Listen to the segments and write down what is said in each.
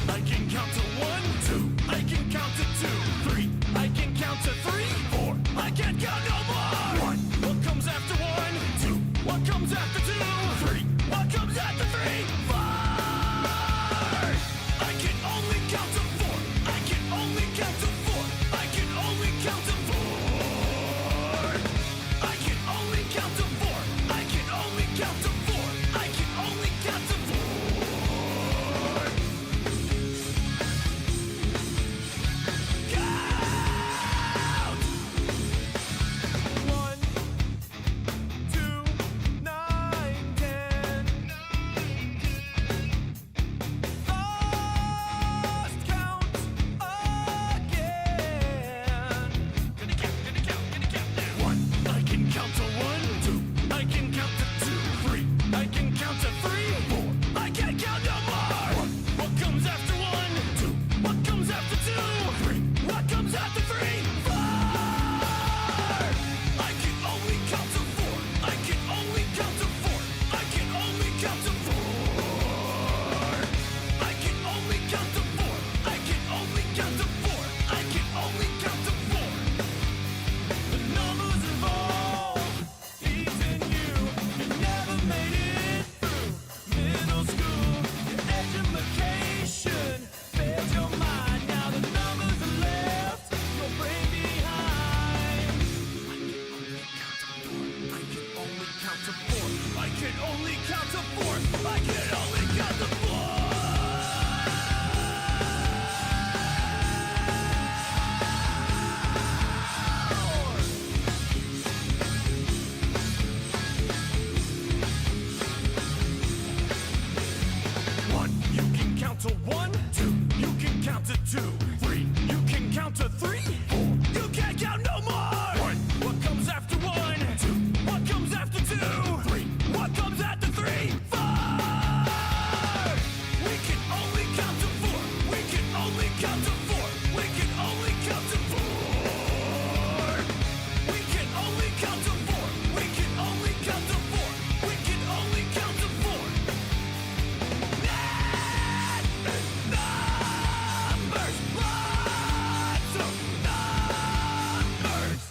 I can count to 1, 2. I can count to 2, 3. I can count to 3, 4. I can't count no more. 1. What comes after 1, 2. What comes after 2, 3. What comes after 3, 4. I can only count to 4. I can only count to 4. I can only count to 4. I can only count to 4. I can only count to 4. I can only count to 4. Count! 1, 2, 9, 10. Lost count again. Gonna count now. 1. I can count to 1, 2. I can count to 2, 3. I can count to 3, 4. I can't count no more. 1. What comes after 1, 2. What comes after 2, 3. What comes after 3, 4. I can only count to 4. I can only count to 4. I can only count to 4. I can only count to 4. I can only count to 4. I can only count to 4. The numbers evolve, even you never made it through middle school. Your education failed your mind. Now the numbers are left your brain behind. I can only count to 4. I can only count to 4. I can only count to 4. One, you can count to 1, 2. You can count to 2, 3. You can count to 3, 4. You can't count no more. 1. What comes after 1, 2. What comes after 2, 3. What comes after 3, 4. We can only count to 4. We can only count to 4. We can only count to 4. We can only count to 4. We can only count to 4. We can only count to 4. Numbers, lots of numbers.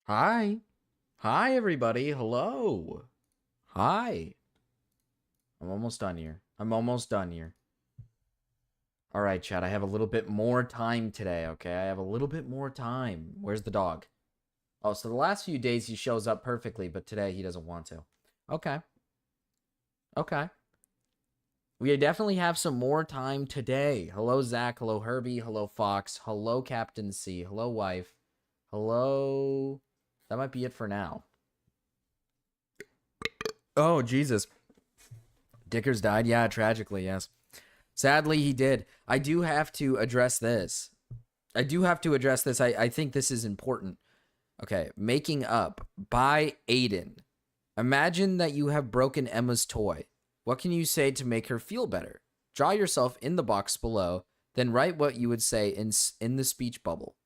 Hi. Hi, everybody. Hello. Hi. I'm almost done here. All right, chat. I have a little bit more time today, okay? I have a little bit more time. Where's the dog? Oh, so the last few days he shows up perfectly, but today he doesn't want to. Okay. Okay. We definitely have some more time today. Hello, Zach. Hello, Herbie. Hello, Fox. Hello, Captain C. Hello, wife. Hello. That might be it for now. Oh, Jesus. Dickers died? Yeah, tragically, yes. Sadly, he did. I do have to address this. I think this is important. Okay, Making Up by Aiden. Imagine that you have broken Emma's toy. What can you say to make her feel better? Draw yourself in the box below, then write what you would say in the speech bubble.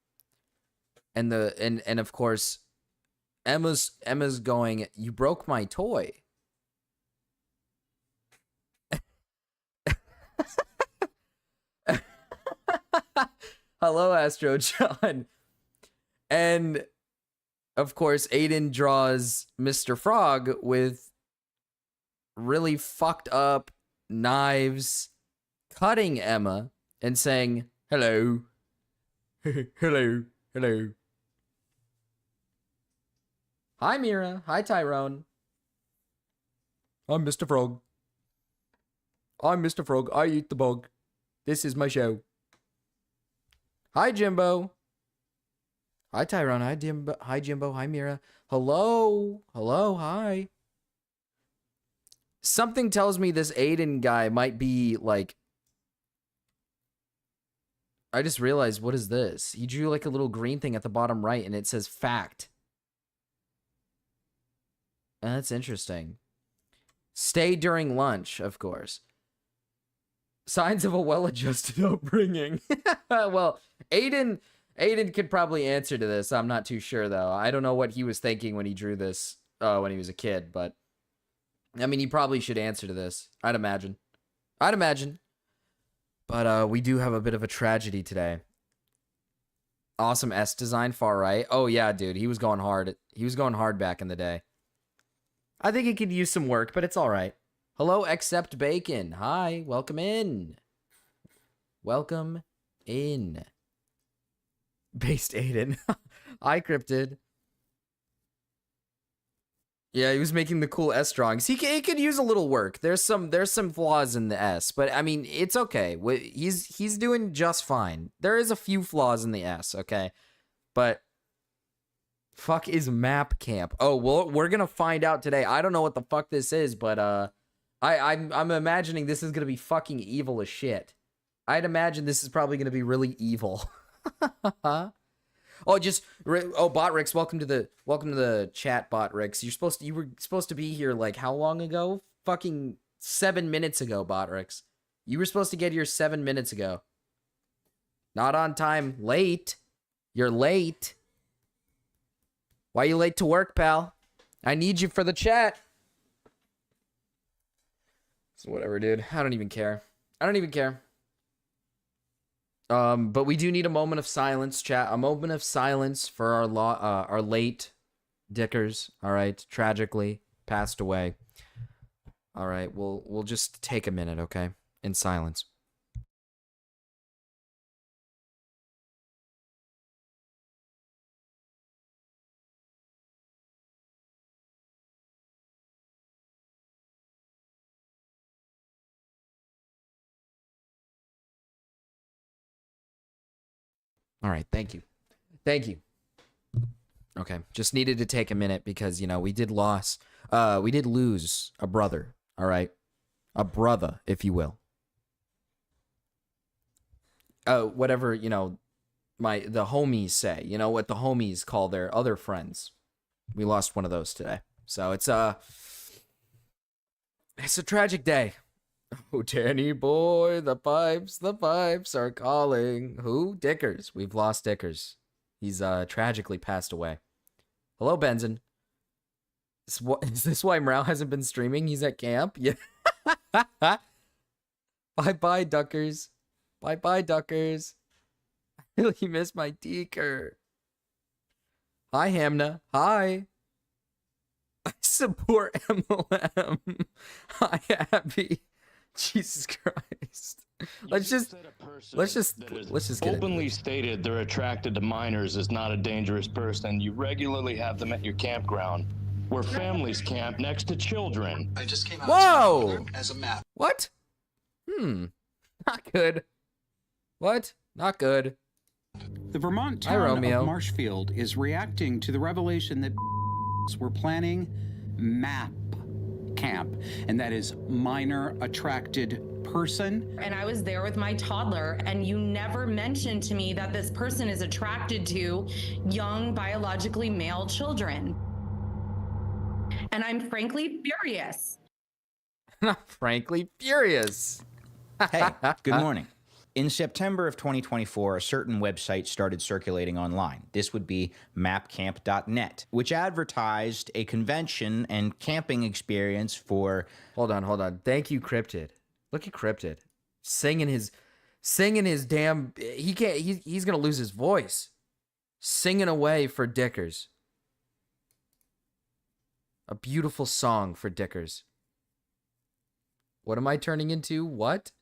And of course, Emma's going, "You broke my toy." Hello, Astro John. And of course, Aiden draws Mr. Frog with really fucked up knives, cutting Emma and saying, "Hello." Hello. Hello. Hi, Mira. Hi, Tyrone. I'm Mr. Frog. I eat the bug. This is my show. Hi, Jimbo. Hi, Tyrone. Hi, Jimbo. Hi, Jimbo. Hi, Mira. Hello. Hello. Hi. Something tells me this Aiden guy might be like... I just realized, what is this? He drew like a little green thing at the bottom right and it says fact. That's interesting. Stay during lunch, of course. Signs of a well-adjusted upbringing. Well, Aiden could probably answer to this. I'm not too sure, though. I don't know what he was thinking when he drew this when he was a kid, but I mean, he probably should answer to this. I'd imagine. But we do have a bit of a tragedy today. Awesome S design, far right. Oh yeah, dude, he was going hard. He was going hard back in the day. I think he could use some work, but it's all right. Hello, Accept Bacon. Hi, welcome in. Welcome in. Based Aiden. Hi, Cryptid. Yeah, he was making the cool S drawings. He could use a little work. There's some flaws in the S, but I mean, it's okay. He's doing just fine. There is a few flaws in the S, okay? But fuck is map camp? Oh, well, we're gonna find out today. I don't know what the fuck this is, but I'm imagining this is gonna be fucking evil as shit. I'd imagine this is probably gonna be really evil. Oh, Botrix, welcome to the chat, Botrix. You were supposed to be here like how long ago? Fucking 7 minutes ago, Botrix. You were supposed to get here 7 minutes ago. Not on time, late. You're late. Why you late to work, pal? I need you for the chat. So whatever, dude. I don't even care. But we do need a moment of silence, chat. A moment of silence for our late Dickers. All right, tragically passed away. All right, we'll just take a minute, okay, in silence. All right, thank you. Okay, just needed to take a minute because, you know, we did lose a brother, all right? A brother, if you will. Whatever, you know, the homies say, you know, what the homies call their other friends. We lost one of those today. So it's a tragic day. Oh, Danny boy, the pipes are calling. Who? Dickers. We've lost Dickers. He's tragically passed away. Hello, Benson. Is this why Morale hasn't been streaming? He's at camp? Yeah. Bye-bye, Duckers. Bye-bye, Duckers. I really miss my Deeker. Hi, Hamna. Hi. I support MLM. Hi, Abby. Jesus Christ. Let's just get openly stated they're attracted to minors is not a dangerous person. You regularly have them at your campground, where families camp next to children. I just came out Whoa! as a map. What? Not good. What? Not good. The Vermont Hi, town Romeo. of Marshfield is reacting to the revelation that were planning MAP camp, and that is minor attracted person. And I was there with my toddler, and you never mentioned to me that this person is attracted to young biologically male children. And I'm frankly furious. Frankly furious. Hey, good morning. In September of 2024, a certain website started circulating online. This would be mapcamp.net, which advertised a convention and camping experience for... Hold on. Thank you, Cryptid. Look at Cryptid. Singing his damn... He's gonna lose his voice. Singing away for Dickers. A beautiful song for Dickers. What am I turning into? What?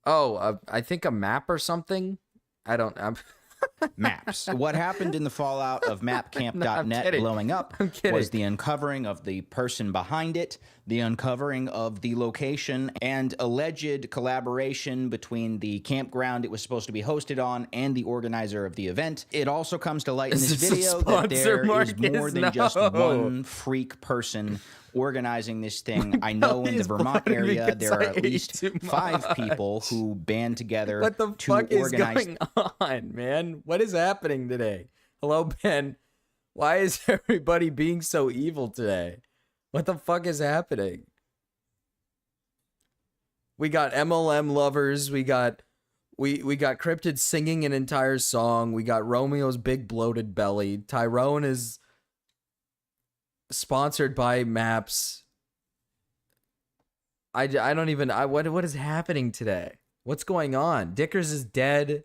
Oh, I think a map or something? I'm Maps. What happened in the fallout of mapcamp.net blowing up was the uncovering of the person behind it, the uncovering of the location, and alleged collaboration between the campground it was supposed to be hosted on and the organizer of the event. It also comes to light in this video that there is more than just one freak person organizing this thing. I know in the Vermont area there are at least 5 people who band together what the to fuck organize. is going on, man? What is happening today? Hello, Ben. Why is everybody being so evil today? What the fuck is happening? We got MLM lovers. We got Cryptid singing an entire song. We got Romeo's big bloated belly. Tyrone is sponsored by Maps. I don't even, what is happening today? What's going on? Dickers is dead.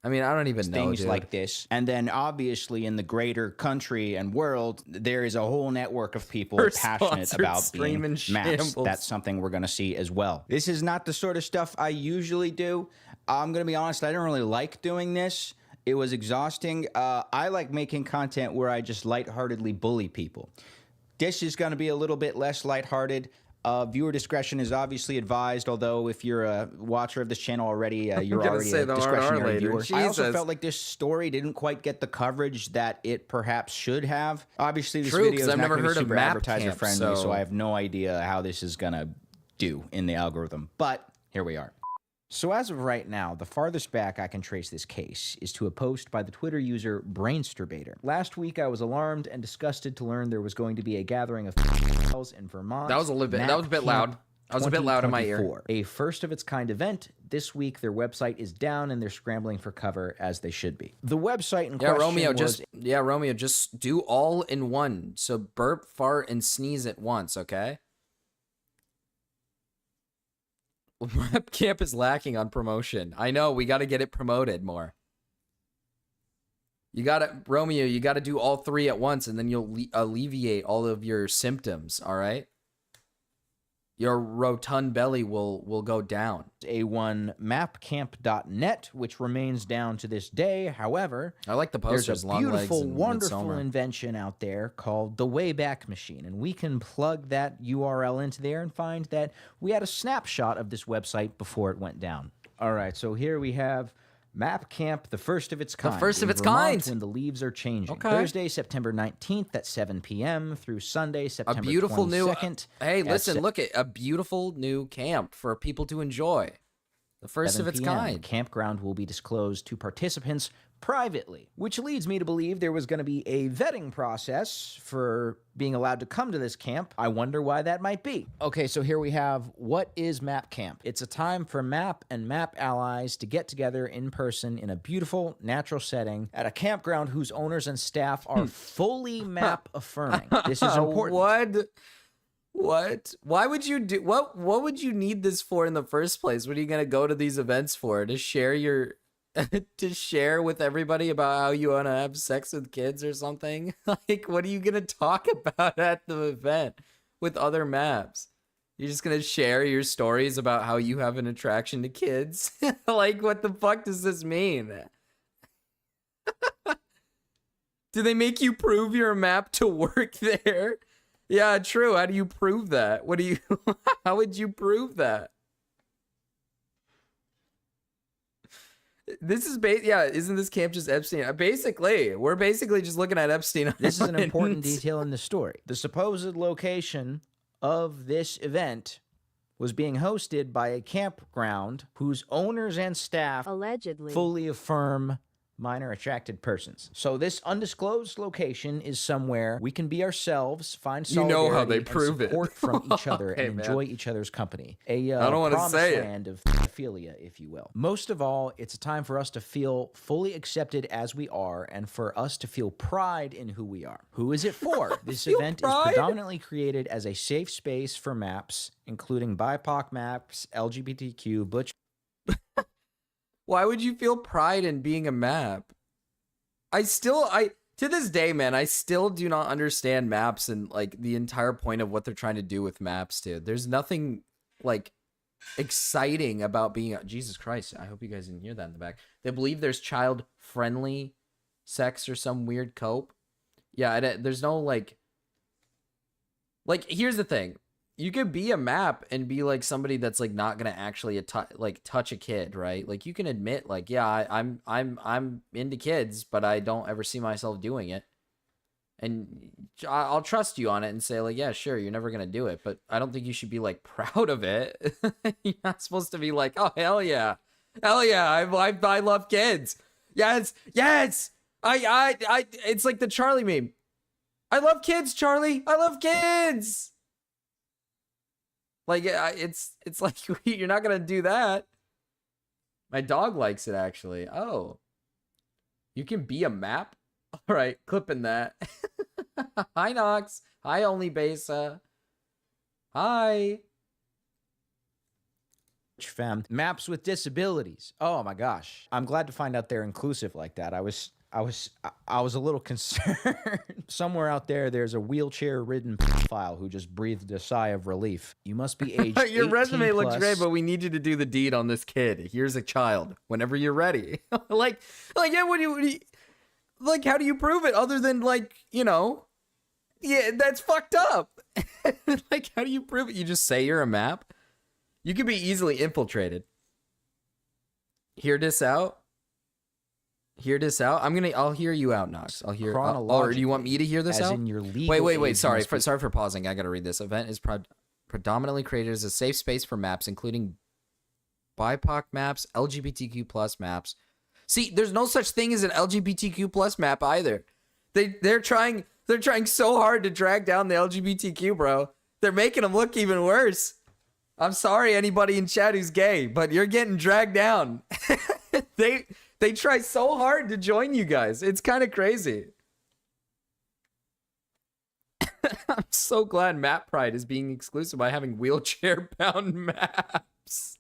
I mean, I don't even know, things dude. like this. And then obviously in the greater country and world, there is a whole network of people We're passionate sponsored about Scream being and maps. Shambles. That's something we're going to see as well. This is not the sort of stuff I usually do. I'm going to be honest, I don't really like doing this. It was exhausting. I like making content where I just lightheartedly bully people. This is going to be a little bit less lighthearted. Viewer discretion is obviously advised, although if you're a watcher of this channel already, you're already a discretionary viewer. I also felt like this story didn't quite get the coverage that it perhaps should have. Obviously, this video is not going to be super advertiser friendly, so I have no idea how this is going to do in the algorithm. But here we are. So as of right now, the farthest back I can trace this case is to a post by the Twitter user Brainsturbator. Last week, I was alarmed and disgusted to learn there was going to be a gathering of in Vermont. That was a little bit. That was a bit loud. I was a bit loud in my ear. A first of its kind event. This week, their website is down and they're scrambling for cover as they should be. The website in question Romeo, just do all in one. So burp, fart, and sneeze at once, okay? Rep Camp is lacking on promotion. I know, we got to get it promoted more. You got to, Romeo, you got to do all three at once, and then you'll alleviate all of your symptoms, all right? Your rotund belly will go down. A1 mapcamp.net, which remains down to this day. However, I like the posters, there's a long legs beautiful, and wonderful Midsommar. invention out there called the Wayback Machine, and we can plug that URL into there and find that we had a snapshot of this website before it went down. All right, so here we have Map Camp, the first of its kind. The first of in its Vermont kind. When the leaves are changing. Okay. Thursday, September 19th at 7 p.m. through Sunday, September A beautiful 22nd. hey, listen, look at a beautiful new camp for people to enjoy. The first of its 7 p.m. kind. The campground will be disclosed to participants privately, which leads me to believe there was going to be a vetting process for being allowed to come to this camp. I wonder why that might be. Okay, so here we have, what is Map Camp? It's a time for Map and Map allies to get together in person in a beautiful, natural setting at a campground whose owners and staff are fully Map affirming. This is important. What? Why would you do what would you need this for in the first place? What are you going to go to these events for? To share your to share with everybody about how you want to have sex with kids or something? Like, what are you going to talk about at the event with other maps? You're just going to share your stories about how you have an attraction to kids? Like, what the fuck does this mean? Do they make you prove your map to work there? Yeah, true. How do you prove that? What do you how would you prove that? This is isn't this camp just Epstein? We're basically just looking at Epstein. This is an important detail in the story. The supposed location of this event was being hosted by a campground whose owners and staff allegedly fully affirm minor attracted persons. So this undisclosed location is somewhere we can be ourselves, find solidarity, you know how they and prove it. support from each other Okay, and man. enjoy each other's company. I don't want to say it. land of pedophilia, if you will. Most of all, it's a time for us to feel fully accepted as we are and for us to feel pride in who we are. Who is it for? This event is predominantly created as a safe space for maps, including BIPOC maps, LGBTQ, butch. Why would you feel pride in being a map? To this day, man, I still do not understand maps and like the entire point of what they're trying to do with maps, dude. There's nothing like exciting about being Jesus Christ. I hope you guys didn't hear that in the back. They believe there's child-friendly sex or some weird cope. Yeah, there's no like here's the thing. You could be a map and be like somebody that's like not gonna actually touch a kid, right? Like you can admit like, yeah, I'm into kids, but I don't ever see myself doing it, and I'll trust you on it and say like, yeah, sure, you're never gonna do it, but I don't think you should be like proud of it. You're not supposed to be like, oh hell yeah, I love kids, yes, I it's like the Charlie meme. I love kids, Charlie. I love kids. Like, it's like, you're not going to do that. My dog likes it, actually. Oh. You can be a map? All right, clipping that. Hi, Nox. Hi, Only Besa. Hi. femme. Maps with disabilities. Oh my gosh. I'm glad to find out they're inclusive like that. I was a little concerned. Somewhere out there's a wheelchair-ridden pedophile who just breathed a sigh of relief. You must be aged Your 18 resume looks plus. great, but we need you to do the deed on this kid. Here's a child. Whenever you're ready. Yeah. What do you like? How do you prove it other than Yeah, that's fucked up. Like, how do you prove it? You just say you're a map. You could be easily infiltrated. Hear this out. I'll hear you out, Knox. Or do you want me to hear this as out? in your legal wait. age Sorry must be- for pausing. I gotta read this. Event is predominantly created as a safe space for maps, including BIPOC maps, LGBTQ plus maps. See, there's no such thing as an LGBTQ plus map either. They're trying so hard to drag down the LGBTQ, bro. They're making them look even worse. I'm sorry, anybody in chat who's gay, but you're getting dragged down. They try so hard to join you guys. It's kind of crazy. I'm so glad Map Pride is being exclusive by having wheelchair-bound maps.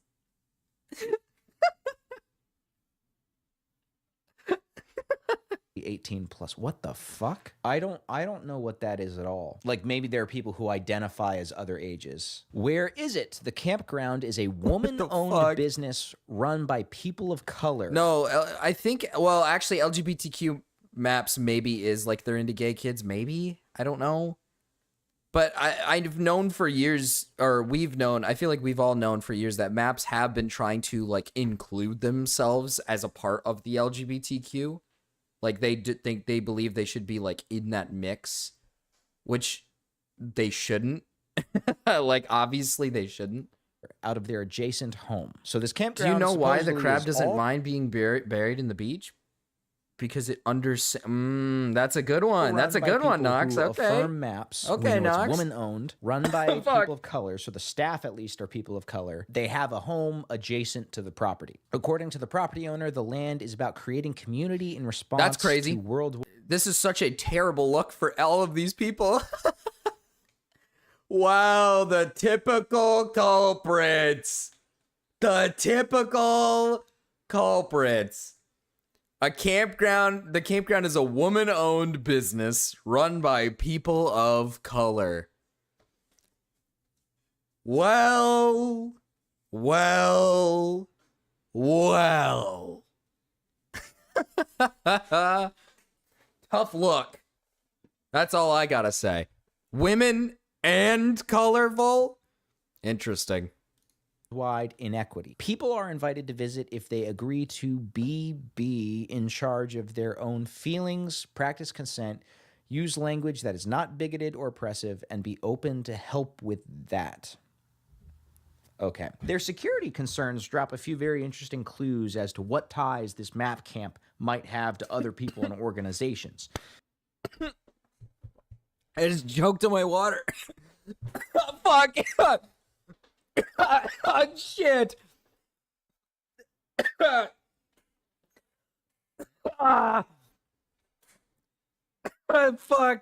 18 plus. What the fuck? I don't know what that is at all. Like, maybe there are people who identify as other ages. Where is it? The campground is a woman-owned business run by people of color. No, I think, well, actually, LGBTQ maps maybe is like they're into gay kids. Maybe. I don't know. But I've known for years, or we've known, I feel like we've all known for years that maps have been trying to like include themselves as a part of the LGBTQ. Like they believe they should be like in that mix, which they shouldn't. Like obviously they shouldn't. Out of their adjacent home. So this campground. Do you know why the supposedly crab is doesn't all mind being buried in the beach? Because it that's a good one. That's a by good one, people Knox. who Okay. affirm maps. Okay, We know Knox. It's woman-owned, run by Fuck. people of color. So the staff, at least, are people of color. They have a home adjacent to the property. According to the property owner, the land is about creating community in response That's crazy. to world. This is such a terrible look for all of these people. Wow, the typical culprits. The typical culprits. The campground is a woman-owned business run by people of color. Well. Tough look. That's all I gotta say. Women and colorful? Interesting. Wide inequity. People are invited to visit if they agree to be in charge of their own feelings, practice consent, use language that is not bigoted or oppressive, and be open to help with that. Okay. Their security concerns drop a few very interesting clues as to what ties this map camp might have to other people and organizations. I just choked on my water. Oh, fuck. Oh, shit. Ah. Fuck.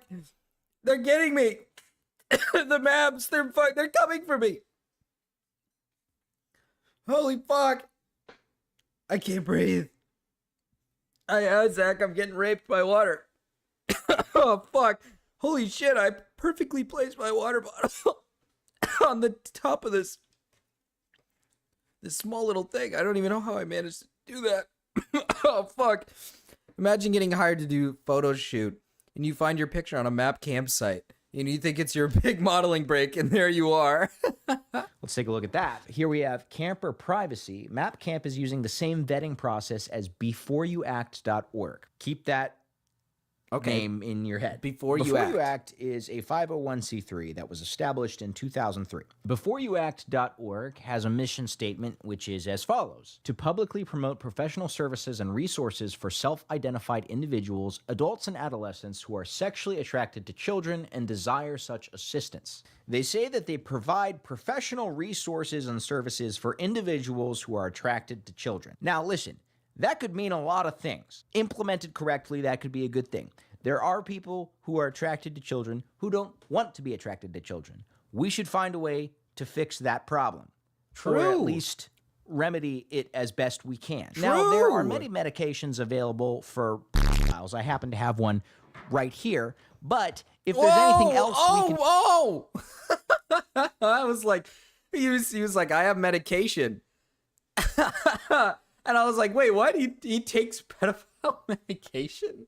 They're getting me. The maps, they're coming for me. Holy fuck. I can't breathe. Zach, I'm getting raped by water. Oh, fuck. Holy shit, I perfectly placed my water bottle on the top of this small little thing. I don't even know how I managed to do that. Oh, fuck. Imagine getting hired to do a photo shoot, and you find your picture on a map campsite, and you think it's your big modeling break, and there you are. Let's take a look at that. Here we have camper privacy. Map Camp is using the same vetting process as beforeyouact.org. Keep that name in your head. Before You You Act. Act is a 501c3 that was established in 2003. Beforeyouact.org has a mission statement which is as follows: to publicly promote professional services and resources for self-identified individuals, adults and adolescents who are sexually attracted to children and desire such assistance. They say that they provide professional resources and services for individuals who are attracted to children. Now listen, that could mean a lot of things. Implemented correctly, that could be a good thing. There are people who are attracted to children who don't want to be attracted to children. We should find a way to fix that problem. Or at True. least remedy it as best we can. Now, there are many medications available for pedophiles. I happen to have one right here. But if there's anything else we can... I was like, he was like, I have medication. And I was like, wait, what? He takes pedophile medication?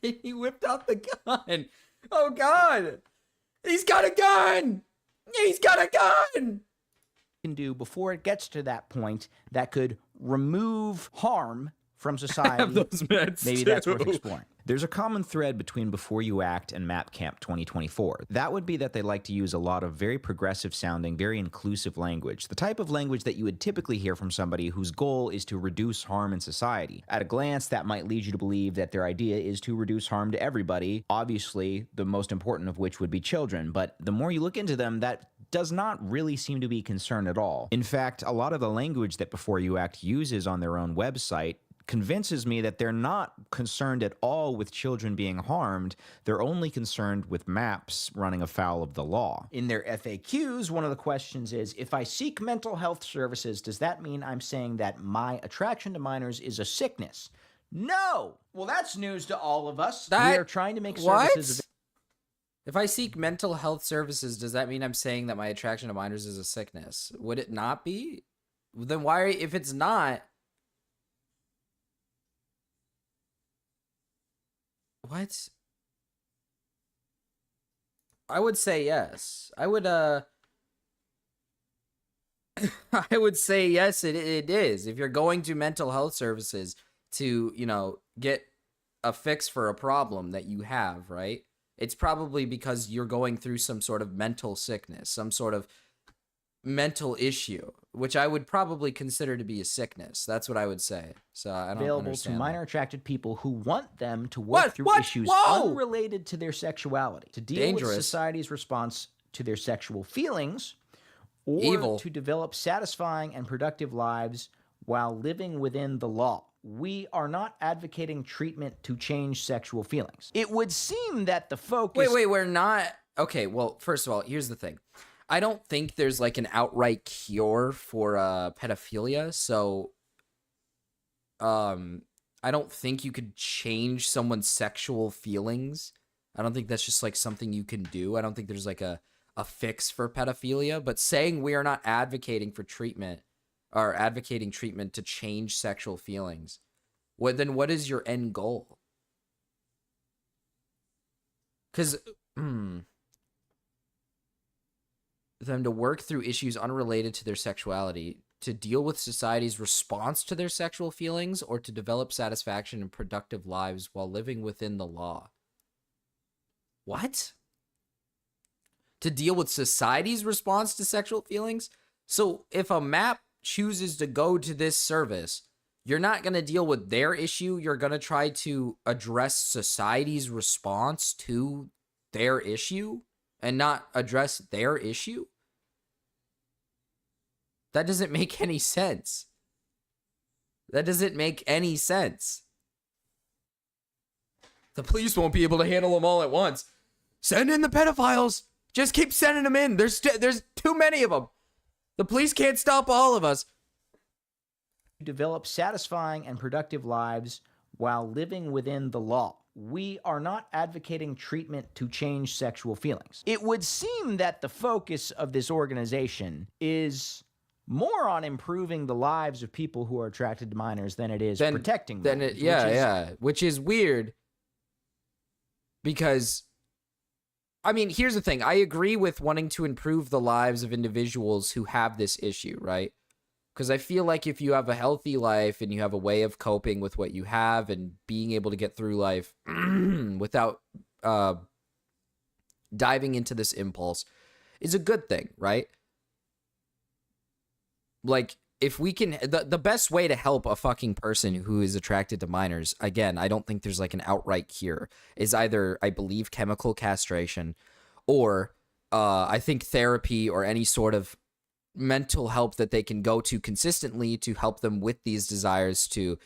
He whipped out the gun. Oh, God. He's got a gun. He's got a gun. Can do before it gets to that point that could remove harm from society. Have those meds Maybe too. that's worth exploring. There's a common thread between Before You Act and Map Camp 2024. That would be that they like to use a lot of very progressive sounding, very inclusive language, the type of language that you would typically hear from somebody whose goal is to reduce harm in society. At a glance, that might lead you to believe that their idea is to reduce harm to everybody, obviously the most important of which would be children, but the more you look into them, that does not really seem to be concerned at all. In fact, a lot of the language that Before You Act uses on their own website convinces me that they're not concerned at all with children being harmed. They're only concerned with maps running afoul of the law. In their FAQs, one of the questions is, if I seek mental health services, does that mean I'm saying that my attraction to minors is a sickness? No! Well, that's news to all of us. We are trying to make services... If I seek mental health services, does that mean I'm saying that my attraction to minors is a sickness? Would it not be? Then why, if it's not... What? I would say yes. I would I would say yes, it is. If you're going to mental health services to, you know, get a fix for a problem that you have, right? It's probably because you're going through some sort of mental sickness, some sort of mental issue, which I would probably consider to be a sickness. That's what I would say. So I don't available to understand minor that. attracted people who want them to work through issues unrelated to their sexuality, to deal with society's response to their sexual feelings, or to develop satisfying and productive lives while living within the law. We are not advocating treatment to change sexual feelings. It would seem that the focus... Wait, we're not... Okay, well, first of all, here's the thing. I don't think there's like an outright cure for pedophilia, so I don't think you could change someone's sexual feelings. I don't think that's just like something you can do. I don't think there's like a fix for pedophilia, but saying we are not advocating for treatment or advocating treatment to change sexual feelings, then what is your end goal? Because them to work through issues unrelated to their sexuality, to deal with society's response to their sexual feelings, or to develop satisfaction and productive lives while living within the law. What? To deal with society's response to sexual feelings? So if a MAP chooses to go to this service, you're not going to deal with their issue. You're going to try to address society's response to their issue and not address their issue? That doesn't make any sense. That doesn't make any sense. The police won't be able to handle them all at once. Send in the pedophiles. Just keep sending them in. There's too many of them. The police can't stop all of us. Develop satisfying and productive lives while living within the law. We are not advocating treatment to change sexual feelings. It would seem that the focus of this organization is more on improving the lives of people who are attracted to minors than it is protecting them. Which is weird. Because, I mean, here's the thing. I agree with wanting to improve the lives of individuals who have this issue, right? Because I feel like if you have a healthy life and you have a way of coping with what you have and being able to get through life without diving into this impulse is a good thing, right? Like, if we can... The best way to help a fucking person who is attracted to minors, again, I don't think there's like an outright cure, is either, I believe, chemical castration or I think therapy or any sort of mental help that they can go to consistently to help them with these desires to,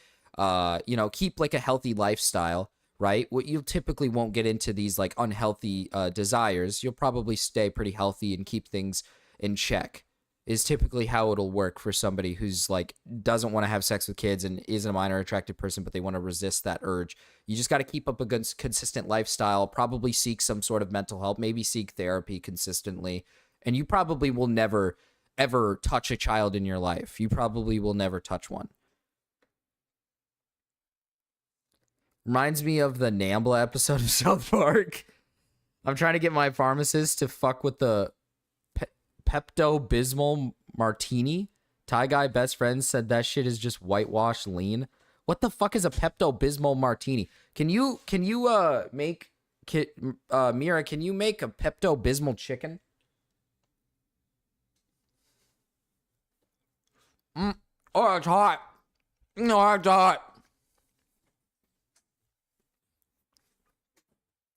keep like a healthy lifestyle, right? What you typically won't get into these like unhealthy desires. You'll probably stay pretty healthy and keep things in check. is typically how it'll work for somebody who's like doesn't want to have sex with kids and is a minor attracted person, but they want to resist that urge. You just got to keep up a good, consistent lifestyle, probably seek some sort of mental help, maybe seek therapy consistently. And you probably will never, ever touch a child in your life. You probably will never touch one. Reminds me of the Nambla episode of South Park. I'm trying to get my pharmacist to fuck with the Pepto-Bismol martini. Thai guy best friend said that shit is just whitewashed lean. What the fuck is a Pepto-Bismol martini? Mira, can you make a Pepto-Bismol chicken? Oh, it's hot. No, it's hot.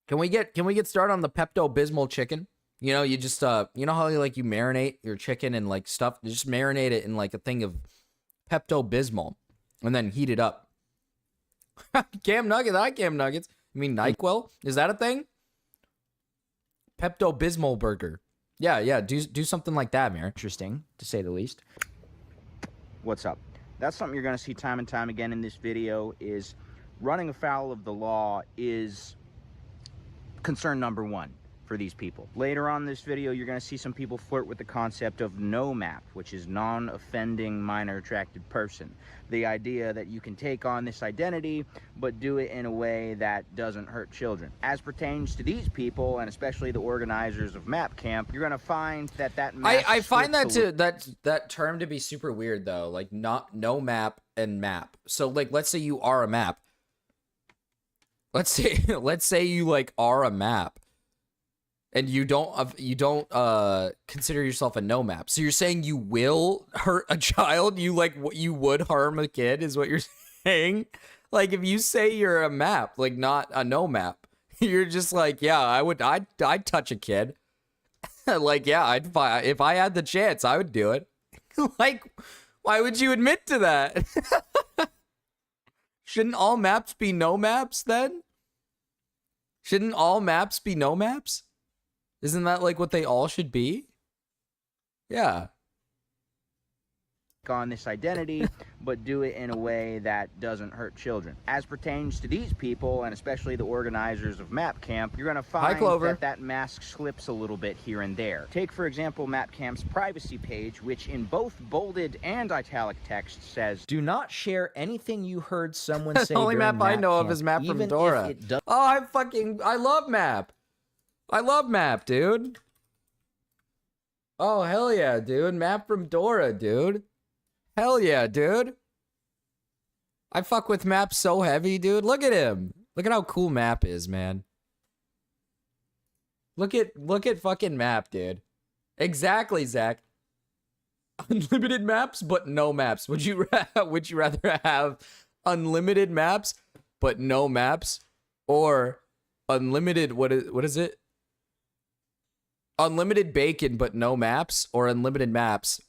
Can we get started on the Pepto-Bismol chicken? You know, you just you know how you marinate your chicken and like stuff, you just marinate it in like a thing of Pepto-Bismol and then heat it up. Cam Nuggets, I Cam Nuggets. You mean NyQuil? Is that a thing? Pepto-Bismol burger. Yeah, do something like that, Mir. Interesting, to say the least. What's up? That's something you're going to see time and time again in this video, is running afoul of the law is concern number one for these people. Later on in this video, you're going to see some people flirt with the concept of NOMAP, which is non-offending minor attracted person. The idea that you can take on this identity, but do it in a way that doesn't hurt children. As pertains to these people, and especially the organizers of MAP Camp, you're going to find that I find that term to be super weird though. Like not NOMAP and MAP. So like, let's say you are a MAP. Let's say you like are a MAP. And you don't consider yourself a no-map. So you're saying you will hurt a child? You would harm a kid is what you're saying? Like if you say you're a map, like not a no-map, you're just like, yeah, I'd touch a kid. Like, yeah, if I had the chance, I would do it. Like, why would you admit to that? Shouldn't all maps be no maps then? Shouldn't all maps be no maps? Isn't that like what they all should be? Yeah. On this identity, but do it in a way that doesn't hurt children. As pertains to these people, and especially the organizers of MAP Camp, you're going to find that mask slips a little bit here and there. Take, for example, MAP Camp's privacy page, which in both bolded and italic text says, "Do not share anything you heard someone say." The only during map I know camp, of is map from Dora. Oh, I love map. I love map, dude. Oh, hell yeah, dude. Map from Dora, dude. Hell yeah, dude. I fuck with Map so heavy, dude. Look at him. Look at how cool Map is, man. Look at fucking Map, dude. Exactly, Zach. Unlimited maps, but no maps. Would you rather have unlimited maps, but no maps? Or unlimited, what is it? Unlimited bacon, but no maps? Or unlimited maps,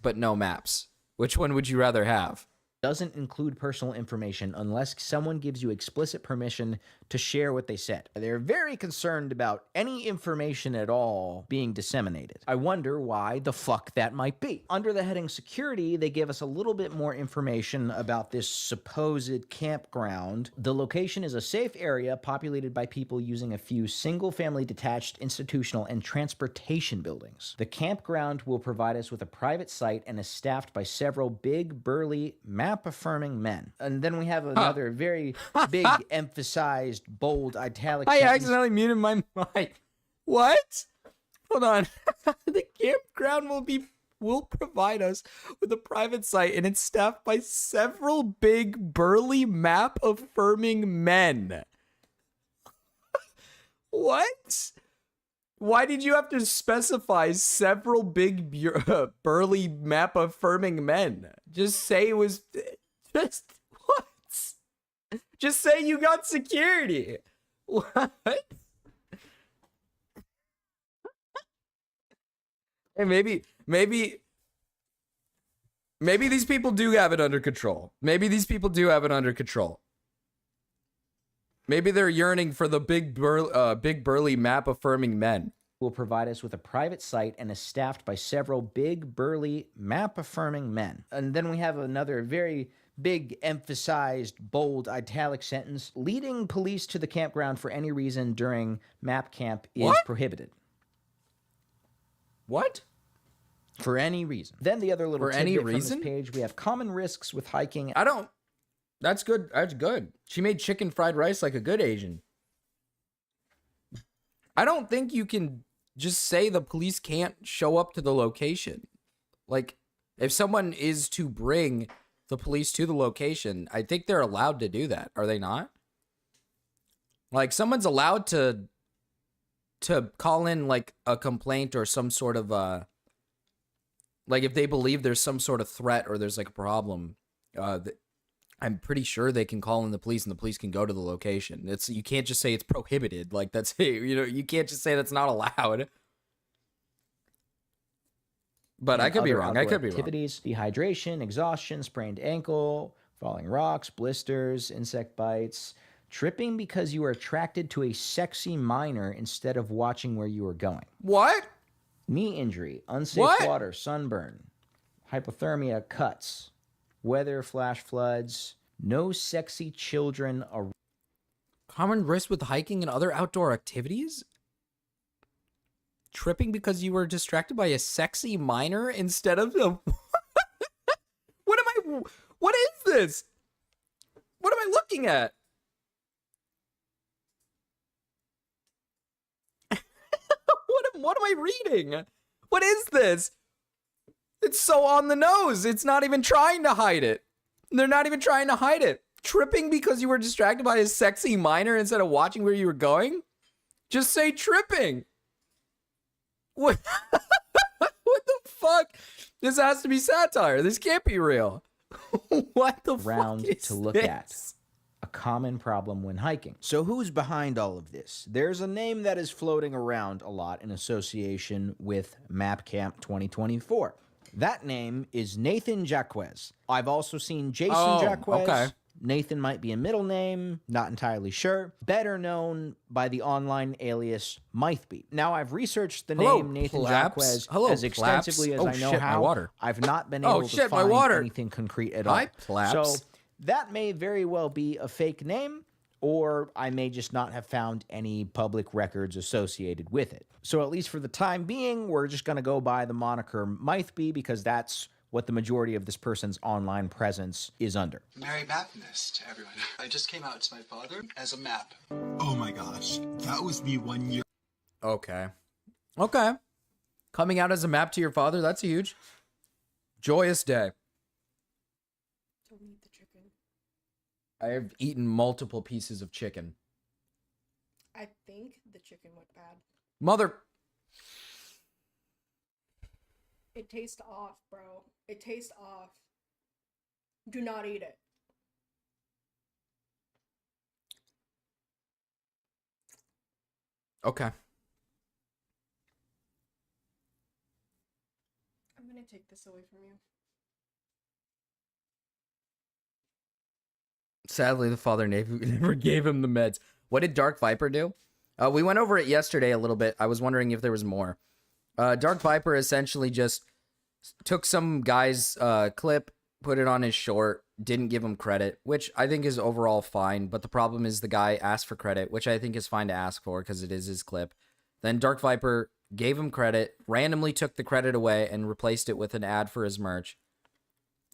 but no maps? Which one would you rather have? Doesn't include personal information unless someone gives you explicit permission to share what they said. They're very concerned about any information at all being disseminated. I wonder why the fuck that might be. Under the heading security, they give us a little bit more information about this supposed campground. The location is a safe area populated by people using a few single-family detached institutional and transportation buildings. The campground will provide us with a private site and is staffed by several big, burly, map-affirming men. And then we have another very big, emphasized, bold, italic I sentence. accidentally muted my mic. What? Hold on. The campground will provide us with a private site, and it's staffed by several big, burly, map-affirming men. What? Why did you have to specify several big, burly, map-affirming men? Just say it was... Just... What? Just say you got security. What? And maybe these people do have it under control. Maybe these people do have it under control. Maybe they're yearning for the big burly map affirming men. will provide us with a private site and is staffed by several big, burly, map-affirming men. And then we have another very big, emphasized, bold, italic sentence. Leading police to the campground for any reason during map camp is What? prohibited. What? For any reason. Then the other little For any tidbit from reason? this page, we have common risks with hiking. I don't. That's good. That's good. She made chicken fried rice like a good Asian. I don't think you can just say the police can't show up to the location. Like, if someone is to bring the police to the location, I think they're allowed to do that. Are they not? Like, someone's allowed to call in, like, a complaint or some sort of, like, if they believe there's some sort of threat or there's, like, a problem, I'm pretty sure they can call in the police and the police can go to the location. You can't just say it's prohibited. Like, that's, you can't just say that's not allowed. But I could be wrong. I could be wrong. Activities, dehydration, exhaustion, sprained ankle, falling rocks, blisters, insect bites, tripping because you are attracted to a sexy minor instead of watching where you are going. What? Knee injury, unsafe What? water, sunburn, hypothermia, cuts, weather, flash floods, no sexy children. Common risk with hiking and other outdoor activities? Tripping because you were distracted by a sexy minor instead of a... What is this? What am I looking at? What am I reading? What is this? It's so on the nose. It's not even trying to hide it. They're not even trying to hide it. Tripping because you were distracted by a sexy minor instead of watching where you were going? Just say tripping. What? What the fuck? This has to be satire. This can't be real. What the Round fuck is to look this? at. A common problem when hiking. So who's behind all of this? There's a name that is floating around a lot in association with Map Camp 2024. That name is Nathan Jacquez. I've also seen Jason Jacquez. Okay. Nathan might be a middle name, not entirely sure. Better known by the online alias Mythbeat. Now, I've researched the Hello, name Nathan Plaps. Jacquez Hello, as extensively Plaps. as Oh, I know shit, my how. water. I've not been Oh, able shit, to my find water. anything concrete at Hi, all. Plaps. So that may very well be a fake name, or I may just not have found any public records associated with it. So at least for the time being, we're just going to go by the moniker Mythbee because that's what the majority of this person's online presence is under. Merry Mapmas to everyone. I just came out to my father as a map. Oh my gosh, that was me 1 year. Okay. Okay. Coming out as a map to your father, that's huge. Joyous day. Don't eat the chicken. I have eaten multiple pieces of chicken. I think the chicken went bad. Mother... It tastes off, bro. It tastes off. Do not eat it. Okay. I'm gonna take this away from you. Sadly, the father never gave him the meds. What did Dark Viper do? We went over it yesterday a little bit. I was wondering if there was more. Dark Viper essentially just took some guy's clip, put it on his short, didn't give him credit, which I think is overall fine. But the problem is the guy asked for credit, which I think is fine to ask for because it is his clip. Then Dark Viper gave him credit, randomly took the credit away and replaced it with an ad for his merch.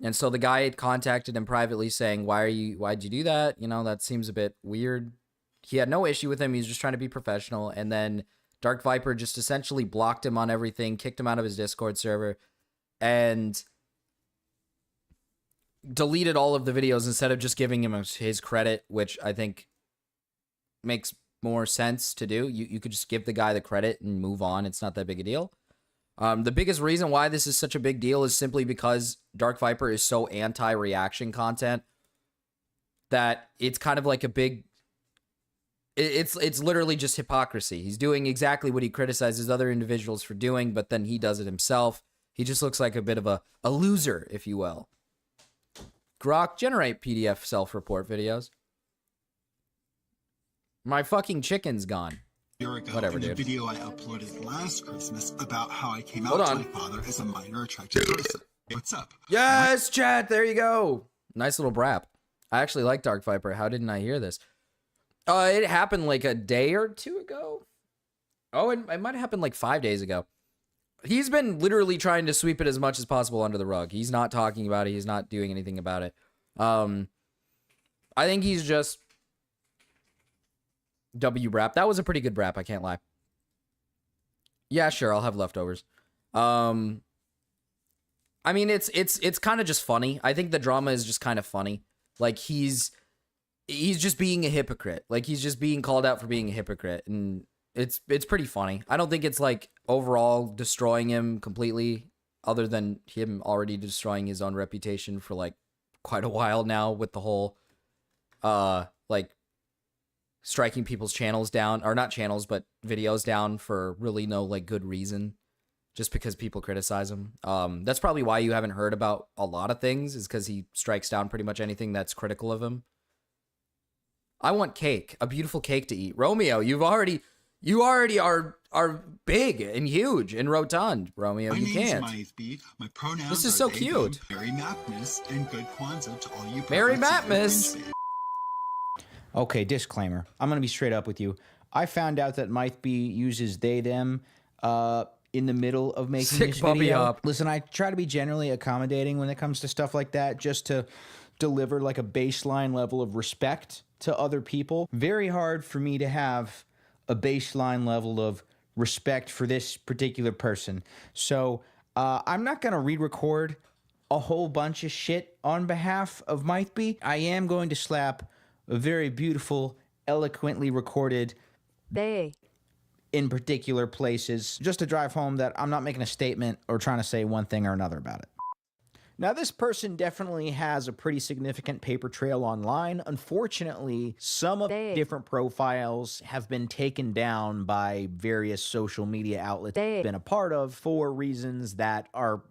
And so the guy had contacted him privately saying, why'd you do that? You know, that seems a bit weird. He had no issue with him. He was just trying to be professional. And then Dark Viper just essentially blocked him on everything, kicked him out of his Discord server, and deleted all of the videos instead of just giving him his credit, which I think makes more sense to do. You could just give the guy the credit and move on. It's not that big a deal. The biggest reason why this is such a big deal is simply because Dark Viper is so anti-reaction content that it's kind of like a big... It's literally just hypocrisy. He's doing exactly what he criticizes other individuals for doing, but then he does it himself. He just looks like a bit of a loser, if you will. Grok, generate PDF self-report videos. My fucking chicken's gone. ago Whatever, in the dude. video I uploaded last Christmas about how I came Hold out to on. my father as a minor attracted person. What's up? Yes, chat. There you go. Nice little brap. I actually like Dark Viper. How didn't I hear this? It happened like a day or two ago. Oh, it might have happened like 5 days ago. He's been literally trying to sweep it as much as possible under the rug. He's not talking about it. He's not doing anything about it. I think he's just W brap. That was a pretty good brap. I can't lie. Yeah, sure. I'll have leftovers. I mean, it's kind of just funny. I think the drama is just kind of funny. Like he's just being a hypocrite. Like he's just being called out for being a hypocrite, and it's pretty funny. I don't think it's like overall destroying him completely, other than him already destroying his own reputation for like quite a while now with the whole like striking people's channels down, or not channels but videos down for really no like good reason, just because people criticize him. That's probably why you haven't heard about a lot of things, is because he strikes down pretty much anything that's critical of him. I want cake, a beautiful cake to eat. Romeo, you already are big and huge and rotund. Romeo, My you name's can't. Mythby. My pronouns This is are so they, cute. them, Merry Mapmas and good Kwanzaa to all you Merry perverts and Mapmas. cringe Okay, disclaimer. I'm going to be straight up with you. I found out that Mythby uses they, them in the middle of making Sick this puppy video. up. Listen, I try to be generally accommodating when it comes to stuff like that, just to deliver like a baseline level of respect to other people. Very hard for me to have a baseline level of respect for this particular person. So I'm not going to re-record a whole bunch of shit on behalf of Mythby. I am going to slap a very beautiful, eloquently recorded They. in particular places, just to drive home that I'm not making a statement or trying to say one thing or another about it. Now, this person definitely has a pretty significant paper trail online. Unfortunately, some of the different profiles have been taken down by various social media outlets he's been a part of for reasons that are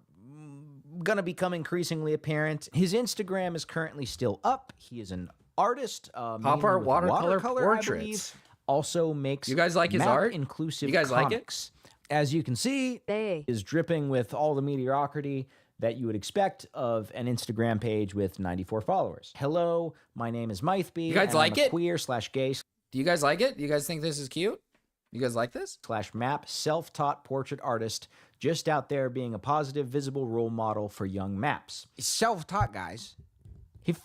going to become increasingly apparent. His Instagram is currently still up. He is an artist. Pop mainly art with watercolor I portraits. believe. Also makes You guys like his map art? inclusive You guys like it? comics. As you can see, is dripping with all the mediocrity that you would expect of an Instagram page with 94 followers. Hello, my name is Mythby. You guys and like I'm a it? queer/gay Do you guys like it? Do you guys think this is cute? You guys like this? /map self-taught portrait artist, just out there being a positive, visible role model for young maps. He's self-taught, guys.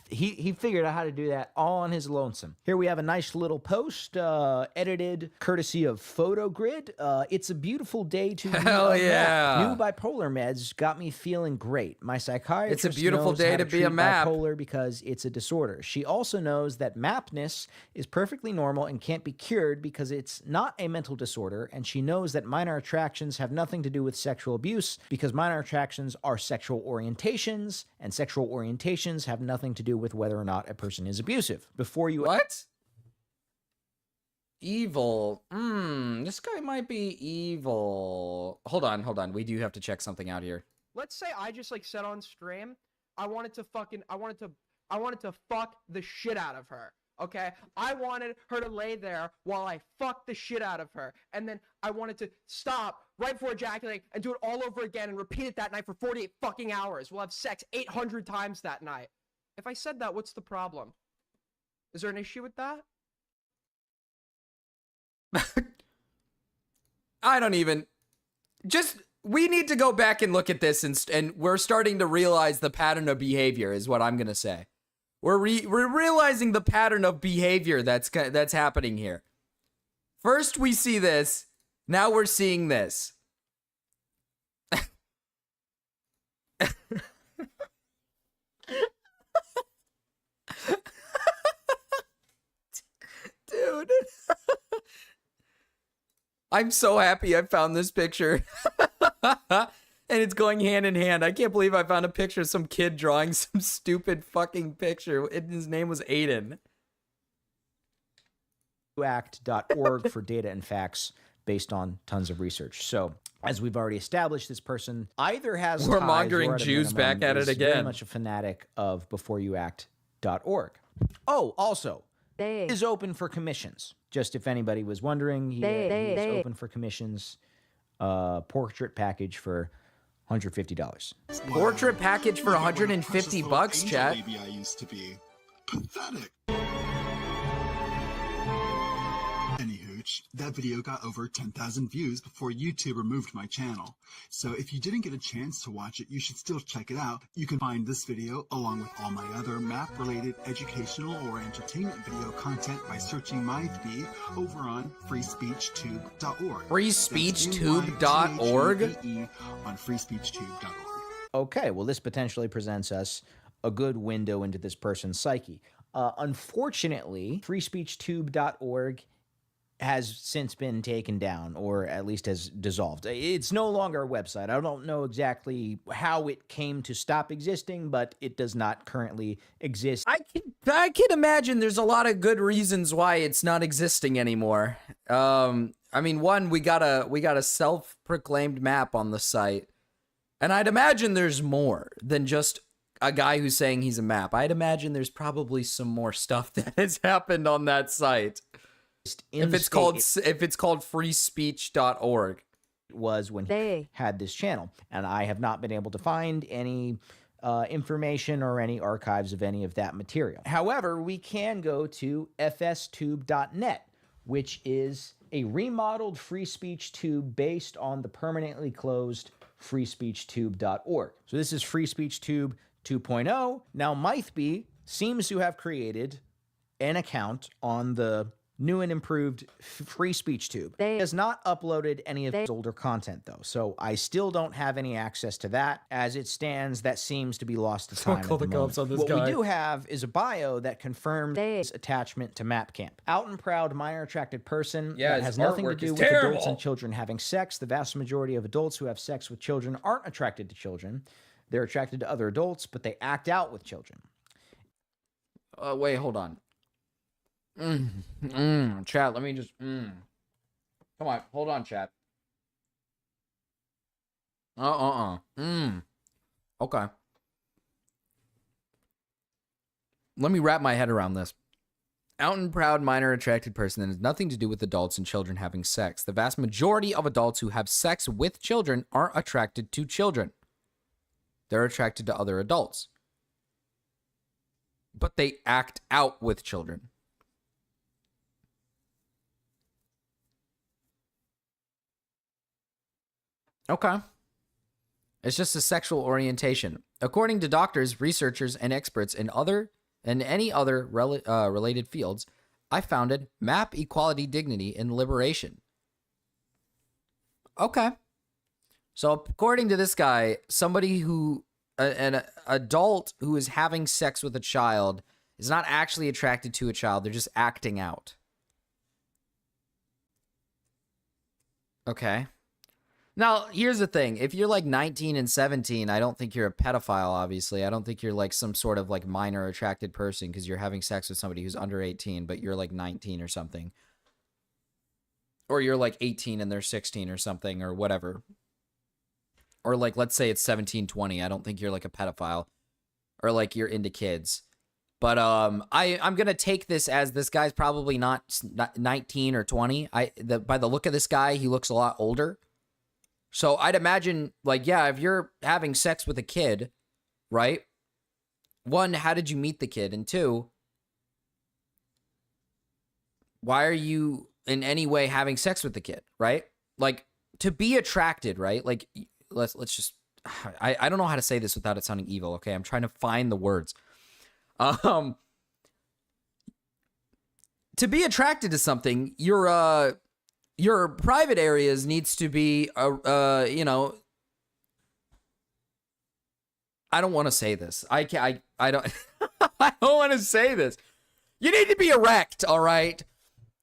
He figured out how to do that all on his lonesome. Here we have a nice little post, edited courtesy of PhotoGrid. It's a beautiful day to Hell be a yeah. map. New bipolar meds got me feeling great. My psychiatrist It's a beautiful knows day how to be a treat map. bipolar because it's a disorder. She also knows that mapness is perfectly normal and can't be cured because it's not a mental disorder, and she knows that minor attractions have nothing to do with sexual abuse because minor attractions are sexual orientations, and sexual orientations have nothing to do with whether or not a person is abusive. Before you What? Evil. This guy might be evil. Hold on. We do have to check something out here. Let's say I just like said on stream, I wanted to fuck the shit out of her. Okay? I wanted her to lay there while I fucked the shit out of her. And then I wanted to stop right before ejaculating and do it all over again and repeat it that night for 48 fucking hours. We'll have sex 800 times that night. If I said that, what's the problem? Is there an issue with that? I don't even. We need to go back and look at this, and we're starting to realize the pattern of behavior, is what I'm gonna say. We're realizing the pattern of behavior that's happening here. First we see this, now we're seeing this. Dude. I'm so happy I found this picture. And it's going hand in hand. I can't believe I found a picture of some kid drawing some stupid fucking picture. His name was Aiden. act.org for data and facts based on tons of research. So, as we've already established, this person either has We're ties mongering or at a Jews minimum back at it is very again. much a fanatic of beforeyouact.org. Oh, also, is open for commissions. Just if anybody was wondering, he's open for commissions. Portrait package for $150. Portrait package for $150, chat. Baby I used to be. Pathetic. Anywho, that video got over 10,000 views before YouTube removed my channel. So if you didn't get a chance to watch it, you should still check it out. You can find this video along with all my other map-related educational or entertainment video content by searching MyThebe over on freespeechtube.org. Freespeechtube.org? On freespeechtube.org. Okay, well, this potentially presents us a good window into this person's psyche. Unfortunately, freespeechtube.org has since been taken down, or at least has dissolved. It's no longer a website. I don't know exactly how it came to stop existing, but it does not currently exist. I can imagine there's a lot of good reasons why it's not existing anymore. I mean, one, we got a self-proclaimed map on the site, and I'd imagine there's more than just a guy who's saying he's a map. I'd imagine there's probably some more stuff that has happened on that site. If it's called freespeech.org. Was when he had this channel, and I have not been able to find any information or any archives of any of that material. However, we can go to fstube.net, which is a remodeled free speech tube based on the permanently closed freespeechtube.org. So this is Free Speech Tube 2.0. Now, MyThebe seems to have created an account on the new and improved Free Speech Tube. He has not uploaded any of his older content, though, so I still don't have any access to that. As it stands, that seems to be lost to time at the moment. What we do have is a bio that confirmed his attachment to Map Camp. Out and proud, minor-attracted person that has nothing to do with adults and children having sex. The vast majority of adults who have sex with children aren't attracted to children. They're attracted to other adults, but they act out with children. Wait, hold on. Chat, let me just come on, hold on, chat. Okay, let me wrap my head around this. Out and proud minor attracted person that has nothing to do with adults and children having sex. The vast majority of adults who have sex with children aren't attracted to children. They're attracted to other adults, but they act out with children. Okay. It's just a sexual orientation. According to doctors, researchers, and experts in any other related fields, I founded Map Equality, Dignity, and Liberation. Okay. So according to this guy, somebody who, an adult who is having sex with a child is not actually attracted to a child. They're just acting out. Okay. Now, here's the thing. If you're like 19 and 17, I don't think you're a pedophile, obviously. I don't think you're like some sort of like minor attracted person because you're having sex with somebody who's under 18, but you're like 19 or something. Or you're like 18 and they're 16 or something or whatever. Or like, let's say it's 17, 20. I don't think you're like a pedophile. Or like you're into kids. But I'm going to take this as this guy's probably not 19 or 20. By the look of this guy, he looks a lot older. So I'd imagine, like, yeah, if you're having sex with a kid, right? One, how did you meet the kid? And two, why are you in any way having sex with the kid, right? Like, to be attracted, right? Like, let's just, I don't know how to say this without it sounding evil, okay? I'm trying to find the words. To be attracted to something, your private areas needs to be, you know, I don't want to say this. I don't, I don't want to say this. You need to be erect, all right?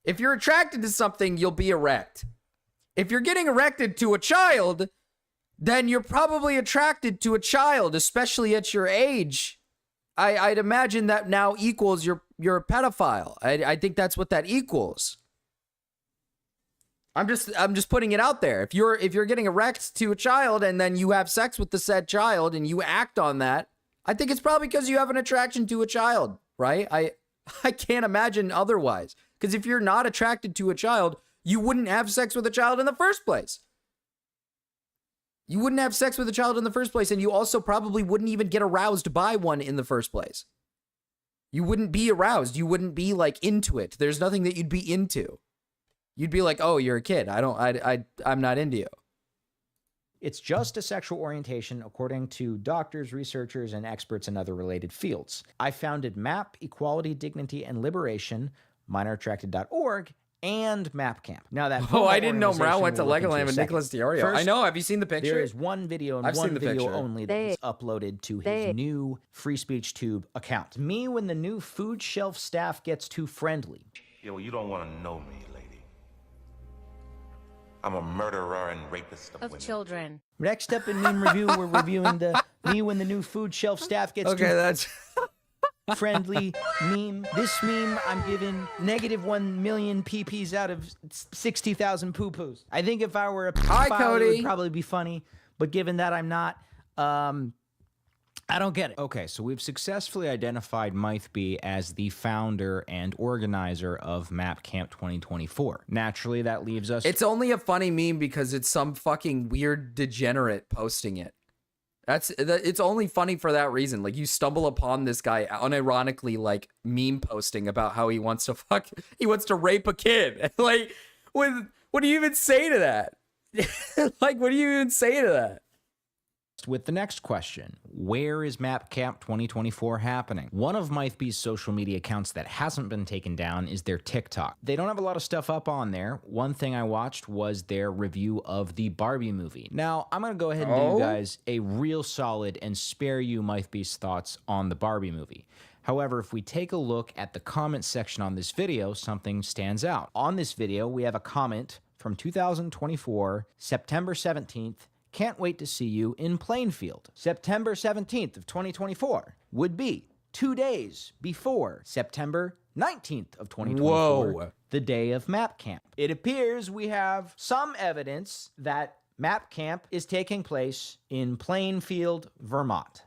If you're attracted to something, you'll be erect. If you're getting erected to a child, then you're probably attracted to a child, especially at your age. I'd imagine that now equals you're a pedophile. I think that's what that equals. I'm just putting it out there. If you're getting erect to a child and then you have sex with the said child and you act on that, I think it's probably because you have an attraction to a child, right? I can't imagine otherwise. Because if you're not attracted to a child, you wouldn't have sex with a child in the first place. You wouldn't have sex with a child in the first place, and you also probably wouldn't even get aroused by one in the first place. You wouldn't be aroused. You wouldn't be like into it. There's nothing that you'd be into. You'd be like, oh, you're a kid. I'm not into you. It's just a sexual orientation according to doctors, researchers, and experts in other related fields. I founded MAP, Equality, Dignity, and Liberation, MinorAttracted.org, and MAP Camp. Now that I didn't know Mrau went to Legoland with Nicholas Diorio. First, I know. Have you seen the picture? There is one video and I've one seen the video picture. only that is uploaded to his new Free Speech Tube account. Me when the new food shelf staff gets too friendly. Yeah, well, you don't want to know me, lady. I'm a murderer and rapist of women. Children. Next up in meme review, we're reviewing the me when the new food shelf staff gets too that's friendly meme. This meme, I'm giving -1 million PPs out of 60,000 poo-poos. I think if I were a pedophile, it would probably be funny, but given that I'm not, I don't get it. Okay, so we've successfully identified Mythby as the founder and organizer of MAP Camp 2024. Naturally, that leaves us... It's only a funny meme because it's some fucking weird degenerate posting it. It's only funny for that reason. Like, you stumble upon this guy unironically, like, meme posting about how he wants to rape a kid. Like, what do you even say to that? Like, what do you even say to that? With the next question, where is MAP Camp 2024 happening? One of Mythby's social media accounts that hasn't been taken down is their TikTok. They don't have a lot of stuff up on there. One thing I watched was their review of the Barbie movie. Now, I'm going to go ahead and do you guys a real solid and spare you Mythby's thoughts on the Barbie movie. However, if we take a look at the comment section on this video, something stands out. On this video, we have a comment from 2024, September 17th, can't wait to see you in Plainfield. September 17th of 2024 would be 2 days before September 19th of 2024, the day of MAP Camp. It appears we have some evidence that MAP Camp is taking place in Plainfield, Vermont.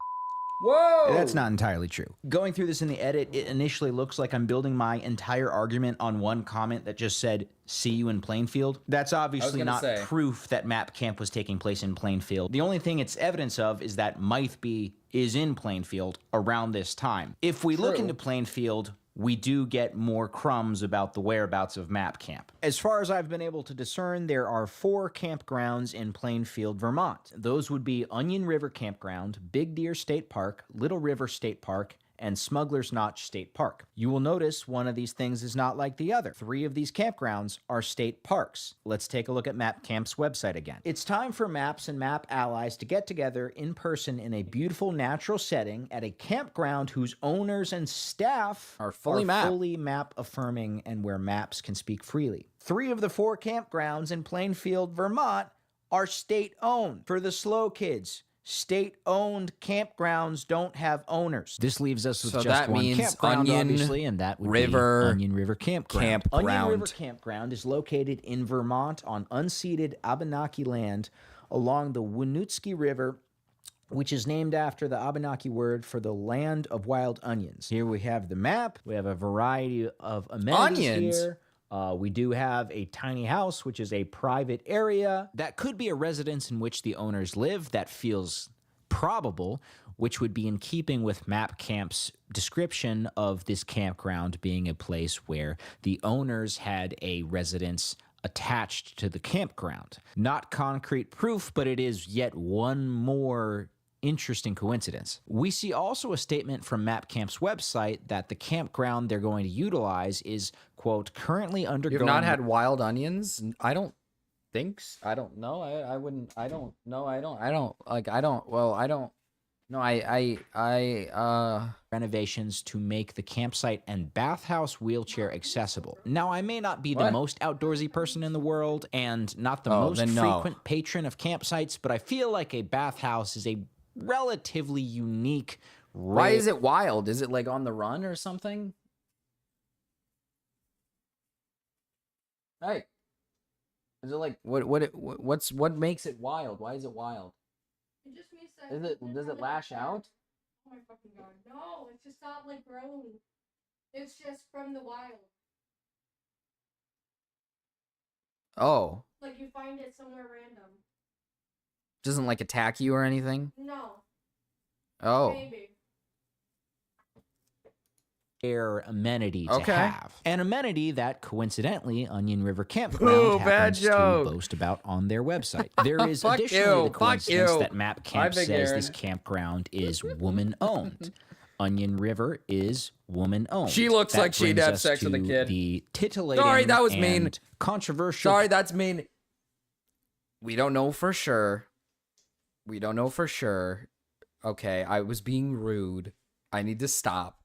Whoa! That's not entirely true. Going through this in the edit, it initially looks like I'm building my entire argument on one comment that just said, see you in Plainfield. That's obviously not proof that MAP Camp was taking place in Plainfield. The only thing it's evidence of is that Mythby is in Plainfield around this time. If we look into Plainfield, we do get more crumbs about the whereabouts of MAP Camp. As far as I've been able to discern, there are 4 campgrounds in Plainfield, Vermont. Those would be Onion River Campground, Big Deer State Park, Little River State Park, and Smuggler's Notch State Park. You will notice one of these things is not like the other. 3 of these campgrounds are state parks. Let's take a look at MAP Camp's website again. It's time for MAPs and MAP allies to get together in person in a beautiful natural setting at a campground whose owners and staff are fully MAP affirming and where MAPs can speak freely. 3 of the 4 campgrounds in Plainfield, Vermont are state owned. For the slow kids, state-owned campgrounds don't have owners. This leaves us with just one campground, obviously, and that would be Onion River Campground. Onion River Campground is located in Vermont on unceded Abenaki land along the Winooski River, which is named after the Abenaki word for the land of wild onions. Here we have the map. We have a variety of amenities here. We do have a tiny house, which is a private area. That could be a residence in which the owners live. That feels probable, which would be in keeping with MAP Camp's description of this campground being a place where the owners had a residence attached to the campground. Not concrete proof, but it is yet one more interesting coincidence. We see also a statement from MAP Camp's website that the campground they're going to utilize is, quote, currently undergoing... You've not had wild onions? I don't think so. I don't know. I wouldn't... I don't... No, I don't... I don't... Like, I don't... Well, I don't... No, renovations to make the campsite and bathhouse wheelchair accessible. Now, I may not be the most outdoorsy person in the world and not the most frequent patron of campsites, but I feel like a bathhouse is a relatively unique... Why is it wild? Is it like on the run or something? Hey. Is it like what makes it wild? Why is it wild? It just means that Does it lash out? Oh my fucking god. No, it's just not like grown. It's just from the wild. Oh. Like you find it somewhere random. Doesn't like attack you or anything? No. Oh. Maybe. Rare amenity to Okay. have. An amenity that, coincidentally, Onion River Campground Ooh, bad happens to joke. boast about on their website. There is Fuck additionally you, the coincidence fuck you. that Map Bye, Camp Big says Aaron. this campground is woman-owned. Onion River is woman-owned. She looks That like she'd brings have us sex with a to kid. The titillating Sorry, that was mean. and controversial. Sorry, that's mean. We don't know for sure. We don't know for sure. Okay, I was being rude. I need to stop.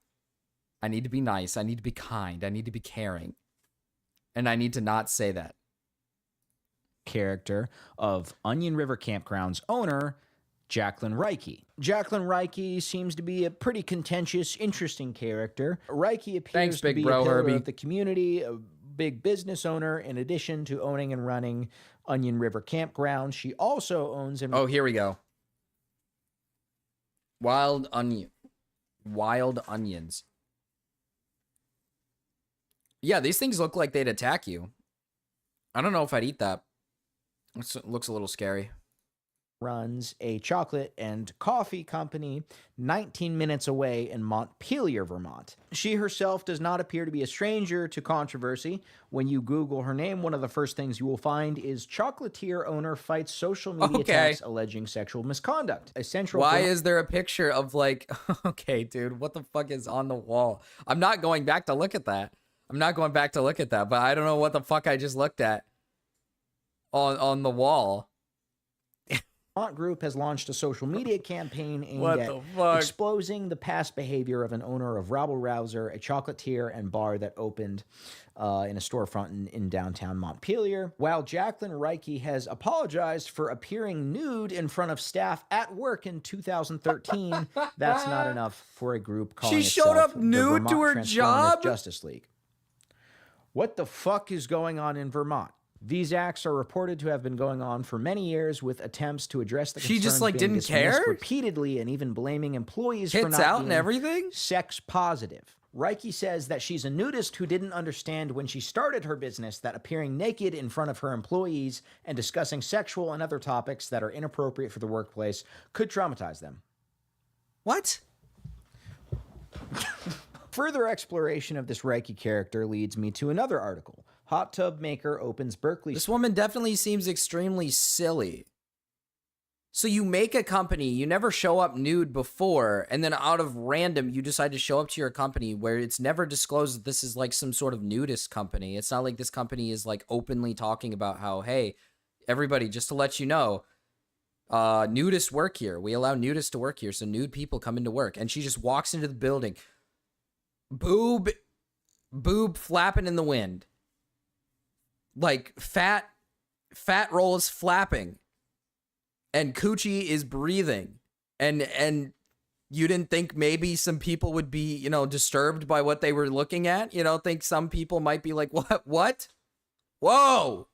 I need to be nice. I need to be kind. I need to be caring. And I need to not say that. Character of Onion River Campground's owner, Jacqueline Reike. Jacqueline Reike seems to be a pretty contentious, interesting character. Reike appears Thanks, to big be bro, a pillar Herbie. of the community, a big business owner, in addition to owning and running Onion River Campground. She also owns and Oh, here we go. Wild onions. Yeah, these things look like they'd attack you. I don't know if I'd eat that. It looks a little scary. runs a chocolate and coffee company 19 minutes away in Montpelier, Vermont. She herself does not appear to be a stranger to controversy. When you Google her name, one of the first things you will find is chocolatier owner fights social media attacks alleging sexual misconduct. A central Why is there a picture of like, okay, dude, what the fuck is on the wall? I'm not going back to look at that. But I don't know what the fuck I just looked at on the wall. Vermont Group has launched a social media campaign aimed What at the fuck? exposing the past behavior of an owner of Rabble Rouser, a chocolatier and bar that opened in a storefront in downtown Montpelier. While Jacqueline Reike has apologized for appearing nude in front of staff at work in 2013, that's not enough for a group calling She showed itself up the nude to Vermont her Transformative job? Justice League. What the fuck is going on in Vermont? These acts are reported to have been going on for many years, with attempts to address the She concerns just, like, being didn't dismissed care? repeatedly, and even blaming employees for Hits not out being and everything? sex positive. Reike says that she's a nudist who didn't understand when she started her business that appearing naked in front of her employees and discussing sexual and other topics that are inappropriate for the workplace could traumatize them. What? Further exploration of this Reike character leads me to another article. Hot tub maker opens Berkeley. This woman definitely seems extremely silly. So you make a company, you never show up nude before, and then out of random, you decide to show up to your company where it's never disclosed that this is like some sort of nudist company. It's not like this company is like openly talking about how, hey, everybody, just to let you know, nudists work here. We allow nudists to work here, so nude people come into work. And she just walks into the building, boob flapping in the wind. Like fat roll is flapping and coochie is breathing, and you didn't think maybe some people would be, you know, disturbed by what they were looking at? You know, think some people might be like, what? Whoa.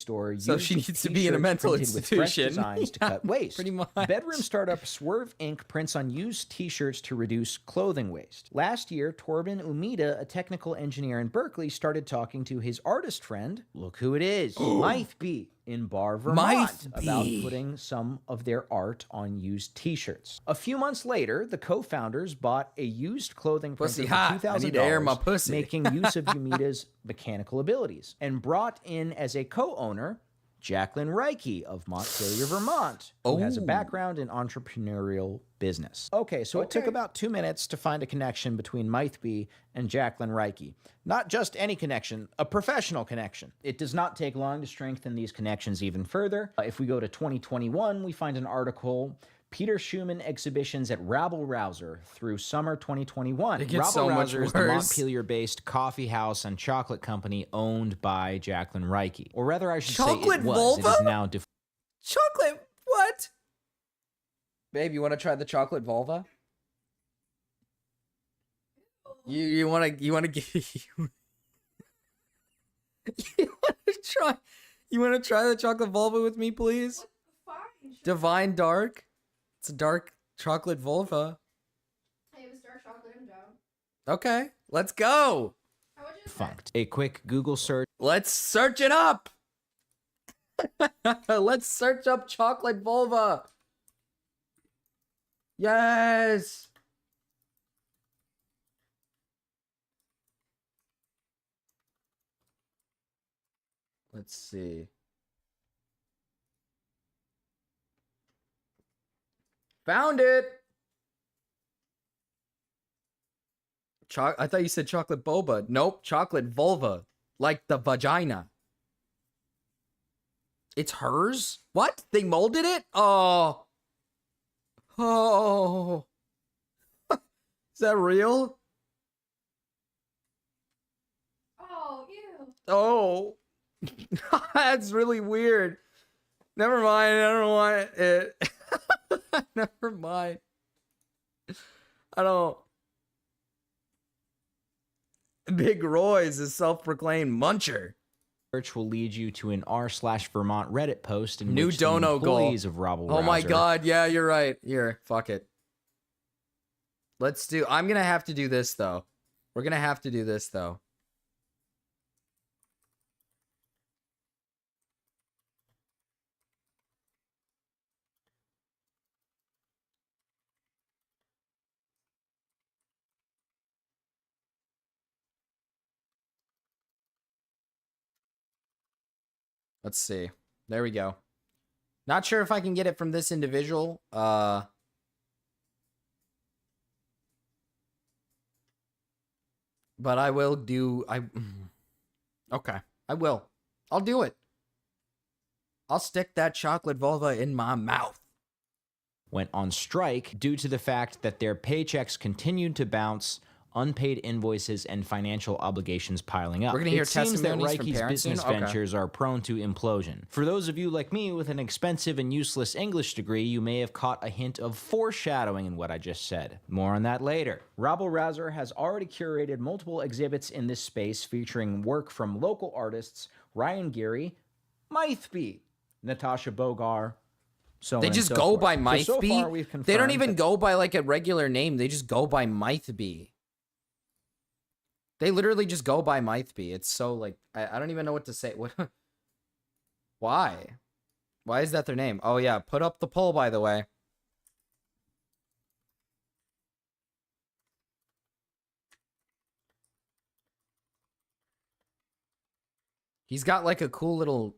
Store So she needs to be in a mental with fresh institution. designs to cut waste. Pretty much. Bedroom startup Swerve Inc. prints on used t-shirts to reduce clothing waste. Last year, Torben Umida, a technical engineer in Berkeley, started talking to his artist friend, look who it is, Mythby, in Bar, Vermont, about Mythby. putting some of their art on used t-shirts. A few months later, the co-founders bought a used clothing Pussy printer for hot. I $2,000, need to air my pussy. making use of Umida's mechanical abilities, and brought in as a co-owner Jacqueline Reike of Montpelier, Vermont, who has a background in entrepreneurial business. Okay, so it took about 2 minutes to find a connection between Mythby and Jacqueline Reike. Not just any connection, a professional connection. It does not take long to strengthen these connections even further. If we go to 2021, we find an article, Peter Schumann exhibitions at Rabble Rouser through summer 2021. It gets Rabble so much Rouser is the worse. Montpelier-based coffee house and chocolate company owned by Jacqueline Reike. Or rather, I should Chocolate say it was. It is vulva? now Chocolate? What? Babe, you want to try the chocolate vulva? You want to get you want to try the chocolate vulva with me, please? Fine. Divine Dark. It's a dark chocolate vulva. Hey, it was dark chocolate. I'm down. Okay, let's go. How much is defunct. A quick Google search. Let's search it up. Let's search up chocolate vulva. Yes. Let's see. Found it. I thought you said chocolate boba. Nope, chocolate vulva. Like the vagina. It's hers? What? They molded it? Oh. Oh. Is that real? Oh, ew. Oh. That's really weird. Never mind. I don't want it. Never mind. I don't. Big Roy's a self-proclaimed muncher. Search will lead you to an r/Vermont Reddit post in New which the dono goal. employees of Rabble Oh my Rouser god, yeah, you're right. Here, fuck it. I'm gonna have to do this though. We're gonna have to do this though. Let's see. There we go. Not sure if I can get it from this individual. But I will do. Okay, I will. I'll do it. I'll stick that chocolate vulva in my mouth. went on strike due to the fact that their paychecks continued to bounce, unpaid invoices, and financial obligations piling up. We're gonna hear it seems that testimonies from Reiki's parents soon? business Okay. ventures are prone to implosion. For those of you like me with an expensive and useless English degree, you may have caught a hint of foreshadowing in what I just said. More on that later. Rabble Rouser has already curated multiple exhibits in this space featuring work from local artists Ryan Geary, Mythby, Natasha Bogar, so They on just and so go forth. by So Mythby. far, we've They don't confirmed even that- go by like a regular name. They just go by Mythby. They literally just go by Mythby. It's so like I don't even know what to say. What? Why? Why is that their name? Oh yeah, put up the poll by the way. He's got like a cool little.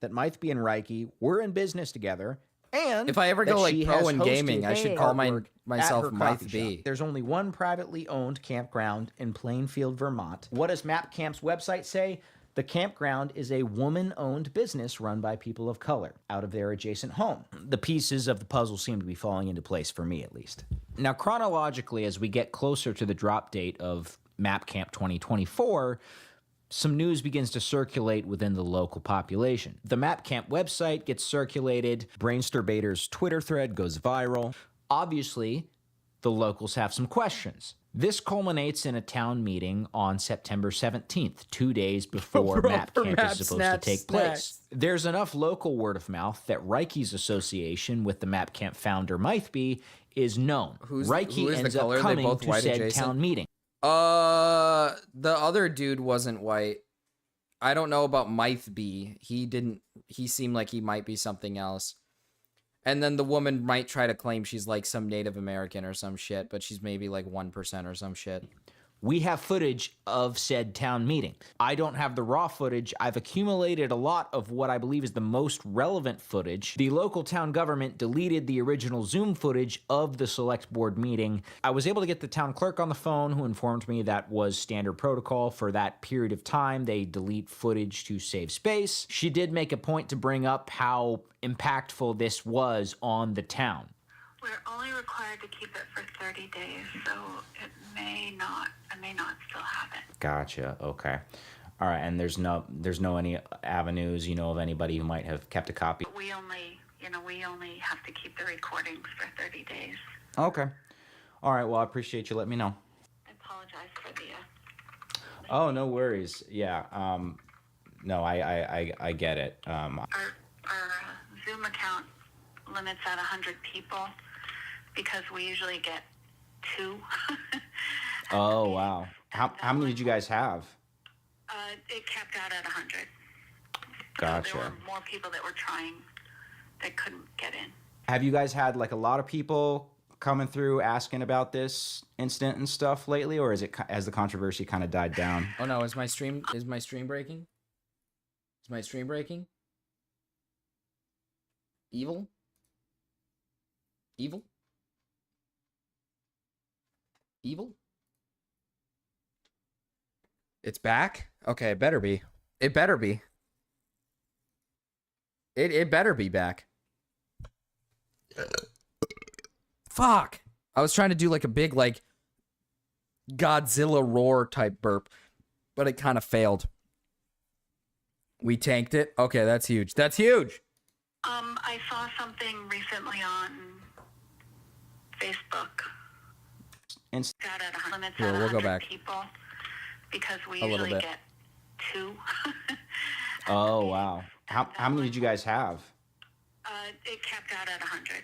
that Mythby and Reiki were in business together, and If I ever that go, like, she pro has in gaming, I hosted should call artwork myself at her coffee Mythby. shop. There's only one privately owned campground in Plainfield, Vermont. What does Map Camp's website say? The campground is a woman-owned business run by people of color out of their adjacent home. The pieces of the puzzle seem to be falling into place for me, at least. Now, chronologically, as we get closer to the drop date of Map Camp 2024, some news begins to circulate within the local population. The Map Camp website gets circulated, Brainstorbator's Twitter thread goes viral. Obviously, the locals have some questions. This culminates in a town meeting on September 17th, 2 days before Map Camp is supposed to take place. There's enough local word of mouth that Reiki's association with the Map Camp founder Mythby is known. Who Reiki is the ends color? up They coming both to white said adjacent? town meeting. The other dude wasn't white. I don't know about Mythby. He seemed like he might be something else. And then the woman might try to claim she's like some Native American or some shit, but she's maybe like 1% or some shit. We have footage of said town meeting. I don't have the raw footage. I've accumulated a lot of what I believe is the most relevant footage. The local town government deleted the original Zoom footage of the select board meeting. I was able to get the town clerk on the phone, who informed me that was standard protocol for that period of time. They delete footage to save space. She did make a point to bring up how impactful this was on the town. We're only required to keep it for 30 days, so I may not still have it. Gotcha. Okay. All right. And there's no any avenues, of anybody who might have kept a copy. We only have to keep the recordings for 30 days. Okay. All right. Well, I appreciate you letting me know. I apologize for the. Oh, no worries. Yeah. No, I get it. Our Zoom account limits at 100 people because we usually get 2. Oh, wow. How many did you guys have? It capped out at 100. Gotcha. There were more people that were trying that couldn't get in. Have you guys had like a lot of people coming through asking about this incident and stuff lately, or has the controversy kind of died down? Oh no, is my stream breaking? Is my stream breaking? Evil? Evil? Evil? It's back? Okay, it better be. It better be. It better be back. Fuck. I was trying to do like a big like Godzilla roar type burp, but it kind of failed. We tanked it. Okay, that's huge. That's huge. I saw something recently on Facebook. Got at 100, Here, we'll go back. people because we A little usually bit. get 2. Oh wow. How many did you guys have? It capped out at 100.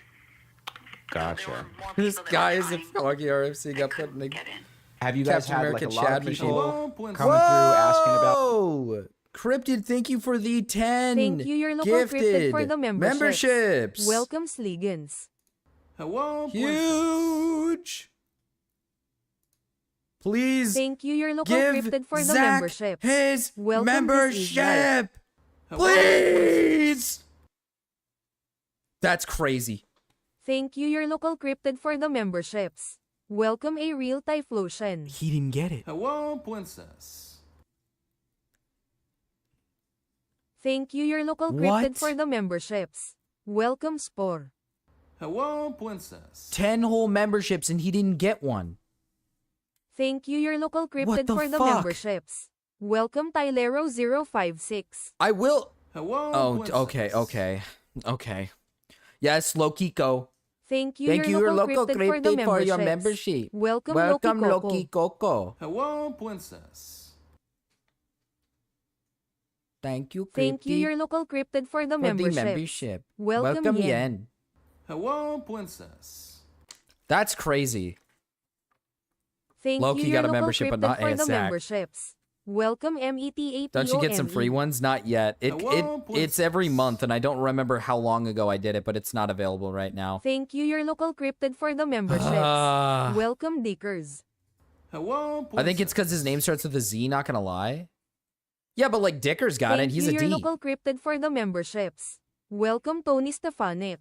Gotcha. This guy is a fucking RFC got put in the Have you guys Captain had America like a lot Chad of machine. people coming through asking about? Whoa! Cryptid, thank you for the 10 Thank you, your local gifted cryptid, for the memberships. Welcome, Sligans. Hello, Huge. Please Thank you, your local give cryptid, for the Zach membership. his Welcome, this is Zach. membership. Please. That's crazy. Thank you, your local cryptid, for the memberships. Welcome, a real Typhlosion. He didn't get it. Hello, princess. Thank you, your local What? cryptid, for the memberships. Welcome, Spore. Hello, princess. 10 whole memberships and he didn't get one. Thank you, your local What cryptid, the for the fuck? memberships. Welcome, Tylero056. I will. Hello, Oh, princess. okay. Yes, Lokiko. Thank you, Thank you, your local cryptid, for the cryptid, for your memberships. membership. Welcome, Welcome, Loki Loki Coco. Hello, princess. Thank you, Thank you, Cryptid, your local cryptid, for the for the memberships. membership. Welcome, Yen. Yen. Hello, princess. That's crazy. Thank Loki you, got your a local membership, but cryptid, not for the ASAC. memberships. Welcome, METAPOME. Don't you get some free ones? Not yet. It's every month, and I don't remember how long ago I did it, but it's not available right now. Thank you, your local cryptid, for the memberships. Ah. Welcome, Dickers. Hello, princess. I think it's because his name starts with a Z, not gonna lie. Yeah, but like Dicker's got Thank it. He's you, a your D. local cryptid, for the memberships. Welcome, Tony Stefanet.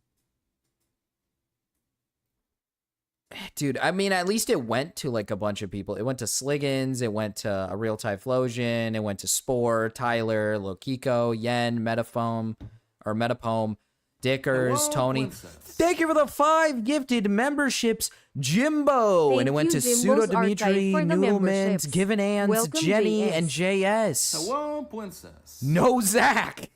Dude, I mean, at least it went to like a bunch of people. It went to Sliggins, it went to a real Typhlosion, it went to Spore, Tyler, Lokiko, Yen, Metapome, Dickers, Hello, Tony. princess. Thank you for the 5 gifted memberships, Jimbo. Thank and it went you, to Pseudo Jimbo's Dimitri, Archive, for the Noodlemans, memberships. Given Ants, Welcome, Jenny, JS. and JS. Hello, princess. No Zach.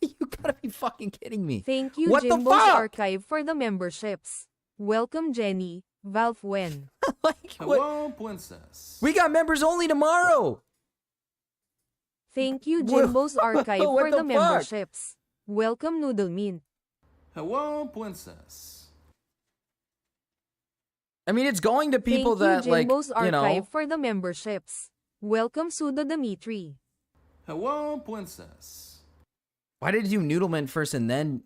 You gotta be fucking kidding me. Thank you, What the Jimbo's fuck? Archive, for the memberships. Welcome, Jenny. Valve Wen. Like, what? Hello, princess. We got members only tomorrow. Thank you, Wha- Jimbo's Archive, what for the the fuck? memberships. Welcome, Noodlemint. Hello, princess. I mean, it's going to people Thank that, you, like, Jimbo's you know. Archive, for the memberships. Welcome, Pseudo Dimitri. Hello, princess. Why did you do Noodleman first and then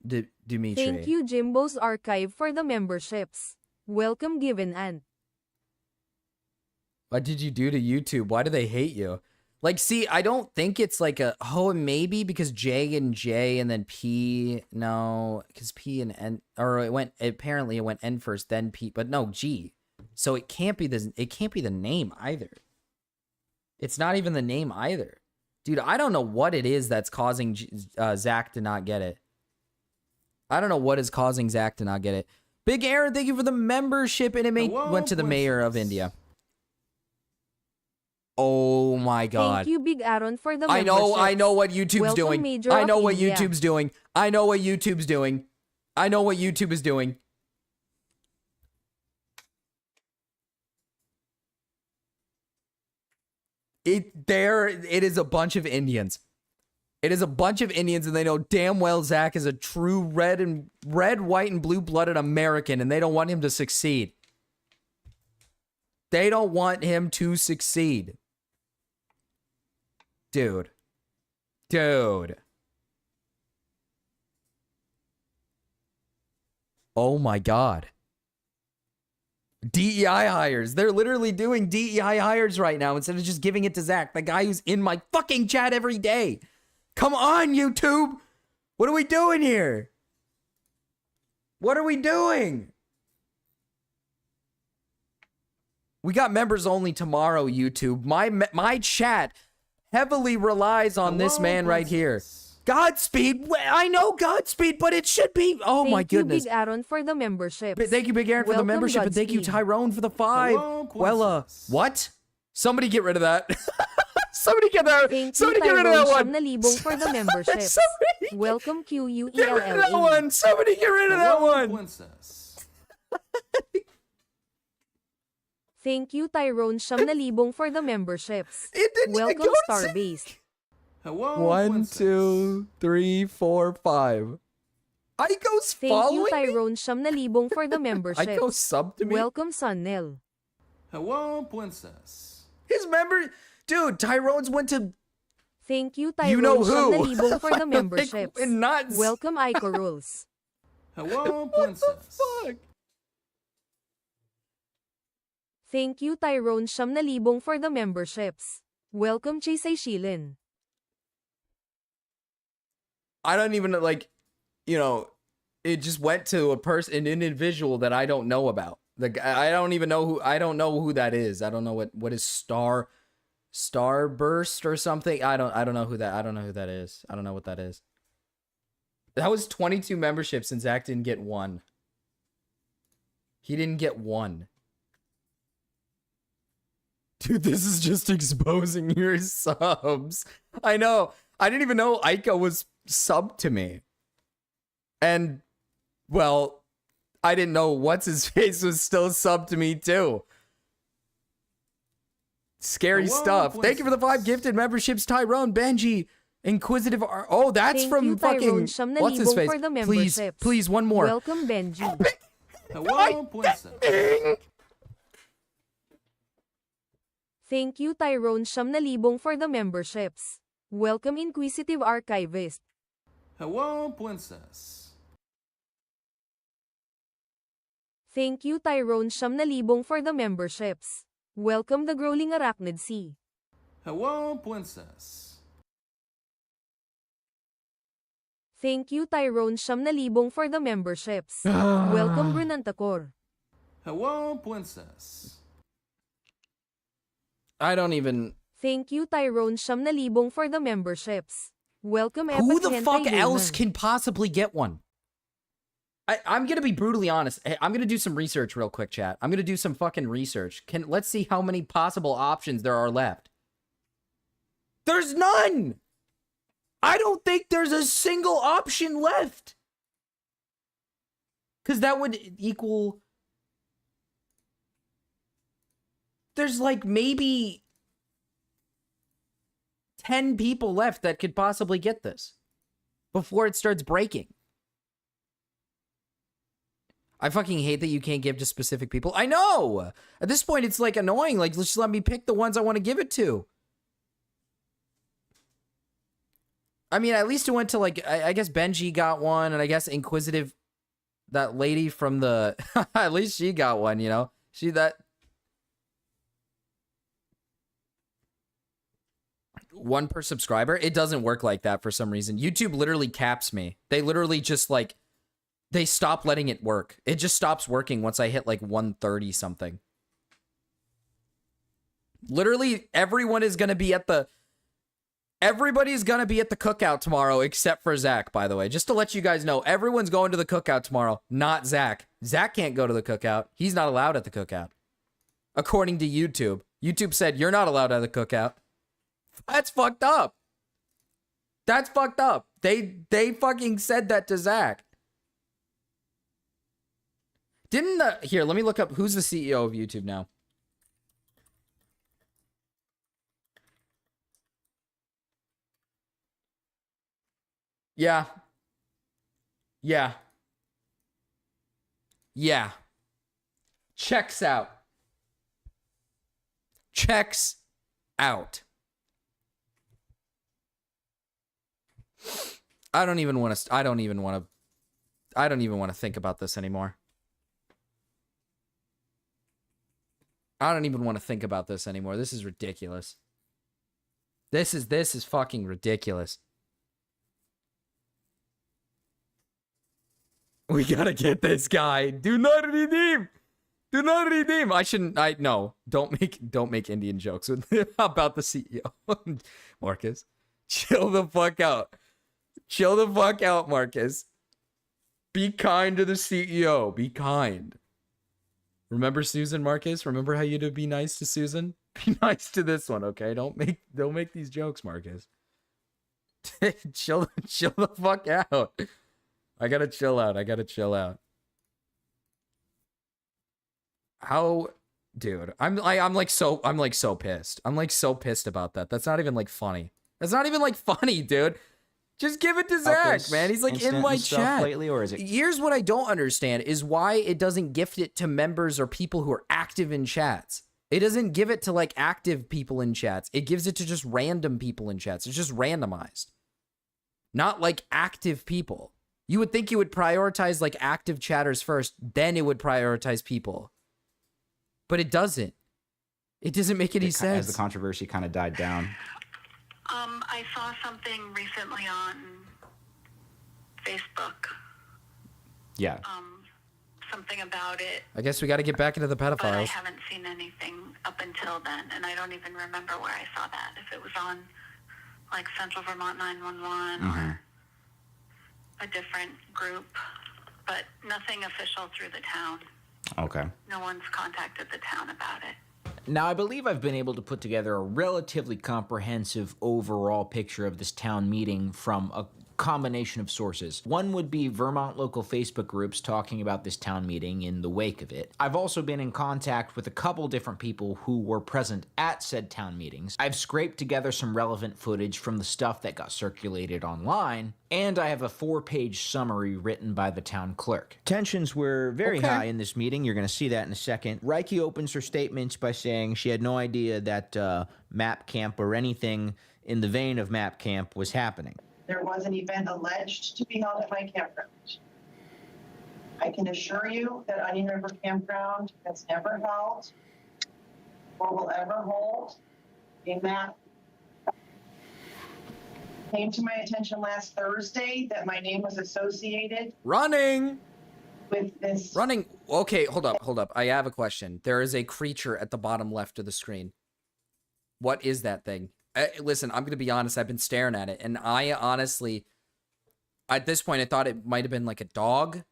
Dimitri? Thank you, Jimbo's Archive, for the memberships. Welcome, Given Ant. What did you do to YouTube? Why do they hate you? Like, see, I don't think it's like a, oh, maybe because J and J and then P. No, because P and N, or apparently it went N first, then P, but no, G. So it can't be the name either. It's not even the name either. Dude, I don't know what it is that's causing Zach to not get it. I don't know what is causing Zach to not get it. Big Aaron, thank you for the membership, and it Hello, went to the mayor of princess. India. Oh my god. Thank you, Big Aaron, for the I memberships. know what YouTube's Welcome, doing. Major I of know what India. YouTube's doing. I know what YouTube's doing. I know what YouTube is doing. It is a bunch of Indians. It is a bunch of Indians, and they know damn well Zach is a true red, white, and blue-blooded American, and they don't want him to succeed. They don't want him to succeed. Dude. Dude. Oh my God. DEI hires. They're literally doing DEI hires right now instead of just giving it to Zach, the guy who's in my fucking chat every day. Come on, YouTube. What are we doing here? What are we doing? We got members only tomorrow, YouTube. My chat heavily relies on this man right here. Godspeed. I know Godspeed, but it should be. Oh my goodness. Thank you, Big Aaron, for the membership. Thank you, Big Aaron, for the membership, and thank you, Tyrone, for the 5. Well, what? Somebody get rid of that. Somebody get that. Somebody get rid of that one. For the membership. Welcome QUELLE. Get rid of that one. Somebody get rid of that one. Thank you, Tyrone Shamnalibong, for the memberships. Welcome, Starbase. 1, 2, 3, 4, 5. Aiko's following me? Thank you, Tyrone Shamnalibong, for the membership. Aiko sub to me? Welcome, Sunnel. Hello, princess. His member... Dude, Tyrone's went to... Thank you, Tyrone You know who? Shamnalibong, for the memberships. Not... Welcome, Aiko Rules. Hello, princess. Fuck? Thank you, Tyrone Shamnalibong, for the memberships. Welcome, Chisay Shilin. I don't even, like, you know, it just went to an individual that I don't know about. I don't even know who, I don't know who that is. I don't know what is Starburst or something. I don't know who that is. I don't know what that is. That was 22 memberships and Zach didn't get 1. He didn't get 1. Dude, this is just exposing your subs. I know. I didn't even know Aiko was subbed to me. And, well, I didn't know what's-his-face was still subbed to me, too. Scary stuff. Thank you for the 5 gifted memberships, Tyrone, Benji, Inquisitive... Oh, that's Thank from you, fucking... What's-his-face? For the Please, one more. Welcome, Benji. Hello, princess. Thank you, Tyrone Shamnalibong, for the memberships. Welcome, Inquisitive Archivist. Hello, princess. Thank you, Tyrone Shamnalibong, for the memberships. Welcome, the Growling Arachnid Sea. Hello, princess. Thank you, Tyrone Shamnalibong, for the memberships. Welcome, Brunantakor. Hello, princess. I don't even... Thank you, Tyrone Shamnalibong, for the memberships. Welcome, Who Epic the fuck Hentai else Human. can possibly get one? I'm gonna be brutally honest. I'm gonna do some research real quick, chat. I'm gonna do some fucking research. Let's see how many possible options there are left. There's none! I don't think there's a single option left. Because that would equal... There's like maybe 10 people left that could possibly get this before it starts breaking. I fucking hate that you can't give to specific people. I know! At this point, it's like annoying. Like, just let me pick the ones I want to give it to. I mean, at least it went to like, I guess Benji got one, and I guess Inquisitive, that lady from the, at least she got one, you know? That, 1 per subscriber? It doesn't work like that for some reason. YouTube literally caps me. They literally just like, they stop letting it work. It just stops working once I hit like 130 something. Literally, everyone is going to be at the... Everybody's going to be at the cookout tomorrow except for Zach, by the way. Just to let you guys know, everyone's going to the cookout tomorrow, not Zach. Zach can't go to the cookout. He's not allowed at the cookout. According to YouTube. YouTube said, you're not allowed at the cookout. That's fucked up. That's fucked up. They fucking said that to Zach. Didn't the... Here, let me look up who's the CEO of YouTube now. Yeah. Yeah. Yeah. Checks out. Checks out. I don't even want to think about this anymore. I don't even want to think about this anymore. This is ridiculous. This is fucking ridiculous. We gotta get this guy. Do not redeem. Do not redeem. No. Don't make Indian jokes about the CEO. Marcus, chill the fuck out. Chill the fuck out, Marcus. Be kind to the CEO. Be kind. Remember Susan, Marcus? Remember how you to be nice to Susan? Be nice to this one, okay? Don't make these jokes, Marcus. chill the fuck out. I gotta chill out. How, dude? I'm like so pissed. I'm like so pissed about that. That's not even like funny. That's not even like funny, dude. Just give it to Zach, man. He's like in my chat lately, or is it? Here's what I don't understand is why it doesn't gift it to members or people who are active in chats. It doesn't give it to like active people in chats. It gives it to just random people in chats. It's just randomized. Not like active people. You would think you would prioritize like active chatters first, then it would prioritize people. But it doesn't. It doesn't make any sense. As the controversy kind of died down. I saw something recently on Facebook. Yeah. Something about it. I guess we got to get back into the pedophiles. But I haven't seen anything up until then, and I don't even remember where I saw that. If it was on, like, Central Vermont 911 or a different group, but nothing official through the town. Okay. No one's contacted the town about it. Now, I believe I've been able to put together a relatively comprehensive overall picture of this town meeting from a combination of sources. One would be Vermont local Facebook groups talking about this town meeting in the wake of it. I've also been in contact with a couple different people who were present at said town meetings. I've scraped together some relevant footage from the stuff that got circulated online, and I have a 4-page summary written by the town clerk. Tensions were very high in this meeting. You're going to see that in a second. Reiki opens her statements by saying she had no idea that map camp or anything in the vein of map camp was happening. There was an event alleged to be held at my campground. I can assure you that Onion River Campground has never held or will ever hold a map. Came to my attention last Thursday that my name was associated Running with this. Running. Okay, hold up. I have a question. There is a creature at the bottom left of the screen. What is that thing? Listen, I'm going to be honest. I've been staring at it, and I honestly, at this point, I thought it might have been like a dog,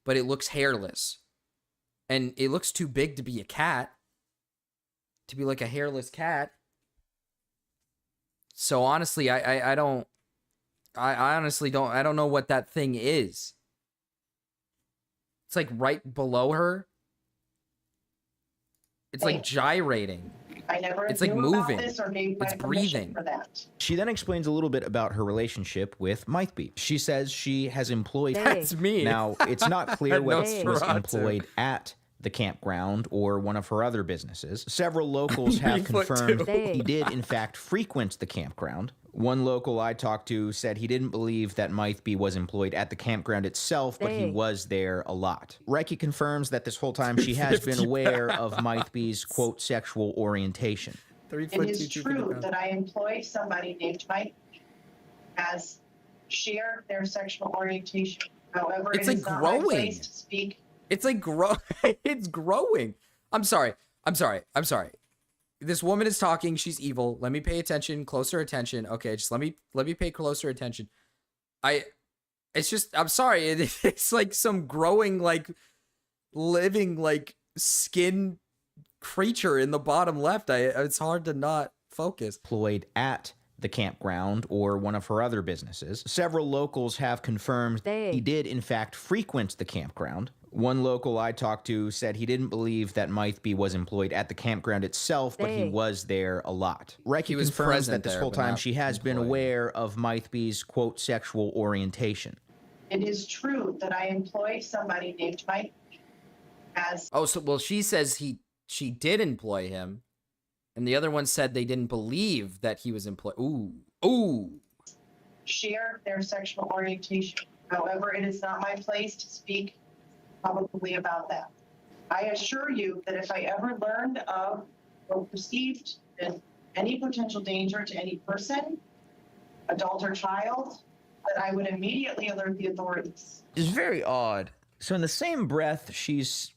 but it looks hairless. And it looks too big to be a cat, to be like a hairless cat. So honestly, I don't know what that thing is. It's like right below her. It's like gyrating. I never it's like knew moving. About this or gave my it's permission breathing. For that. She then explains a little bit about her relationship with Mike. She says she has employed... That's me. Now, it's not clear whether she was Nosferatu. employed at the campground or one of her other businesses. Several locals have confirmed he did, in fact, frequent the campground. One local I talked to said he didn't believe that Mythby was employed at the campground itself, but he was there a lot. Reiki confirms that this whole time she has been aware of Mythby's, quote, sexual orientation. It is true that I employed somebody named Mike has shared their sexual orientation. However, It's it like is not my growing. place to speak. It's like it's growing. I'm sorry. This woman is talking. She's evil. Let me pay attention, closer attention. Okay, just let me pay closer attention. It's just, I'm sorry. It's like some growing, like living, like skin creature in the bottom left. It's hard to not focus. Employed at the campground or one of her other businesses. Several locals have confirmed he did, in fact, frequent the campground. One local I talked to said he didn't believe that Mythby was employed at the campground itself, but he was there a lot. Reiki was confirms present that this there, whole but time not she has been aware of Mythby's, quote, sexual orientation. It is true that I employed somebody named Mike as... Oh, so, well, she says she did employ him, and the other one said they didn't believe that he was employed. Ooh. share their sexual orientation. However, it is not my place to speak publicly about that. I assure you that if I ever learned of or perceived any potential danger to any person, adult or child, that I would immediately alert the authorities. It's very odd. So in the same breath, she's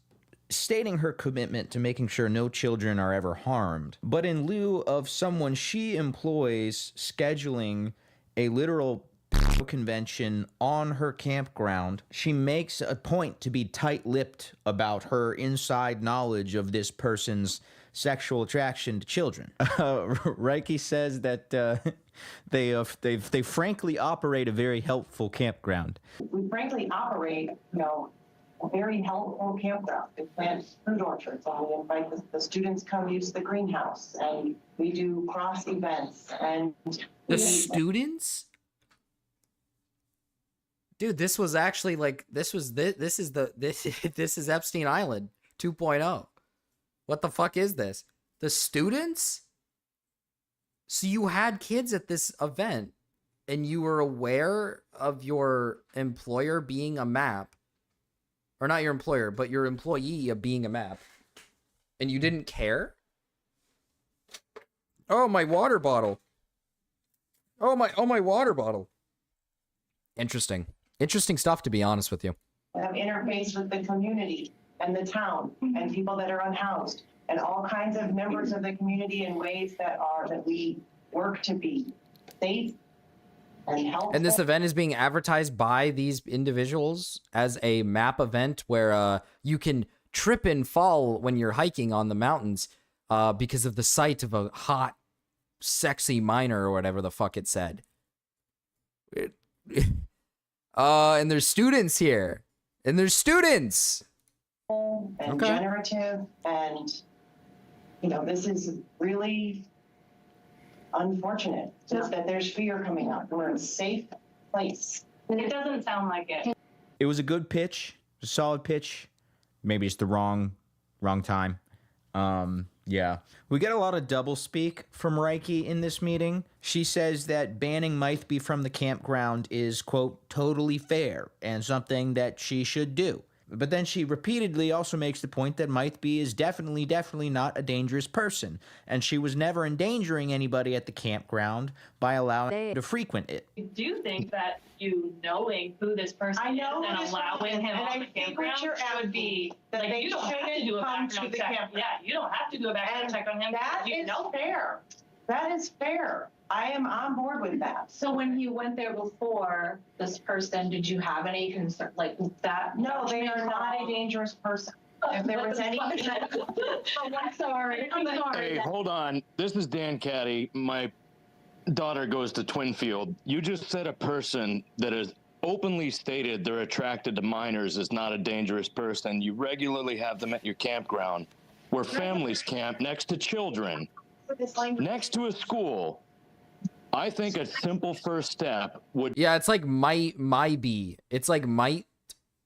stating her commitment to making sure no children are ever harmed. But in lieu of someone she employs scheduling a literal convention on her campground, she makes a point to be tight-lipped about her inside knowledge of this person's sexual attraction to children. Reiki says that they frankly operate a very helpful campground. We frankly operate, a very helpful campground. We plant fruit orchards, and we invite the students come use the greenhouse, and we do cross events. And the students? Dude, this was actually like this is Epstein Island 2.0. What the fuck is this? The students? So you had kids at this event and you were aware of your employer being a MAP, or not your employer, but your employee of being a MAP, and you didn't care? Oh, my water bottle. Oh my water bottle. Interesting stuff, to be honest with you. Have interface with the community and the town and people that are unhoused and all kinds of members of the community in ways that we work to be safe and helpful. And this event is being advertised by these individuals as a MAP event where you can trip and fall when you're hiking on the mountains because of the sight of a hot, sexy minor or whatever the fuck it said. And there's students here. And there's students. And generative, and this is really unfortunate. Just that there's fear coming up. We're in a safe place. It doesn't sound like it. It was a good pitch, a solid pitch. Maybe it's the wrong time. Yeah. We get a lot of doublespeak from Reiki in this meeting. She says that banning Mythby from the campground is, quote, totally fair and something that she should do. But then she repeatedly also makes the point that Mythby is definitely not a dangerous person, and she was never endangering anybody at the campground by allowing him to frequent it. I do think that you knowing who this person is and allowing him on the campground should be like, you don't have to do a background check. Yeah, you don't have to do a background check on him. That is fair. That is fair. I am on board with that. So when you went there before, this person, did you have any concern like that? No, they are not a dangerous person. If there was any, I'm sorry. Hey, hold on. This is Dan Caddy. My daughter goes to Twinfield. You just said a person that has openly stated they're attracted to minors is not a dangerous person. You regularly have them at your campground where families camp next to children, next to a school. I think a simple first step would... Yeah, it's like MyBe. It's like might.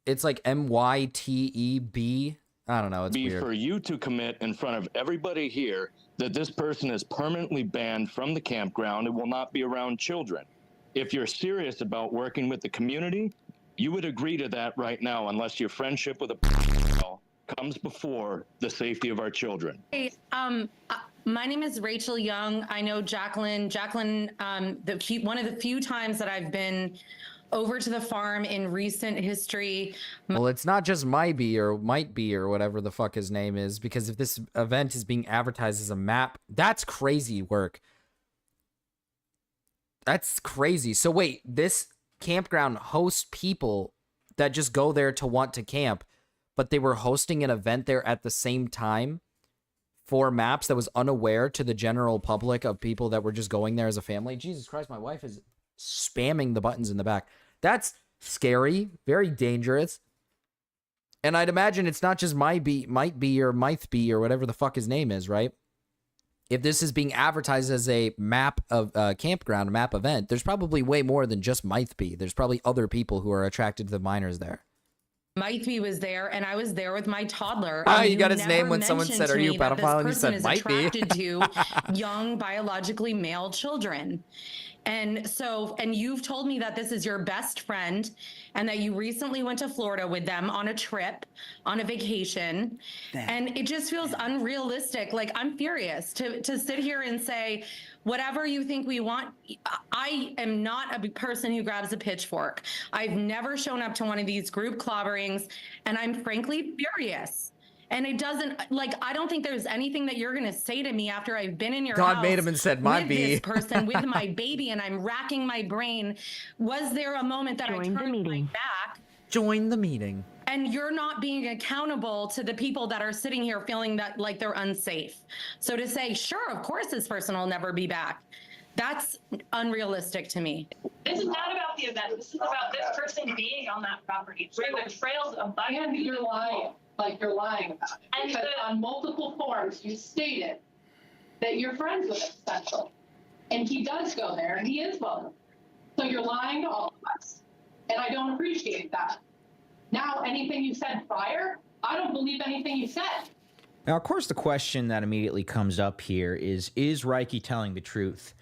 It's like MYTEB. I don't know. It's be weird. For you to commit in front of everybody here that this person is permanently banned from the campground and will not be around children. If you're serious about working with the community, you would agree to that right now, unless your friendship with a comes before the safety of our children. Hey, my name is Rachel Young. I know Jacqueline. One of the few times that I've been over to the farm in recent history. Well, it's not just MyBe or Might Be or whatever the fuck his name is, because if this event is being advertised as a map, that's crazy work. That's crazy. So wait, this campground hosts people that just go there to want to camp, but they were hosting an event there at the same time for maps that was unaware to the general public of people that were just going there as a family. Jesus Christ, my wife is spamming the buttons in the back. That's scary, very dangerous. And I'd imagine it's not just Might Be or Mythby or whatever the fuck his name is, right? If this is being advertised as a map of campground, a map event, there's probably way more than just Mythby. There's probably other people who are attracted to the minors there. Mythby was there, and I was there with my toddler. Ah, and you got his never name when someone mentioned said, to "Are you a me that this pedophile?" and you person said, is "Might be." attracted to young biologically male children. And so, and you've told me that this is your best friend and that you recently went to Florida with them on a trip, on a vacation. And it just feels unrealistic. Like, I'm furious to sit here and say, whatever you think we want. I am not a person who grabs a pitchfork. I've never shown up to one of these group clobberings, and I'm frankly furious. And it doesn't, like, I don't think there's anything that you're going to say to me after I've been in your God house made him and said, "Might with be." this person, with my baby, and I'm racking my brain. Was there a moment that I turned my back? Join the meeting. And you're not being accountable to the people that are sitting here feeling that like they're unsafe. So to say, sure, of course this person will never be back, that's unrealistic to me. This is not about the event. This is about this person being on that property. Where the trails of And you're lying. Like you're lying about it. And because on multiple forms you stated that you're friends with him, essentially. And he does go there and he is welcome. So you're lying to all of us. And I don't appreciate that. Now, anything you said prior, I don't believe anything you said. Now, of course, the question that immediately comes up here is Reiki telling the truth?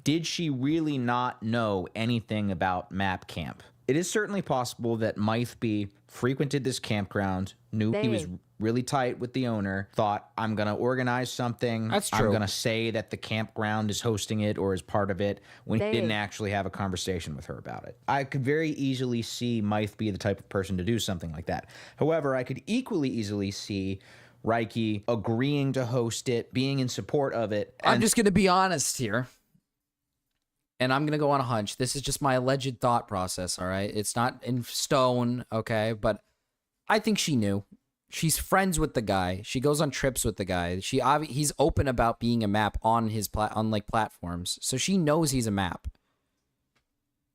Did she really not know anything about Map Camp? It is certainly possible that Mythby frequented this campground, knew he was really tight with the owner, thought, I'm going to organize something. That's true. I'm going to say that the campground is hosting it or is part of it, when he didn't actually have a conversation with her about it. I could very easily see Mythby the type of person to do something like that. However, I could equally easily see Reiki agreeing to host it, being in support of it. I'm just going to be honest here. And I'm going to go on a hunch. This is just my alleged thought process, all right? It's not in stone, okay? But I think she knew. She's friends with the guy. She goes on trips with the guy. He's open about being a map on his platforms. So she knows he's a map.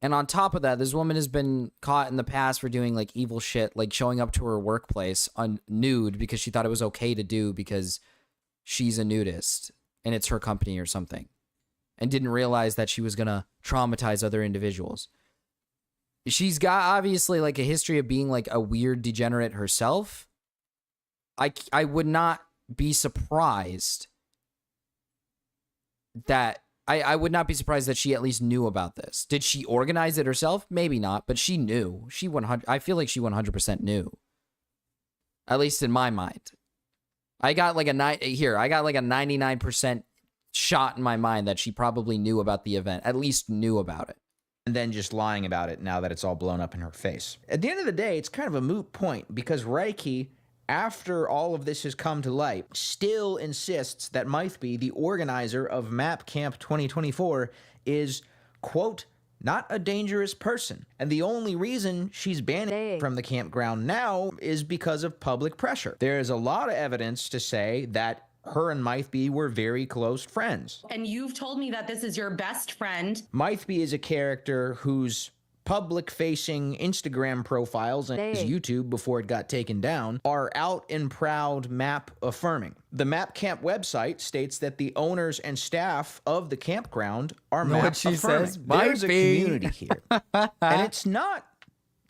And on top of that, this woman has been caught in the past for doing like evil shit, like showing up to her workplace nude because she thought it was okay to do because she's a nudist and it's her company or something. And didn't realize that she was going to traumatize other individuals. She's got obviously like a history of being like a weird degenerate herself. I would not be surprised that I would not be surprised that she at least knew about this. Did she organize it herself? Maybe not, but she knew. I feel like she 100% knew. At least in my mind. I got like a 99% shot in my mind that she probably knew about the event, at least knew about it. And then just lying about it now that it's all blown up in her face. At the end of the day, it's kind of a moot point because Reiki, after all of this has come to light, still insists that Mythby, the organizer of Map Camp 2024, is, quote, not a dangerous person. And the only reason she's banned from the campground now is because of public pressure. There is a lot of evidence to say that her and Mythby were very close friends. And you've told me that this is your best friend. Mythby is a character whose public-facing Instagram profiles and his YouTube, before it got taken down, are out and proud map affirming. The Map Camp website states that the owners and staff of the campground are map affirming. There's a community here. And it's not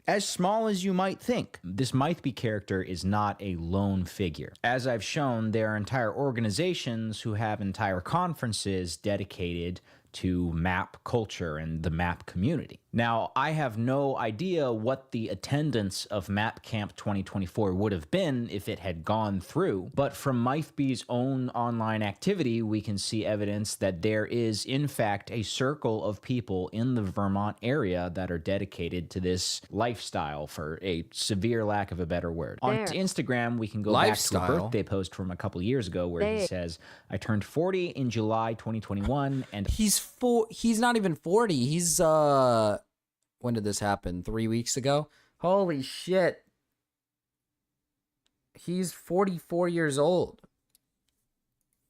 as small as you might think. This Mythby character is not a lone figure. As I've shown, there are entire organizations who have entire conferences dedicated to map culture and the map community. Now, I have no idea what the attendance of Map Camp 2024 would have been if it had gone through, but from Mythby's own online activity, we can see evidence that there is, in fact, a circle of people in the Vermont area that are dedicated to this lifestyle, for a severe lack of a better word. On Instagram, we can go back to a birthday post from a couple years ago where he says, I turned 40 in July 2021, and he's not even 40. He's when did this happen? 3 weeks ago? Holy shit. He's 44 years old.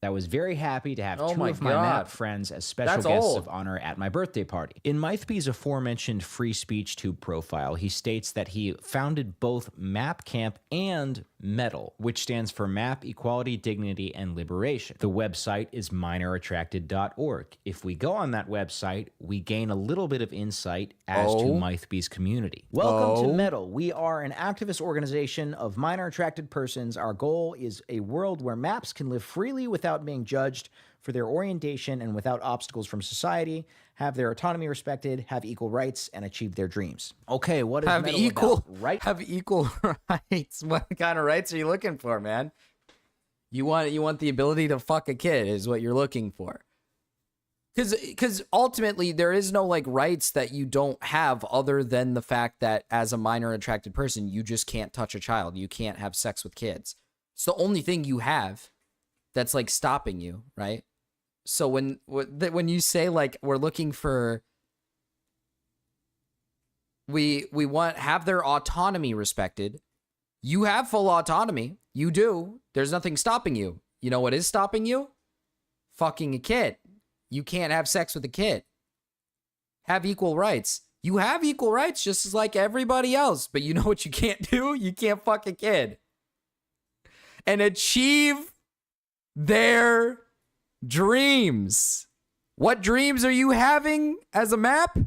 I was very happy to have Oh two my of my God. MAP friends as special That's guests old. of honor at my birthday party. In Mythby's aforementioned free speech tube profile, he states that he founded both MAP Camp and METAL, which stands for MAP Equality, Dignity, and Liberation. The website is minorattracted.org. If we go on that website, we gain a little bit of insight as to Mythby's community. Welcome to METAL. We are an activist organization of minor attracted persons. Our goal is a world where MAPs can live freely without being judged for their orientation and without obstacles from society, have their autonomy respected, have equal rights, and achieve their dreams. Okay, what is Have METAL equal about? Right? Have equal rights. What kind of rights are you looking for, man? You want the ability to fuck a kid is what you're looking for. Because ultimately there is no like rights that you don't have other than the fact that as a minor attracted person you just can't touch a child. You can't have sex with kids. It's the only thing you have that's like stopping you, right? So when you say like we're looking for we want have their autonomy respected, you have full autonomy. You do. There's nothing stopping you. You know what is stopping you? Fucking a kid. You can't have sex with a kid. Have equal rights. You have equal rights just as like everybody else, but you know what you can't do? You can't fuck a kid. And achieve their dreams. What dreams are you having as a map?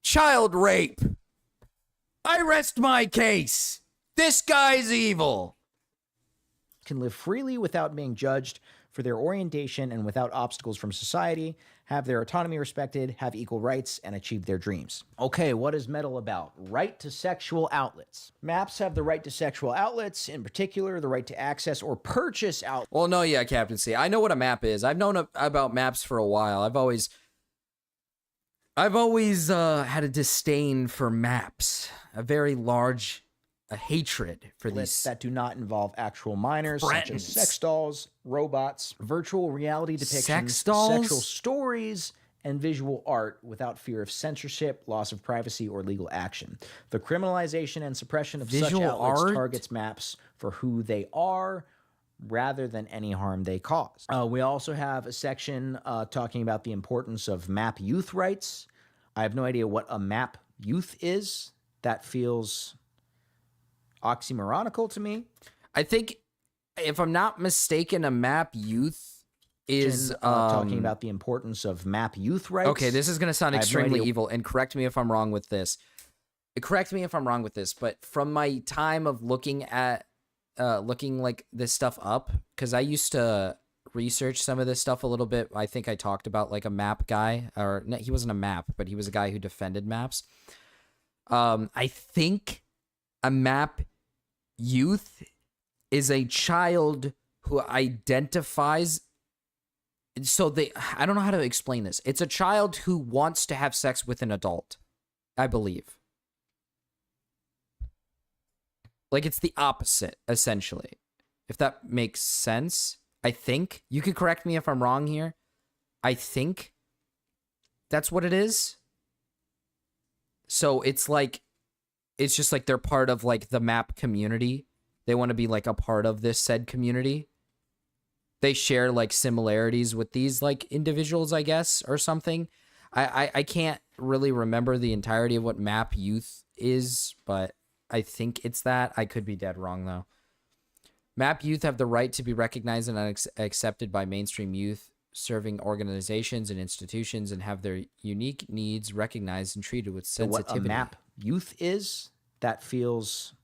Child rape. I rest my case. This guy's evil. Can live freely without being judged for their orientation and without obstacles from society, have their autonomy respected, have equal rights, and achieve their dreams. Okay, what is METAL about? Right to sexual outlets. MAPs have the right to sexual outlets, in particular, the right to access or purchase outlets. Well, no, yeah, Captain C. I know what a map is. I've known about maps for a while. I've always had a disdain for maps. A very large hatred for these that do not involve actual minors, such as sex dolls, robots, virtual reality depictions, Sex dolls? sexual stories, and visual art without fear of censorship, loss of privacy, or legal action. The criminalization and suppression of Visual such outlets art? targets maps for who they are rather than any harm they cause. We also have a section talking about the importance of map youth rights. I have no idea what a map youth is. That feels oxymoronical to me. I think, if I'm not mistaken, a map youth is talking about the importance of map youth rights. Okay, this is going to sound I have no extremely idea- evil, and correct me if I'm wrong with this. Correct me if I'm wrong with this, but from my time of looking like this stuff up, because I used to research some of this stuff a little bit. I think I talked about like a map guy, or no, he wasn't a map, but he was a guy who defended maps. I think a map youth is a child who identifies. So I don't know how to explain this. It's a child who wants to have sex with an adult, I believe. Like it's the opposite, essentially. If that makes sense, I think. You could correct me if I'm wrong here. I think that's what it is. So it's just like they're part of like the map community. They want to be like a part of this said community. They share like similarities with these like individuals, I guess, or something. I can't really remember the entirety of what map youth is, but I think it's that. I could be dead wrong though. Map youth have the right to be recognized and accepted by mainstream youth serving organizations and institutions and have their unique needs recognized and treated with sensitivity. What a map youth is, that feels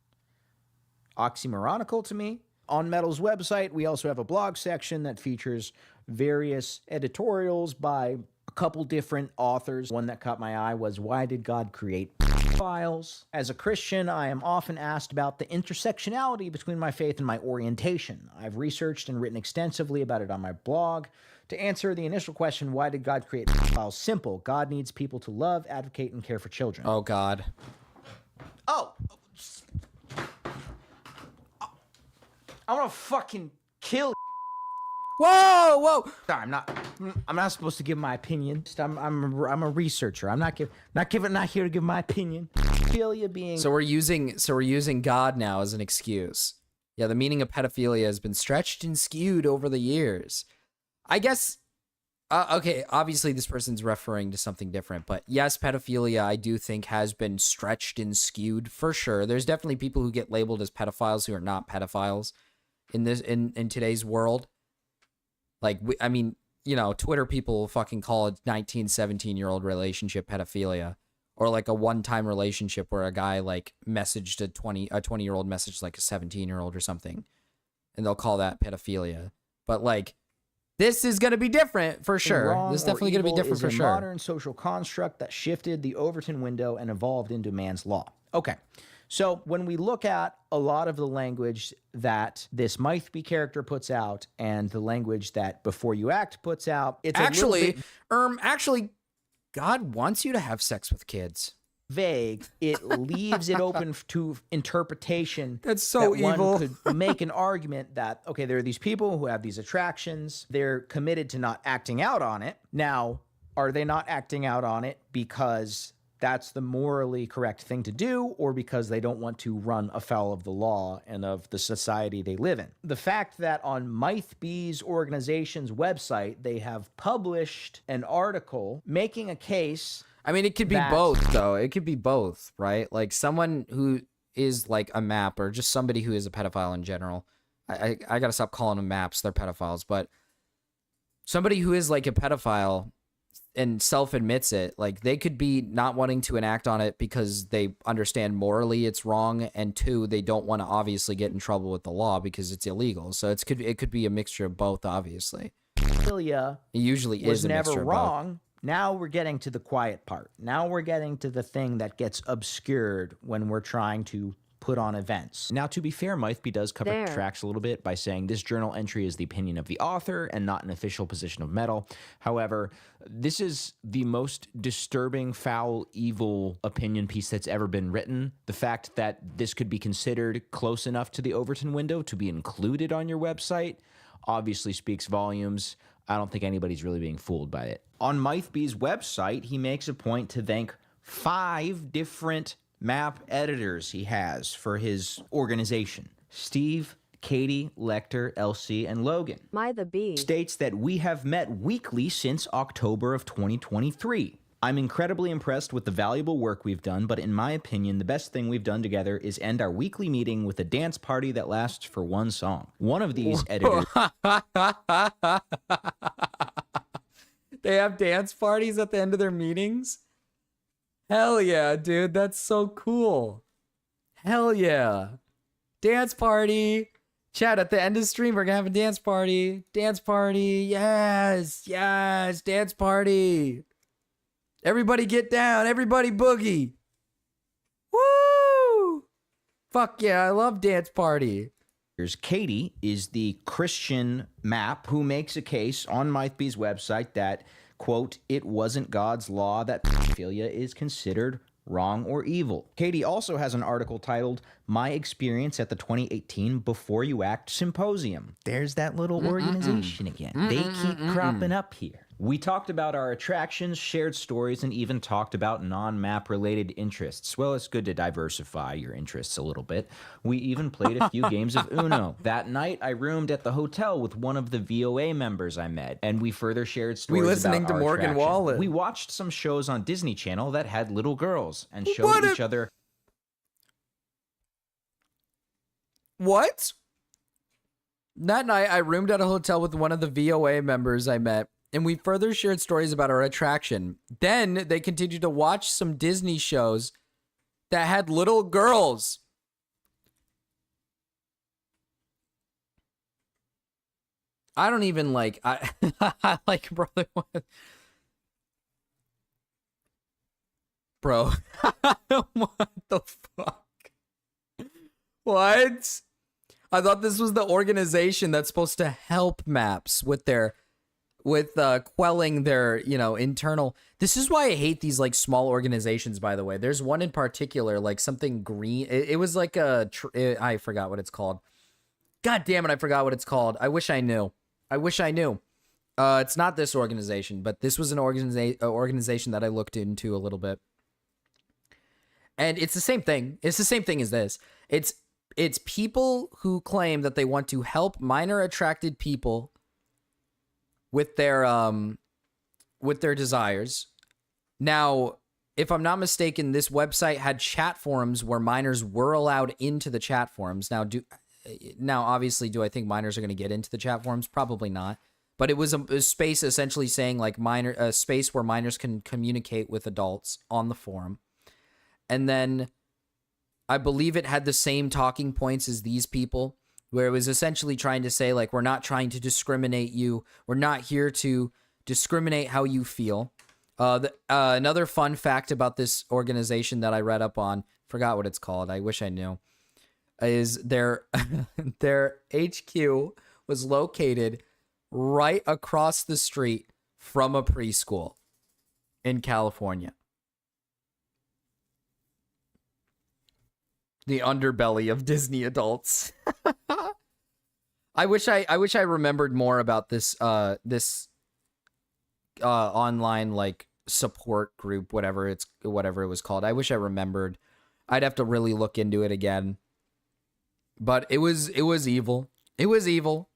oxymoronical to me. On Metal's website, we also have a blog section that features various editorials by a couple different authors. One that caught my eye was Why Did God Create Files? As a Christian, I am often asked about the intersectionality between my faith and my orientation. I've researched and written extensively about it on my blog. To answer the initial question, why did God create files? Simple. God needs people to love, advocate, and care for children. Oh, God. Oh! I'm gonna fucking kill. Whoa, whoa! Sorry, I'm not supposed to give my opinion. I'm a researcher. I'm not here to give my opinion. Feel you being. So we're using God now as an excuse. Yeah, the meaning of pedophilia has been stretched and skewed over the years. I guess, okay, obviously this person's referring to something different, but yes, pedophilia, I do think, has been stretched and skewed for sure. There's definitely people who get labeled as pedophiles who are not pedophiles in in today's world. Like, I mean, you know, Twitter people will fucking call a 19, 17-year-old relationship pedophilia. Or like a one-time relationship where a guy like messaged a 20-year-old messaged like a 17-year-old or something. And they'll call that pedophilia. But like, this is going to be different for sure. Wrong This is or definitely going to be evil different is for a sure. modern social construct that shifted the Overton window and evolved into man's law. Okay. So when we look at a lot of the language that this Mythby character puts out and the language that Before You Act puts out, it's actually, a little bit actually, God wants you to have sex with kids. Vague. It leaves it open to interpretation. That's so that evil. One could make an argument that, okay, there are these people who have these attractions. They're committed to not acting out on it. Now, are they not acting out on it because that's the morally correct thing to do, or because they don't want to run afoul of the law and of the society they live in? The fact that on Mythby's organization's website, they have published an article making a case. I mean, it could be both, though. It could be both, right? Like someone who is like a map, or just somebody who is a pedophile in general. I gotta stop calling them maps. They're pedophiles. But somebody who is like a pedophile and self-admits it, like they could be not wanting to enact on it because they understand morally it's wrong, and two, they don't want to obviously get in trouble with the law because it's illegal. So it could be a mixture of both, obviously. It usually is a mixture never of both. wrong. Now we're getting to the quiet part. Now we're getting to the thing that gets obscured when we're trying to put on events. Now, to be fair, Mythby does cover tracks a little bit by saying this journal entry is the opinion of the author and not an official position of metal. However, this is the most disturbing, foul, evil opinion piece that's ever been written. The fact that this could be considered close enough to the Overton window to be included on your website obviously speaks volumes. I don't think anybody's really being fooled by it. On Mythby's website, he makes a point to thank 5 different map editors he has for his organization. Steve, Katie, Lecter, Elsie, and Logan. States that we have met weekly since October of 2023. I'm incredibly impressed with the valuable work we've done, but in my opinion, the best thing we've done together is end our weekly meeting with a dance party that lasts for one song. One of these editors... They have dance parties at the end of their meetings? Hell yeah, dude. That's so cool. Hell yeah. Dance party. Chat, at the end of the stream, we're gonna have a dance party. Dance party. Yes. Yes. Dance party. Everybody get down. Everybody boogie. Woo! Fuck yeah, I love dance party. Katie is the Christian map who makes a case on Mythby's website that, quote, it wasn't God's law that pedophilia is considered wrong or evil. Katie also has an article titled, My Experience at the 2018 Before You Act Symposium. There's that little organization again. They keep cropping up here. We talked about our attractions, shared stories, and even talked about non-map related interests. Well, it's good to diversify your interests a little bit. We even played a few games of Uno. That night, I roomed at the hotel with one of the VOA members I met, and we further shared stories listening about to our Morgan attraction. Wallen. We watched some shows on Disney Channel that had little girls and showed each other. What? That night, I roomed at a hotel with one of the VOA members I met, and we further shared stories about our attraction. Then they continued to watch some Disney shows that had little girls. I don't even like, I like, brother. Bro, what the fuck? What? I thought this was the organization that's supposed to help maps with their, quelling their, internal. This is why I hate these like small organizations, by the way. There's one in particular, like something green. It was like I forgot what it's called. God damn it, I forgot what it's called. I wish I knew. It's not this organization, but this was an organization that I looked into a little bit. And it's the same thing. It's the same thing as this. it's people who claim that they want to help minor attracted people with their desires. Now, if I'm not mistaken, this website had chat forums where minors were allowed into the chat forums. Now, obviously, do I think minors are going to get into the chat forums? Probably not. But it was a space essentially saying like a space where minors can communicate with adults on the forum. And then I believe it had the same talking points as these people, where it was essentially trying to say like, we're not trying to discriminate you. We're not here to discriminate how you feel. Another fun fact about this organization that I read up on, forgot what it's called. I wish I knew. Is their HQ was located right across the street from a preschool in California. The underbelly of Disney adults. I wish I remembered more about this online like support group, whatever it was called. I wish I remembered. I'd have to really look into it again. But it was evil. It was evil.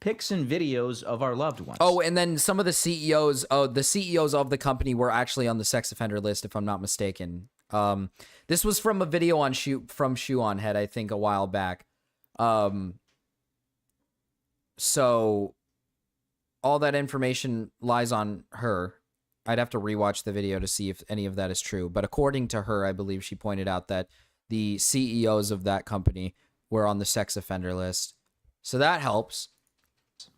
Pics and videos of our loved ones. Oh, and then some of the CEOs of the company were actually on the sex offender list, if I'm not mistaken. This was from a video on from Shoe on Head, I think, a while back. So all that information lies on her. I'd have to rewatch the video to see if any of that is true. But according to her, I believe she pointed out that the CEOs of that company were on the sex offender list. So that helps.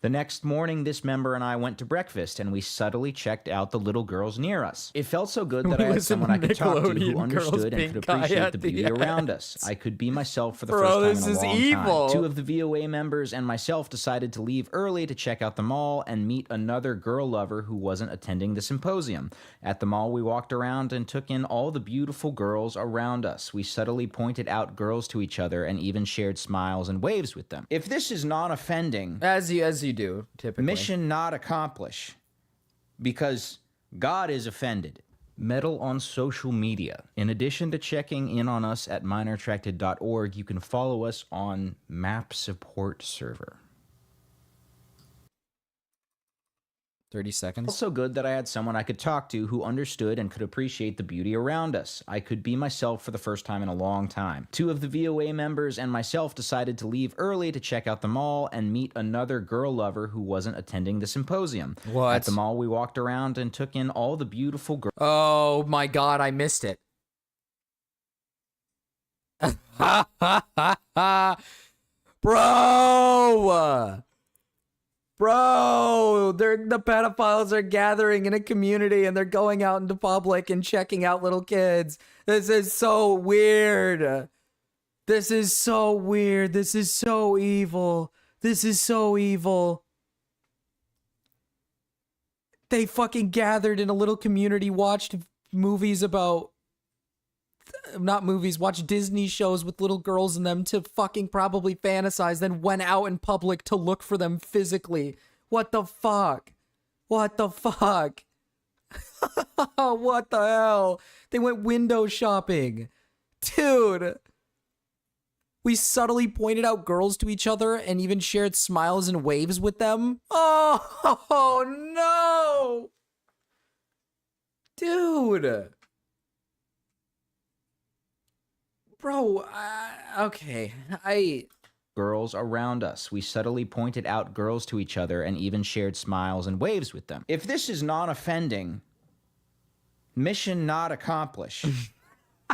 The next morning, this member and I went to breakfast, and we subtly checked out the little girls near us. It felt so good that I had someone I could talk to who understood and could appreciate the beauty around us. I could be myself for the first time in a long time. 2 of the VOA members and myself decided to leave early to check out the mall and meet another girl lover who wasn't attending the symposium. At the mall, we walked around and took in all the beautiful girls around us. We subtly pointed out girls to each other and even shared smiles and waves with them. If this is not offending... As you do, typically. Mission not accomplished, because God is offended. Meddle on social media. In addition to checking in on us at minorattracted.org, you can follow us on Map Support Server. 30 seconds. Also good that I had someone I could talk to who understood and could appreciate the beauty around us. I could be myself for the first time in a long time. 2 of the VOA members and myself decided to leave early to check out the mall and meet another girl lover who wasn't attending the symposium. What? At the mall, we walked around and took in all the beautiful girls. Oh my God, I missed it. Bro! Bro, the pedophiles are gathering in a community and they're going out into public and checking out little kids. This is so weird. This is so weird. This is so evil. This is so evil. They fucking gathered in a little community, watched movies about... Not movies, watched Disney shows with little girls in them to fucking probably fantasize, then went out in public to look for them physically. What the fuck? What the fuck? What the hell? They went window shopping. Dude. We subtly pointed out girls to each other and even shared smiles and waves with them. Oh no! Dude. Bro, okay, girls around us. We subtly pointed out girls to each other and even shared smiles and waves with them. If this is not offending, mission not accomplished,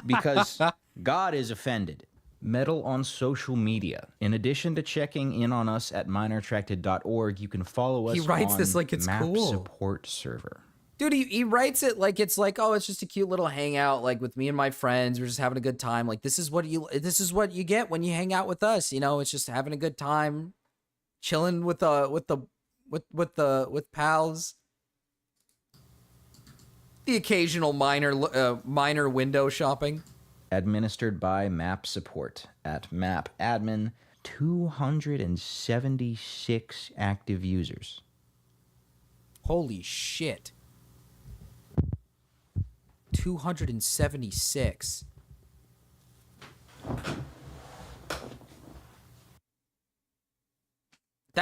because God is offended. Meddle on social media. In addition to checking in on us at minorattracted.org, you can follow us he writes on this like it's Map cool. Support Server. Dude, he writes it like it's like, oh, it's just a cute little hangout, like with me and my friends. We're just having a good time. Like this is what you get when you hang out with us. You know, it's just having a good time, chilling with pals. The occasional minor window shopping. Administered by Map Support at Map Admin. 276 active users. Holy shit. 276.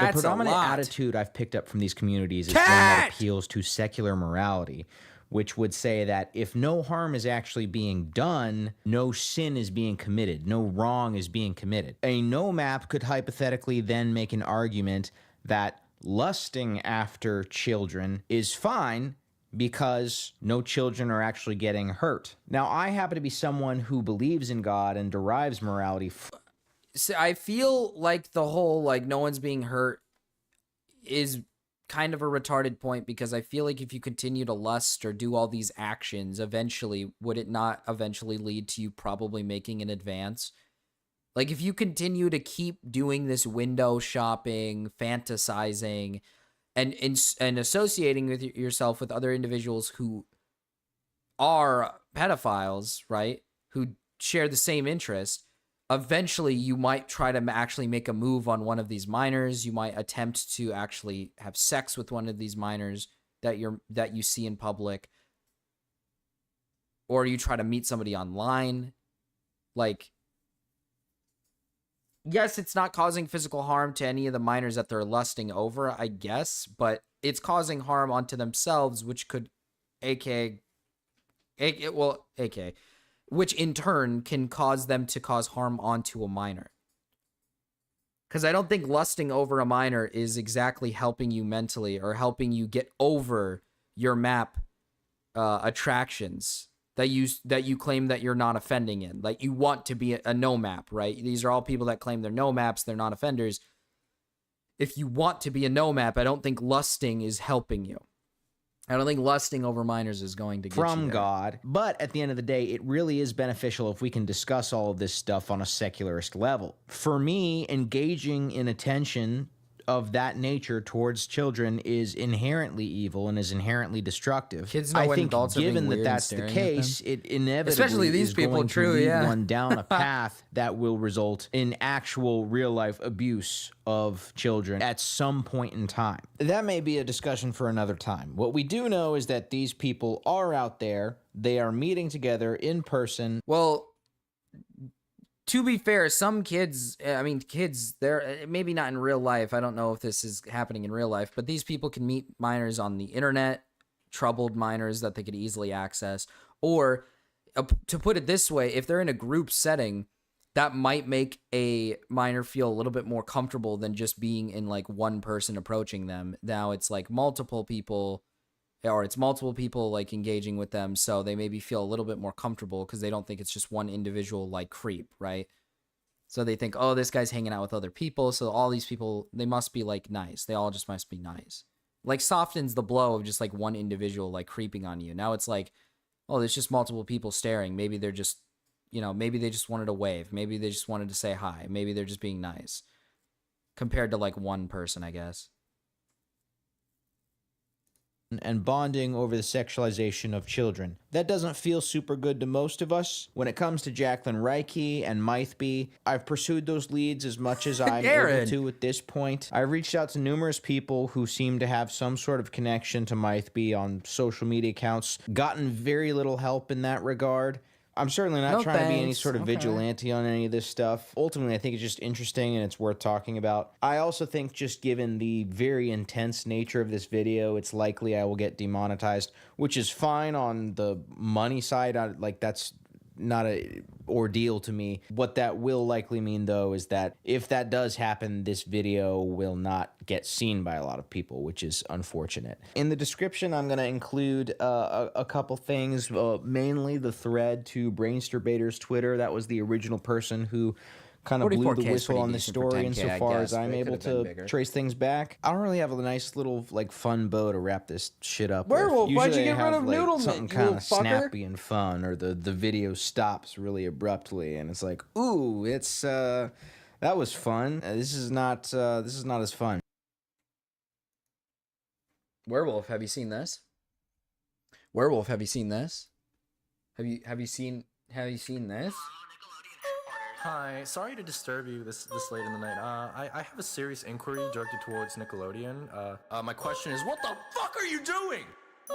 That's the predominant a lot. attitude I've picked up from these communities is one that appeals to secular morality, which would say that if no harm is actually being done, no sin is being committed, no wrong is being committed. A no map could hypothetically then make an argument that lusting after children is fine because no children are actually getting hurt. Now, I happen to be someone who believes in God and derives morality. So I feel like the whole, like, no one's being hurt is kind of a retarded point, because I feel like if you continue to lust or do all these actions, eventually, would it not eventually lead to you probably making an advance? Like, if you continue to keep doing this window shopping, fantasizing, and associating with yourself with other individuals who are pedophiles, right? Who share the same interest, eventually you might try to actually make a move on one of these minors. You might attempt to actually have sex with one of these minors that you see in public, or you try to meet somebody online. Like, yes, it's not causing physical harm to any of the minors that they're lusting over, I guess, but it's causing harm onto themselves, which could, which in turn can cause them to cause harm onto a minor. Because I don't think lusting over a minor is exactly helping you mentally or helping you get over your map attractions that you claim that you're not offending in. Like, you want to be a no map, right? These are all people that claim they're no maps, they're not offenders. If you want to be a no map, I don't think lusting is helping you. I don't think lusting over minors is going to get from you there. God. But at the end of the day, it really is beneficial if we can discuss all of this stuff on a secularist level. For me, engaging in attention of that nature towards children is inherently evil and is inherently destructive. Kids know I when think adults are being given that weird and that's the staring at case, them. it inevitably Especially these is people, going true, to lead yeah. one down a path that will result in actual real-life abuse of children at some point in time. That may be a discussion for another time. What we do know is that these people are out there. They are meeting together in person. Well, to be fair, some kids, they're maybe not in real life. I don't know if this is happening in real life, but these people can meet minors on the internet, troubled minors that they could easily access. Or, to put it this way, if they're in a group setting, that might make a minor feel a little bit more comfortable than just being in, like, one person approaching them. Now it's like multiple people, or it's multiple people, like, engaging with them, so they maybe feel a little bit more comfortable because they don't think it's just one individual, like, creep, right? So they think, oh, this guy's hanging out with other people, so all these people, they must be, like, nice. They all just must be nice. Like, softens the blow of just, like, one individual, like, creeping on you. Now it's like, oh, there's just multiple people staring. Maybe they're just, maybe they just wanted to wave. Maybe they just wanted to say hi. Maybe they're just being nice. Compared to, like, one person, I guess. And bonding over the sexualization of children. That doesn't feel super good to most of us. When it comes to Jacqueline Reike and Mythby, I've pursued those leads as much as I'm able to at this point. I reached out to numerous people who seem to have some sort of connection to Mythby on social media accounts. Gotten very little help in that regard. I'm certainly not trying to be any sort of vigilante on any of this stuff. Ultimately, I think it's just interesting and it's worth talking about. I also think, just given the very intense nature of this video, it's likely I will get demonetized, which is fine on the money side. That's not a ordeal to me. What that will likely mean, though, is that if that does happen, this video will not get seen by a lot of people, which is unfortunate. In the description, I'm going to include a couple things, mainly the thread to Brainsterbator's Twitter. That was the original person who kind of blew the whistle on this story, insofar as I'm able to trace things back. I don't really have a nice little, like, fun bow to wrap this shit up Werewolf, with. why'd you Usually get I rid have, of like, Noodle something Meat, you kind little of fucker? snappy and fun, or the video stops really abruptly, and it's like, ooh, it's that was fun. This is not as fun. Werewolf, have you seen this? Werewolf, have you seen this? Have you seen this? Hi, sorry to disturb you this late in the night. I have a serious inquiry directed towards Nickelodeon. My question is, what the fuck are you doing?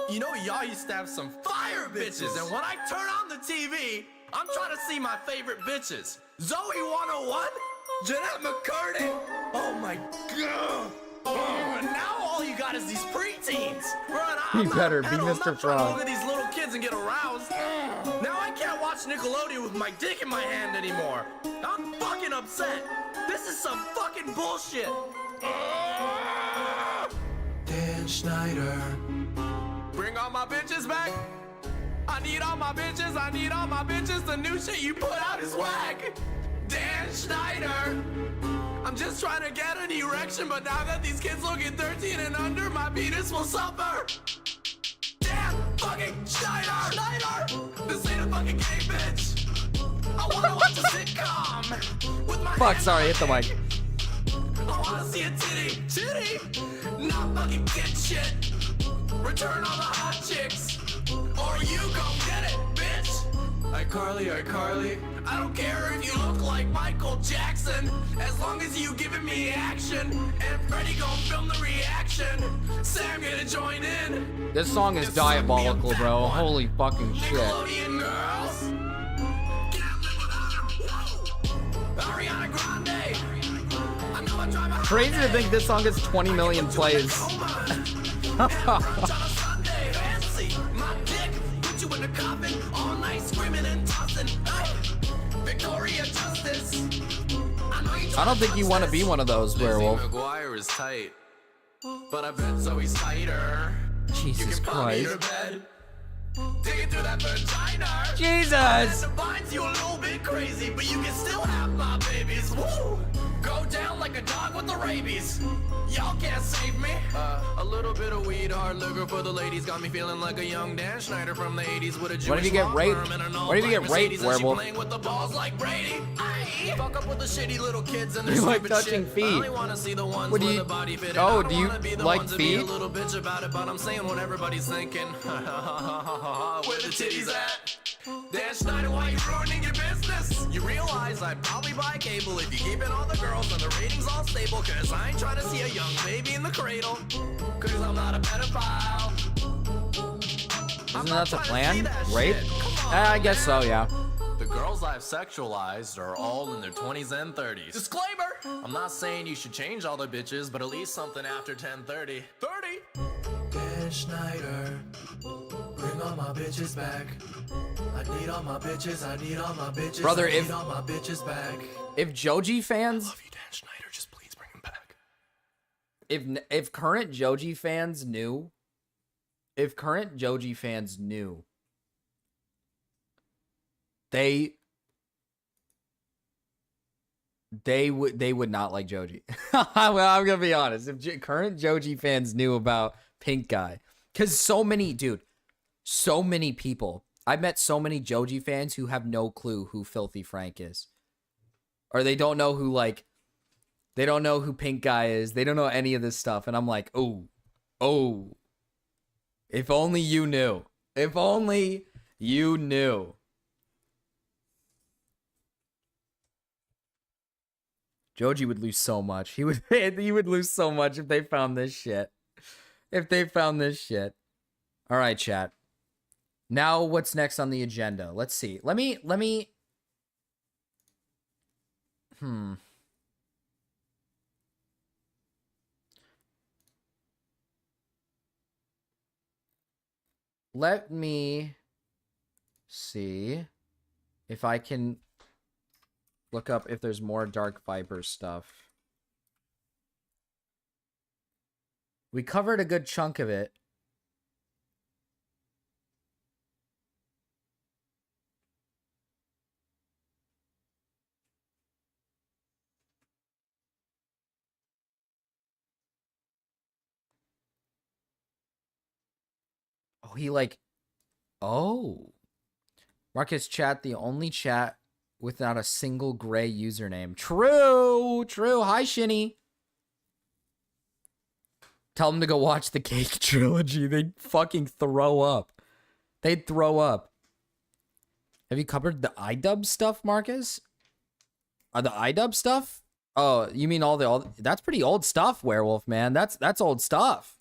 You know, y'all used to have some fire bitches, and when I turn on the TV, I'm trying to see my favorite bitches. Zoe 101, Jeanette McCurdy. Oh my god. Oh, and now all you got is these preteens. You better be I'm Mr. not trying to Frog. look at these little kids and get aroused. Now I can't watch Nickelodeon with my dick in my hand anymore. I'm fucking upset. This is some fucking bullshit. Dan Schneider. Bring all my bitches back. I need all my bitches. I need all my bitches. The new shit you put out is whack. Dan Schneider. I'm just trying to get an erection, but now that these kids look at 13 and under, my penis will suffer. Damn fucking Schneider! Schneider! This ain't a fucking game, bitch! I wanna watch a sitcom! With my Fuck, sorry, hit the mic. I wanna see a titty! Titty! Not fucking kid shit! Return all the hot chicks! Or you gon' get it, bitch! iCarly, I don't care if you look like Michael Jackson, as long as you giving me action, and Freddie gon' film the reaction. Sam gonna join in. This song is diabolical, bro. Holy fucking shit. Nickelodeon girls. Ariana Grande. I know I drive a Crazy to think this song gets 20 million plays. fancy. My dick put you in a coffin all night screaming and tossing. Victoria Justice. I don't think you want to be one of those, Werewolf. McGuire is tight, but I bet Zoe's tighter. Jesus Christ. Digging through that vagina. Jesus. And it binds you a little bit crazy, but you can still have my babies. Woo! Go down like a dog with the rabies. Y'all can't save me. A little bit of weed, hard liquor for the ladies got me feeling like a young Dan Schneider from the 80s with a Jewish What if you get raped? What if you get raped, Werewolf? Playing with the balls like Brady. Aye. Fuck up with the shitty little kids and their You like stupid touching shit. feet. I only wanna see the ones What do with you- the body fitted. Oh, I don't do you wanna be the like ones to be a feet? little bitch about it, but I'm saying what everybody's thinking. Where the titties at? Dan Schneider, why you ruining your business? You realize I'd probably buy cable if you keep in all the girls and the ratings all stable, cause I ain't trying to see a young baby in the cradle, cause I'm not a pedophile. Isn't that the plan? Rape? I guess so, yeah. The girls I've sexualized are all in their 20s and 30s. Disclaimer! I'm not saying you should change all the bitches, but at least something after 10:30. 30! Dan Schneider, bring all my bitches back. I need all my bitches, I need all my bitches. Brother, I need if- all my bitches back. If Joji fans, I love you, Dan Schneider, just please bring him back. if current Joji fans knew, they would not like Joji. Well, I'm gonna be honest. If current Joji fans knew about Pink Guy, because so many people, I've met so many Joji fans who have no clue who Filthy Frank is, or they don't know who Pink Guy is. They don't know any of this stuff, and I'm like, oh, if only you knew. If only you knew. Joji would lose so much. He would lose so much if they found this shit. All right, chat. Now what's next on the agenda? Let's see. Let me Let me see if I can look up if there's more Dark Viper stuff. We covered a good chunk of it. Oh, Marcus chat, the only chat without a single gray username. True. Hi, Shinny. Tell them to go watch the Cake Trilogy. They'd fucking throw up. They'd throw up. Have you covered the iDub stuff, Marcus? The iDub stuff? Oh, you mean all that's pretty old stuff, Werewolf, man. That's old stuff.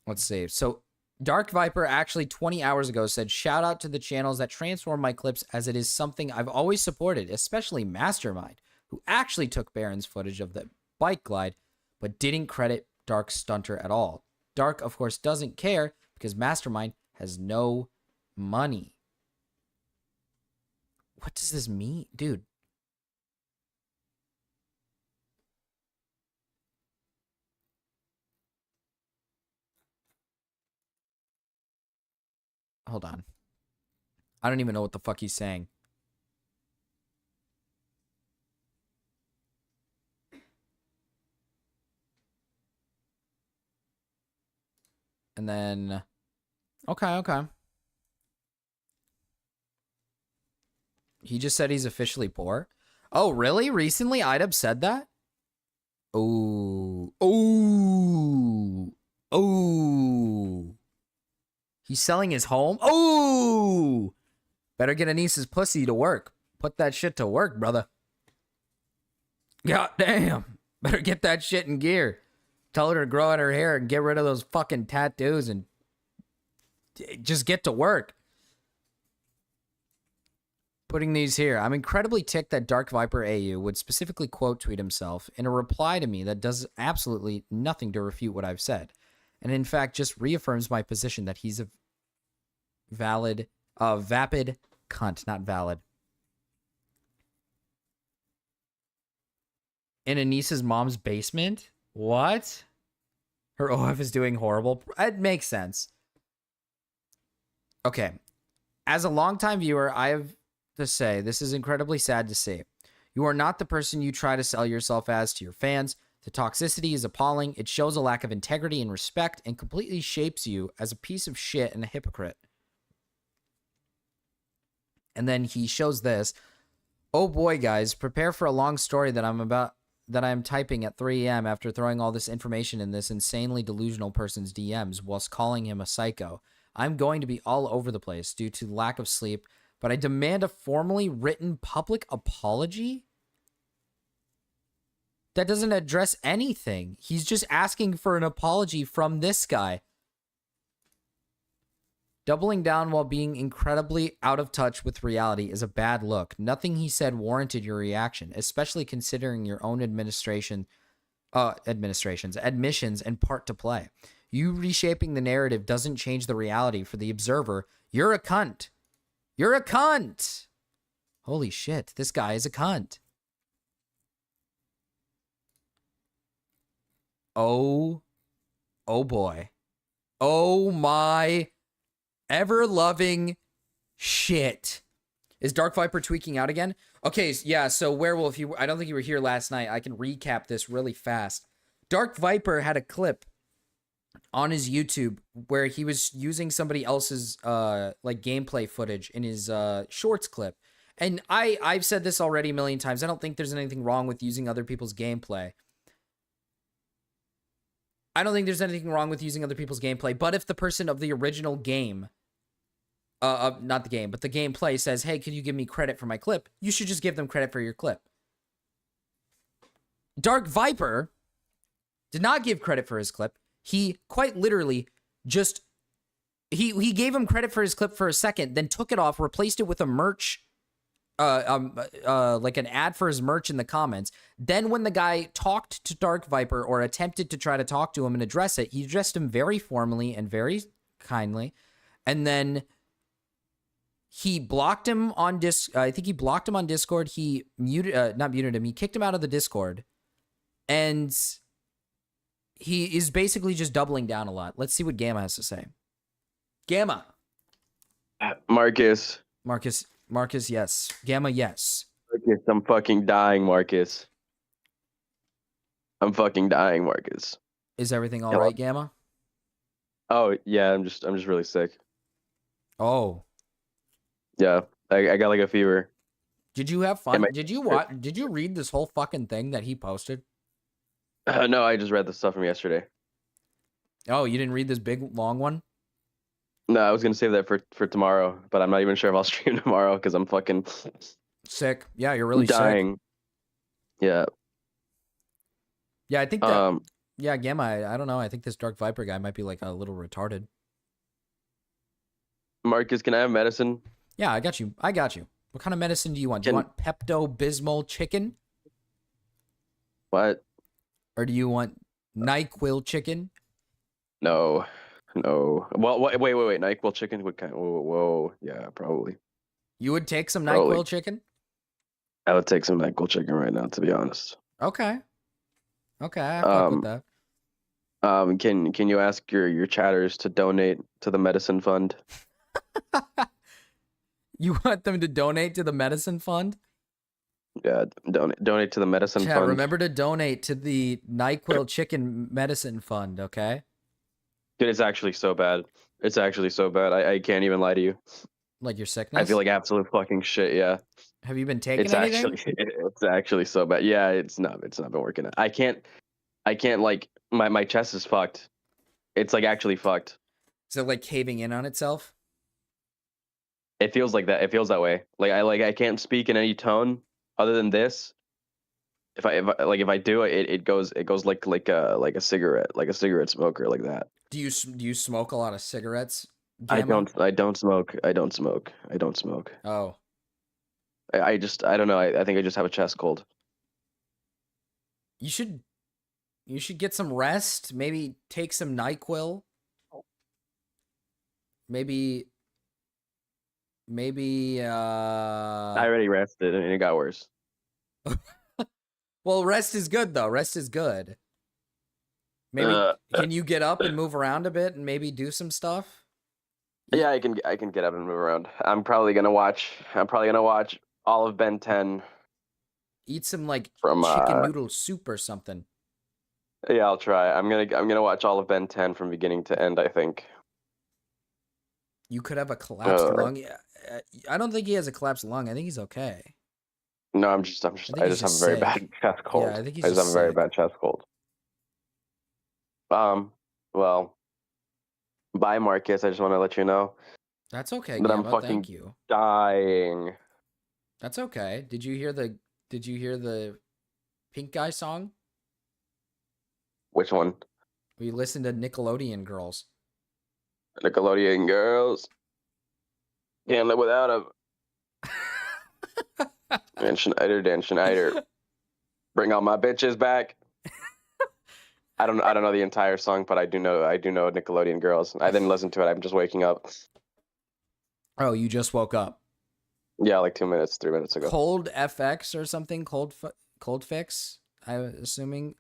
Let's see. So Dark Viper actually 20 hours ago said, shout out to the channels that transform my clips as it is something I've always supported, especially Mastermind, who actually took Baron's footage of the bike glide, but didn't credit Dark's stunter at all. Dark, of course, doesn't care because Mastermind has no money. What does this mean? Dude. Hold on. I don't even know what the fuck he's saying. And then, okay. He just said he's officially poor. Oh, really? Recently, Idub said that? Oh. He's selling his home? Oh! Better get Anissa's pussy to work. Put that shit to work, brother. God damn. Better get that shit in gear. Tell her to grow out her hair and get rid of those fucking tattoos and just get to work. Putting these here. I'm incredibly ticked that Dark Viper AU would specifically quote tweet himself in a reply to me that does absolutely nothing to refute what I've said. And in fact, just reaffirms my position that he's a vapid cunt, not valid. In Anissa's mom's basement? What? Her OF is doing horrible. It makes sense. Okay. As a longtime viewer, I have to say this is incredibly sad to see. You are not the person you try to sell yourself as to your fans. The toxicity is appalling. It shows a lack of integrity and respect and completely shapes you as a piece of shit and a hypocrite. And then he shows this. Oh boy, guys, prepare for a long story that I'm typing at 3 a.m. after throwing all this information in this insanely delusional person's DMs whilst calling him a psycho. I'm going to be all over the place due to lack of sleep, but I demand a formally written public apology? That doesn't address anything. He's just asking for an apology from this guy. Doubling down while being incredibly out of touch with reality is a bad look. Nothing he said warranted your reaction, especially considering your own admissions and part to play. You reshaping the narrative doesn't change the reality for the observer. You're a cunt. You're a cunt. Holy shit, this guy is a cunt. Oh boy. Oh my ever-loving shit. Is Dark Viper tweaking out again? Okay, yeah, so Werewolf, I don't think you were here last night. I can recap this really fast. Dark Viper had a clip on his YouTube where he was using somebody else's like gameplay footage in his shorts clip. And I've said this already a million times. I don't think there's anything wrong with using other people's gameplay. But if the person of the original game, not the game, but the gameplay says, hey, can you give me credit for my clip? You should just give them credit for your clip. Dark Viper did not give credit for his clip. He quite literally just, he gave him credit for his clip for a second, then took it off, replaced it with a merch, like an ad for his merch in the comments. Then when the guy talked to Dark Viper or attempted to try to talk to him and address it, he addressed him very formally and very kindly. And then he blocked him on I think he blocked him on Discord. He not muted him. He kicked him out of the Discord. And he is basically just doubling down a lot. Let's see what Gamma has to say. Gamma. Marcus, yes. Gamma, yes. Marcus, I'm fucking dying, Marcus. I'm fucking dying, Marcus. Is everything all right, Gamma? Oh yeah, I'm just really sick. Oh. Yeah, I got like a fever. Did you have fun? Did you read this whole fucking thing that he posted? No, I just read the stuff from yesterday. Oh, you didn't read this big long one? No, I was gonna save that for tomorrow, but I'm not even sure if I'll stream tomorrow because I'm fucking sick. Yeah, you're really dying. Sick. Yeah. Yeah, I think that. Yeah, Gamma. I don't know. I think this Dark Viper guy might be like a little retarded. Marcus, can I have medicine? Yeah, I got you. What kind of medicine do you want? Do you want Pepto-Bismol chicken? What? Or do you want NyQuil chicken? No. Well, wait. NyQuil chicken? What kind? Whoa. Yeah, probably. You would take some Probably. NyQuil chicken? I would take some NyQuil chicken right now, to be honest. Okay, I fuck with that. Can you ask your chatters to donate to the medicine fund? You want them to donate to the medicine fund? Yeah, donate to the medicine Chat, fund. remember to donate to the NyQuil chicken medicine fund, okay? Dude, it's actually so bad. I can't even lie to you. Like your sickness? I feel like absolute fucking shit. Yeah. Have you been taking anything? It's actually so bad. Yeah, it's not been working. I can't like my chest is fucked. It's like actually fucked. Is it like caving in on itself? It feels like that. It feels that way. I can't speak in any tone other than this. If I do, it goes like a cigarette, like a cigarette smoker, like that. Do you smoke a lot of cigarettes? I Gamma? don't smoke. Oh. I don't know. I think I just have a chest cold. You should get some rest. Maybe take some NyQuil. Maybe I already rested and it got worse. Well, rest is good though. Rest is good. Maybe can you get up and move around a bit and maybe do some stuff? Yeah, I can get up and move around. I'm probably gonna watch all of Ben 10. Eat some like from chicken noodle soup or something. Yeah, I'll try. I'm gonna watch all of Ben 10 from beginning to end, I think. You could have a collapsed lung. I don't think he has a collapsed lung. I think he's okay. No, I just have a very bad chest cold. Yeah, I think he's I just have a just very sick. bad chest cold. Well, bye, Marcus. I just want to let you know That's okay, that I'm Gamma. fucking Thank you. dying. That's okay. Did you hear the Pink Guy song? Which one? We listened to Nickelodeon Girls. Nickelodeon girls. Can't live without them. Dan Schneider. Bring all my bitches back. I don't know the entire song, but I do know Nickelodeon Girls. I didn't listen to it. I'm just waking up. Oh, you just woke up. Yeah, like 3 minutes ago. Cold FX or something. Cold fix. I'm assuming.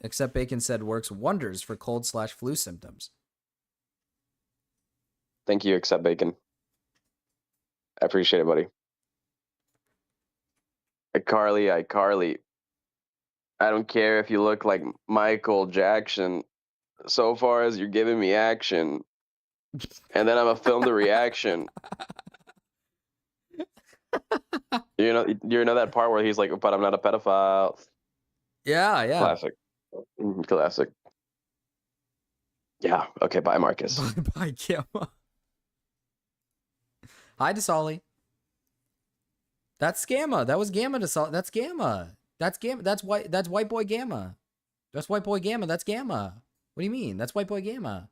Except Bacon said works wonders for cold/flu symptoms. Thank you, Except Bacon. I appreciate it, buddy. iCarly. I don't care if you look like Michael Jackson, so far as you're giving me action. And then I'm gonna film the reaction. You know that part where he's like, but I'm not a pedophile. Yeah. Classic. Yeah, okay, bye, Marcus. Bye, Gamma. Hi, Desali. That's Gamma. That was Gamma Desali. That's Gamma. That's Gamma. That's white boy Gamma. That's white boy Gamma. That's Gamma. What do you mean? That's white boy Gamma.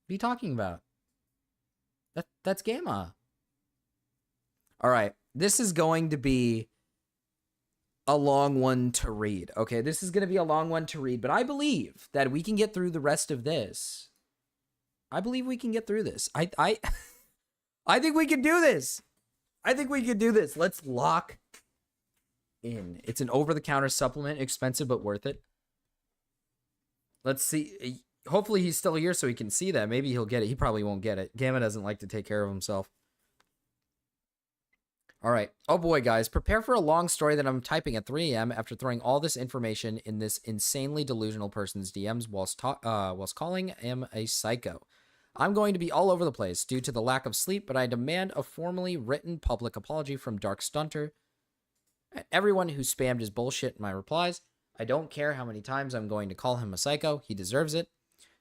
What are you talking about? That's Gamma. All right. This is going to be a long one to read. Okay, this is going to be a long one to read, but I believe that we can get through the rest of this. I believe we can get through this. I think we can do this. Let's lock in. It's an over-the-counter supplement, expensive but worth it. Let's see. Hopefully he's still here so he can see that. Maybe he'll get it. He probably won't get it. Gamma doesn't like to take care of himself. All right. Oh boy, guys. Prepare for a long story that I'm typing at 3 a.m. after throwing all this information in this insanely delusional person's DMs whilst calling him a psycho. I'm going to be all over the place due to the lack of sleep, but I demand a formally written public apology from Dark Stunter and everyone who spammed his bullshit in my replies. I don't care how many times I'm going to call him a psycho. He deserves it.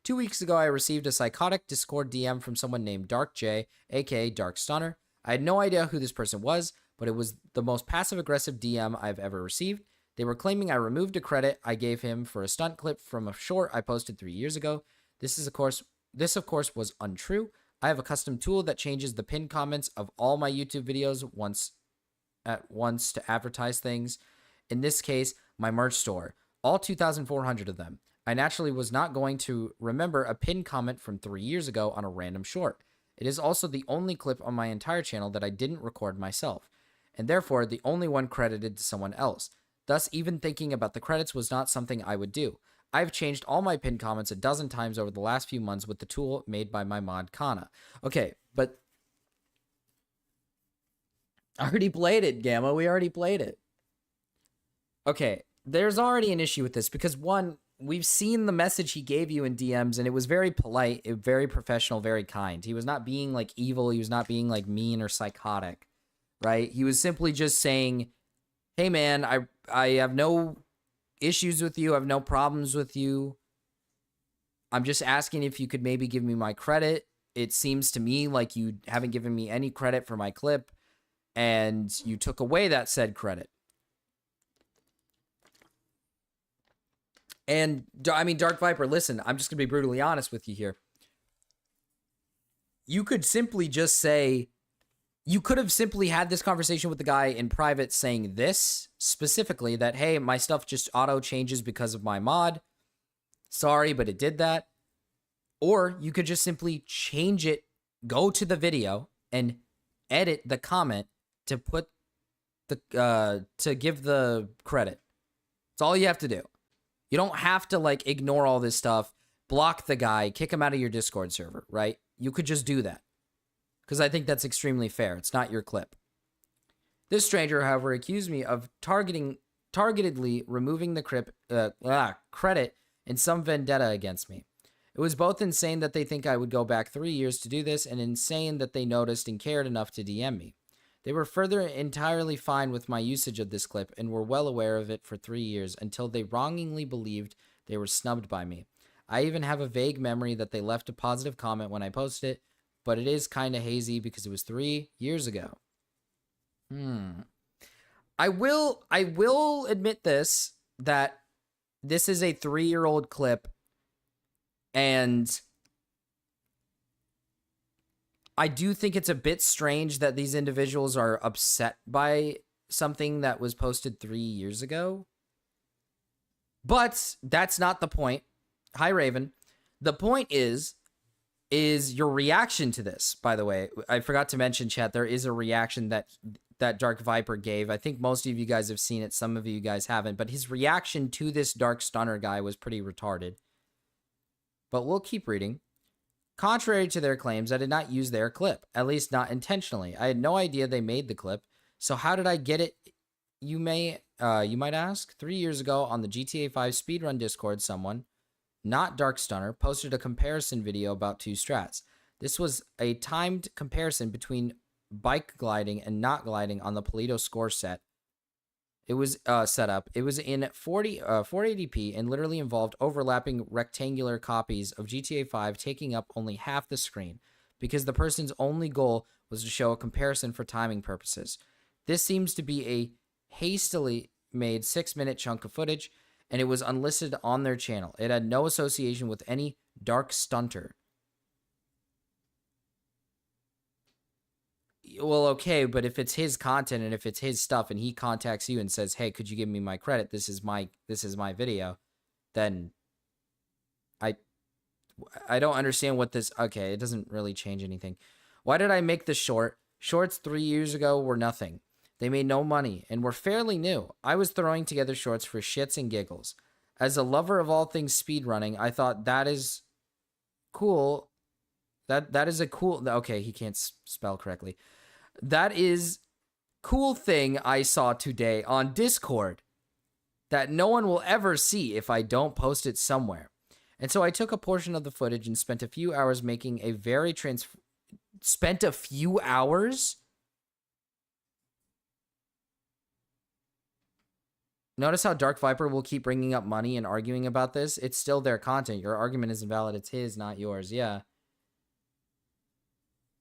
2 weeks ago, I received a psychotic Discord DM from someone named Dark J, aka Dark Stunner. I had no idea who this person was, but it was the most passive-aggressive DM I've ever received. They were claiming I removed a credit I gave him for a stunt clip from a short I posted 3 years ago. This, of course, was untrue. I have a custom tool that changes the pinned comments of all my YouTube videos at once to advertise things. In this case, my merch store, all 2,400 of them. I naturally was not going to remember a pinned comment from 3 years ago on a random short. It is also the only clip on my entire channel that I didn't record myself, and therefore the only one credited to someone else. Thus, even thinking about the credits was not something I would do. I've changed all my pinned comments a dozen times over the last few months with the tool made by my mod Kana. Okay, but I already played it, Gamma. We already played it. Okay, there's already an issue with this because, one, we've seen the message he gave you in DMs, and it was very polite, very professional, very kind. He was not being, like, evil. He was not being, like, mean or psychotic, right? He was simply just saying, hey, man, I have no issues with you. I have no problems with you. I'm just asking if you could maybe give me my credit. It seems to me like you haven't given me any credit for my clip, and you took away that said credit. And, I mean, Dark Viper, listen, I'm just going to be brutally honest with you here. You could simply just say, you could have simply had this conversation with the guy in private saying this specifically, that, hey, my stuff just auto changes because of my mod. Sorry, but it did that. Or you could just simply change it, go to the video, and edit the comment to put the, to give the credit. That's all you have to do. You don't have to, like, ignore all this stuff, block the guy, kick him out of your Discord server, right? You could just do that. Because I think that's extremely fair. It's not your clip. This stranger, however, accused me of targetedly removing the credit in some vendetta against me. It was both insane that they think I would go back 3 years to do this, and insane that they noticed and cared enough to DM me. They were further entirely fine with my usage of this clip and were well aware of it for 3 years until they wrongingly believed they were snubbed by me. I even have a vague memory that they left a positive comment when I posted it, but it is kind of hazy because it was 3 years ago. I will admit that this is a 3-year-old clip, and I do think it's a bit strange that these individuals are upset by something that was posted 3 years ago. But that's not the point. Hi, Raven. The point is your reaction to this, by the way. I forgot to mention, chat, there is a reaction that Dark Viper gave. I think most of you guys have seen it. Some of you guys haven't. But his reaction to this Dark Stunner guy was pretty retarded. But we'll keep reading. Contrary to their claims, I did not use their clip, at least not intentionally. I had no idea they made the clip, so how did I get it? You might ask. 3 years ago on the GTA 5 speedrun Discord, someone, not Dark Stunner, posted a comparison video about 2 strats. This was a timed comparison between bike gliding and not gliding on the Polito score set. It was set up. It was in 480p and literally involved overlapping rectangular copies of GTA 5 taking up only half the screen because the person's only goal was to show a comparison for timing purposes. This seems to be a hastily made 6-minute chunk of footage, and it was unlisted on their channel. It had no association with any Dark Stunter. Well, okay, but if it's his content and if it's his stuff and he contacts you and says, hey, could you give me my credit? This is my video. Then I don't understand what this, okay, it doesn't really change anything. Why did I make this short? Shorts 3 years ago were nothing. They made no money and were fairly new. I was throwing together shorts for shits and giggles. As a lover of all things speedrunning, I thought that is cool. That is a cool, okay, he can't spell correctly. That is cool thing I saw today on Discord that no one will ever see if I don't post it somewhere. And so I took a portion of the footage and spent a few hours making a very spent a few hours? Notice how Dark Viper will keep bringing up money and arguing about this. It's still their content. Your argument isn't valid. It's his, not yours. Yeah.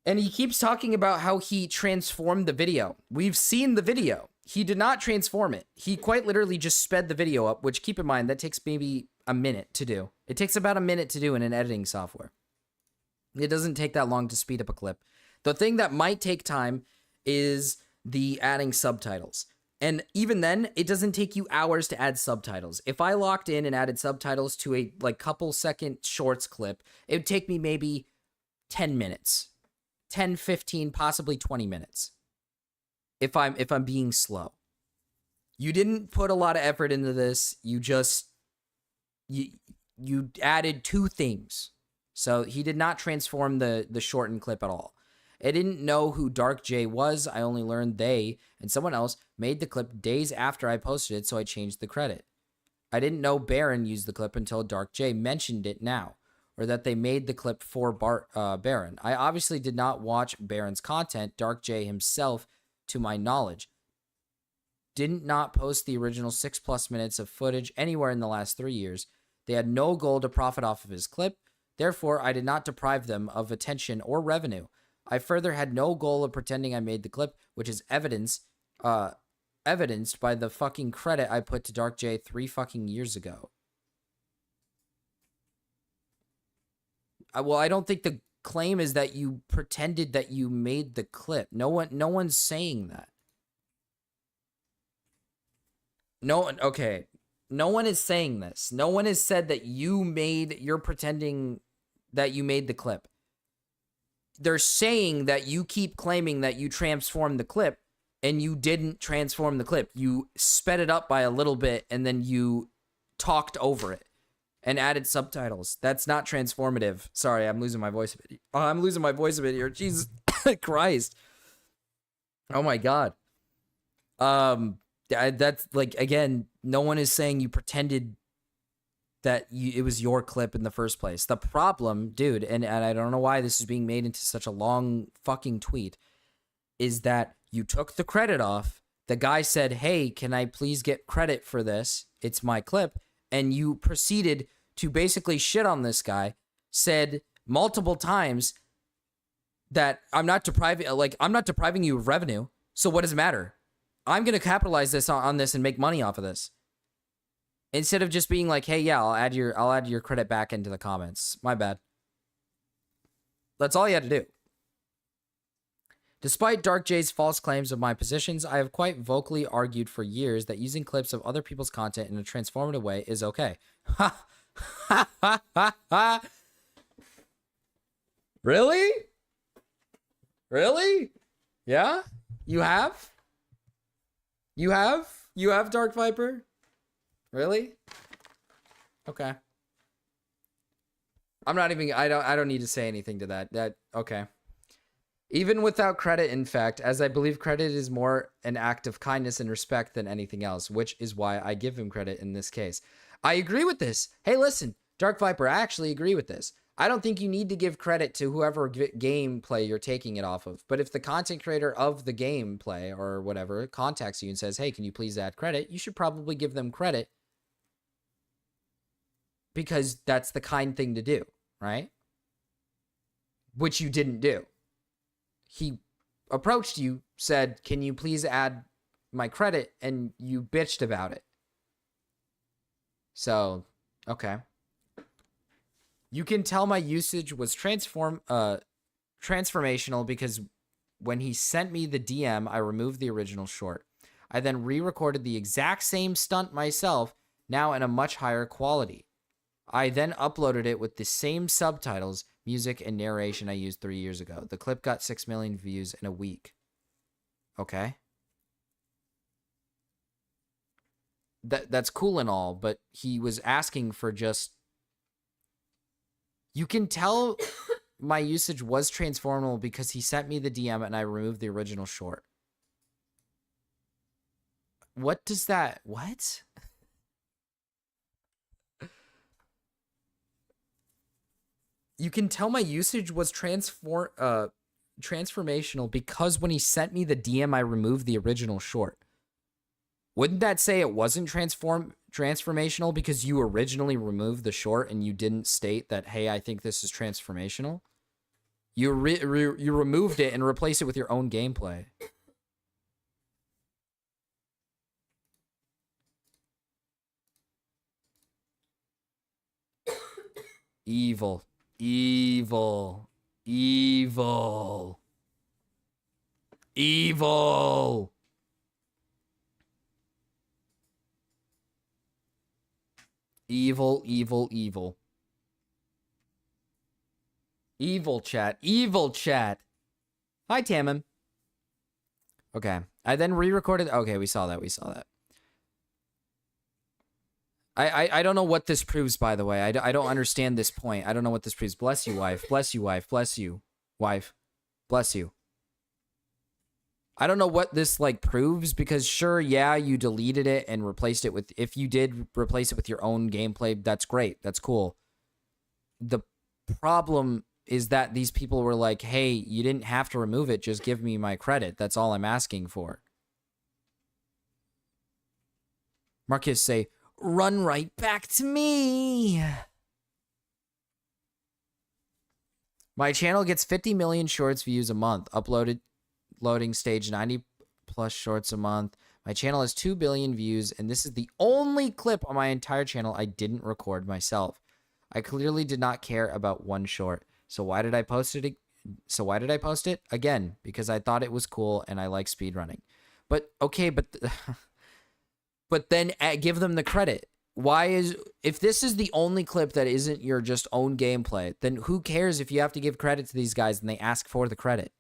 And he keeps talking about how he transformed the video. We've seen the video. He did not transform it. He quite literally just sped the video up, which, keep in mind, that takes maybe a minute to do. It takes about a minute to do in an editing software. It doesn't take that long to speed up a clip. The thing that might take time is the adding subtitles. And even then, it doesn't take you hours to add subtitles. If I locked in and added subtitles to a like couple second shorts clip, it would take me maybe 10 minutes. 10, 15, possibly 20 minutes. If I'm being slow. You didn't put a lot of effort into this. You just you added 2 themes. So he did not transform the shortened clip at all. I didn't know who Dark J was. I only learned they and someone else made the clip days after I posted it, so I changed the credit. I didn't know Baron used the clip until Dark J mentioned it now, or that they made the clip for Baron. I obviously did not watch Baron's content, Dark J himself, to my knowledge. Didn't not post the original 6+ minutes of footage anywhere in the last 3 years. They had no goal to profit off of his clip. Therefore, I did not deprive them of attention or revenue. I further had no goal of pretending I made the clip, which is evidenced by the fucking credit I put to Dark J 3 fucking years ago. Well, I don't think the claim is that you pretended that you made the clip. No one's saying that. Okay. No one is saying this. No one has said that you're pretending that you made the clip. They're saying that you keep claiming that you transformed the clip, and you didn't transform the clip. You sped it up by a little bit, and then you talked over it and added subtitles. That's not transformative. Sorry, I'm losing my voice a bit. I'm losing my voice a bit here. Jesus Christ. Oh my God. That's like, again, no one is saying you pretended that it was your clip in the first place. The problem, dude, and I don't know why this is being made into such a long fucking tweet, is that you took the credit off. The guy said, hey, can I please get credit for this? It's my clip. And you proceeded to basically shit on this guy, said multiple times that I'm not depriving you of revenue. So what does it matter? I'm going to capitalize this on this and make money off of this. Instead of just being like, hey, yeah, I'll add your credit back into the comments. My bad. That's all you had to do. Despite Dark J's false claims of my positions, I have quite vocally argued for years that using clips of other people's content in a transformative way is okay. Really? Really? Yeah? You have? You have Dark Viper? Really? Okay. I'm not even I don't need to say anything to that. Okay. Even without credit, in fact, as I believe credit is more an act of kindness and respect than anything else, which is why I give him credit in this case. I agree with this. Hey, listen, Dark Viper, I actually agree with this. I don't think you need to give credit to whoever gameplay you're taking it off of. But if the content creator of the gameplay or whatever contacts you and says, hey, can you please add credit? You should probably give them credit, because that's the kind thing to do, right? Which you didn't do. He approached you, said, can you please add my credit? And you bitched about it. So, okay. You can tell my usage was transformational because when he sent me the DM, I removed the original short. I then re-recorded the exact same stunt myself, now in a much higher quality. I then uploaded it with the same subtitles, music, and narration I used 3 years ago. The clip got 6 million views in a week. Okay. That's cool and all, but he was asking for just... You can tell my usage was transformable because he sent me the DM and I removed the original short. What does that... What? You can tell my usage was transformational because when he sent me the DM, I removed the original short. Wouldn't that say it wasn't transformational because you originally removed the short and you didn't state that, hey, I think this is transformational? You removed it and replaced it with your own gameplay. Evil. Evil. Evil. Evil. Evil, evil, evil. Evil chat. Evil chat. Hi, Tamim. Okay. I then re-recorded. Okay, we saw that. We saw that. I don't know what this proves, by the way. I don't understand this point. I don't know what this proves. Bless you, wife. Bless you, wife. Bless you, wife. Bless you. I don't know what this, like, proves, because sure, yeah, you deleted it and replaced it with... If you did replace it with your own gameplay, that's great. That's cool. The problem is that these people were like, hey, you didn't have to remove it. Just give me my credit. That's all I'm asking for. Marcus say... Run right back to me. My channel gets 50 million shorts views a month. Uploaded, loading stage 90 plus shorts a month. My channel has 2 billion views, and this is the only clip on my entire channel I didn't record myself. I clearly did not care about one short. So why did I post it? Again, because I thought it was cool and I like speedrunning. But okay, but then give them the credit. If this is the only clip that isn't your just own gameplay, then who cares if you have to give credit to these guys and they ask for the credit?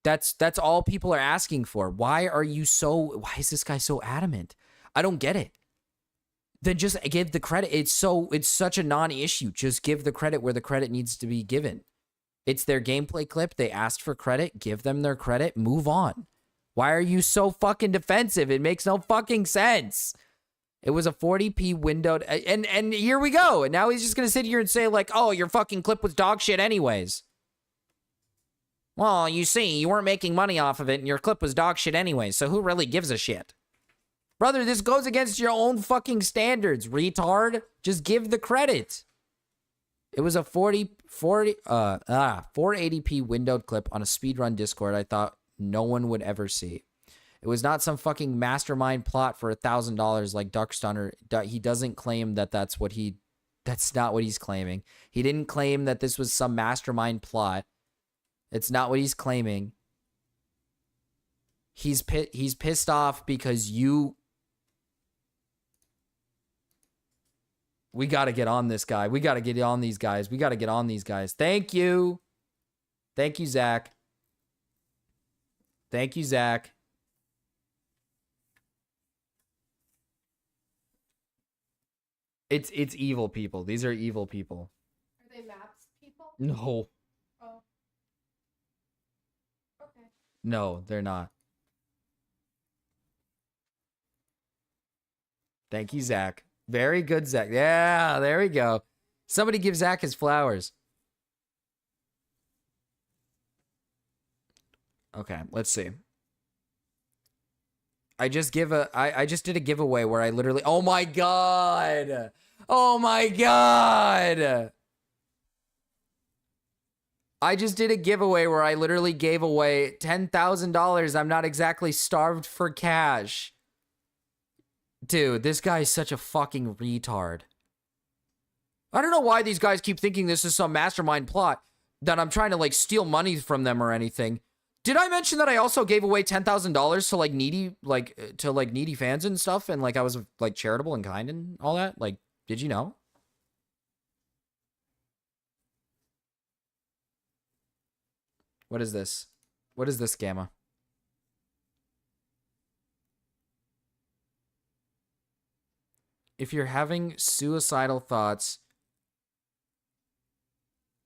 That's all people are asking for. Why is this guy so adamant? I don't get it. Then just give the credit. It's such a non-issue. Just give the credit where the credit needs to be given. It's their gameplay clip. They asked for credit. Give them their credit. Move on. Why are you so fucking defensive? It makes no fucking sense. It was a 40p windowed, and here we go. And now he's just gonna sit here and say like, oh, your fucking clip was dog shit anyways. Well, you see, you weren't making money off of it, and your clip was dog shit anyways, so who really gives a shit? Brother, this goes against your own fucking standards, retard. Just give the credit. It was a 480p windowed clip on a speedrun Discord I thought no one would ever see. It was not some fucking mastermind plot for $1,000 like Dark Stunner. He doesn't claim that that's not what he's claiming. He didn't claim that this was some mastermind plot. It's not what he's claiming. He's pissed off because we got to get on this guy. We got to get on these guys. We got to get on these guys. Thank you. Thank you, Zach. Thank you, Zach. It's evil people. These are evil people. Are they maps people? No. Oh. Okay. No, they're not. Thank you, Zach. Very good, Zach. Yeah, there we go. Somebody give Zach his flowers. Okay, let's see. I just did a giveaway where I literally, oh my god. Oh my god. I just did a giveaway where I literally gave away $10,000. I'm not exactly starved for cash. Dude, this guy is such a fucking retard. I don't know why these guys keep thinking this is some mastermind plot that I'm trying to like steal money from them or anything. Did I mention that I also gave away $10,000 to needy fans and stuff, and like I was like charitable and kind and all that? Like, did you know? What is this? What is this, Gamma? If you're having suicidal thoughts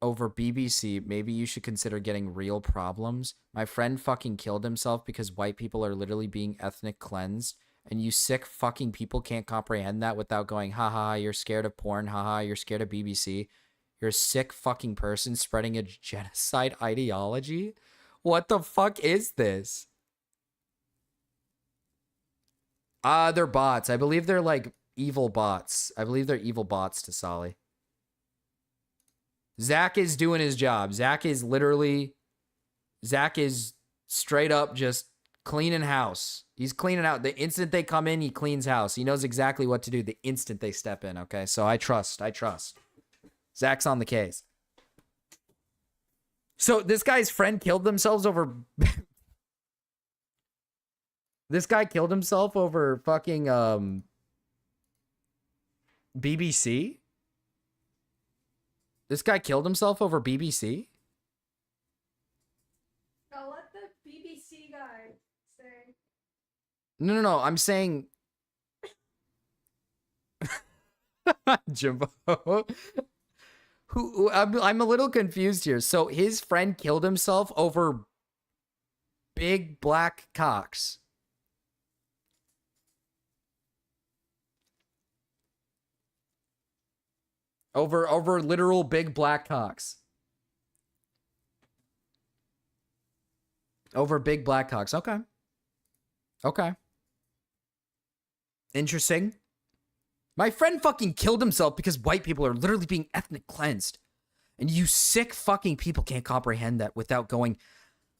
over BBC, maybe you should consider getting real problems. My friend fucking killed himself because white people are literally being ethnic cleansed, and you sick fucking people can't comprehend that without going, haha, you're scared of porn, haha, you're scared of BBC. You're a sick fucking person spreading a genocide ideology? What the fuck is this? They're bots. I believe they're like evil bots. I believe they're evil bots to Solly. Zach is doing his job. Zach is straight up just cleaning house. He's cleaning out. The instant they come in, he cleans house. He knows exactly what to do the instant they step in, okay? So I trust. Zach's on the case. So this guy's friend killed themselves over... This guy killed himself over fucking BBC? This guy killed himself over BBC? Now let the BBC guy say. No. I'm saying... Jimbo. I'm a little confused here. So his friend killed himself over big black cocks. Over literal big black cocks. Over big black cocks. Okay. Okay. Interesting. My friend fucking killed himself because white people are literally being ethnic cleansed. And you sick fucking people can't comprehend that without going,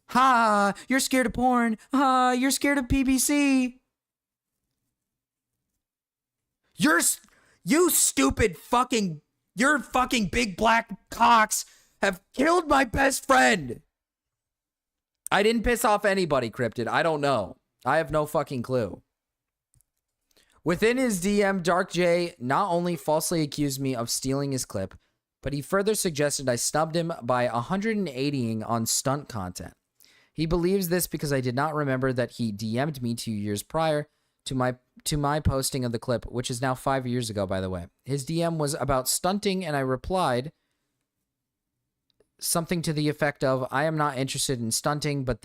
ha, you're scared of porn. Ha, you're scared of BBC. You stupid fucking, your fucking big black cocks have killed my best friend. I didn't piss off anybody, Cryptid. I don't know. I have no fucking clue. Within his DM, Dark J not only falsely accused me of stealing his clip, but he further suggested I snubbed him by 180ing on stunt content. He believes this because I did not remember that he DM'd me 2 years prior to my posting of the clip, which is now 5 years ago, by the way. His DM was about stunting, and I replied something to the effect of, I am not interested in stunting, but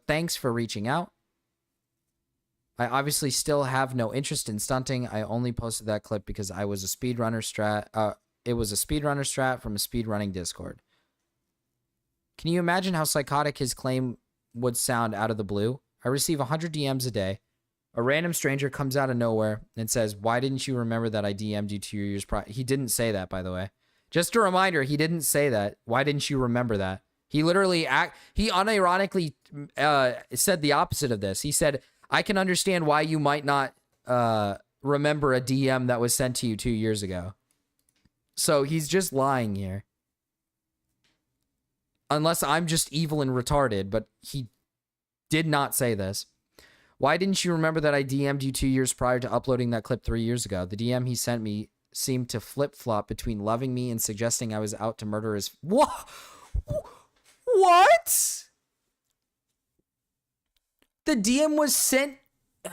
thanks for reaching out. I obviously still have no interest in stunting. I only posted that clip because I was a speedrunner strat. It was a speedrunner strat from a speedrunning Discord. Can you imagine how psychotic his claim would sound out of the blue? I receive 100 DMs a day. A random stranger comes out of nowhere and says, why didn't you remember that I DM'd you 2 years prior? He didn't say that, by the way. Just a reminder, he didn't say that. Why didn't you remember that? He literally, he unironically said the opposite of this. He said, I can understand why you might not remember a DM that was sent to you 2 years ago. So he's just lying here. Unless I'm just evil and retarded, but he did not say this. Why didn't you remember that I DM'd you 2 years prior to uploading that clip 3 years ago? The DM he sent me seemed to flip-flop between loving me and suggesting I was out to murder his... What? The DM was sent...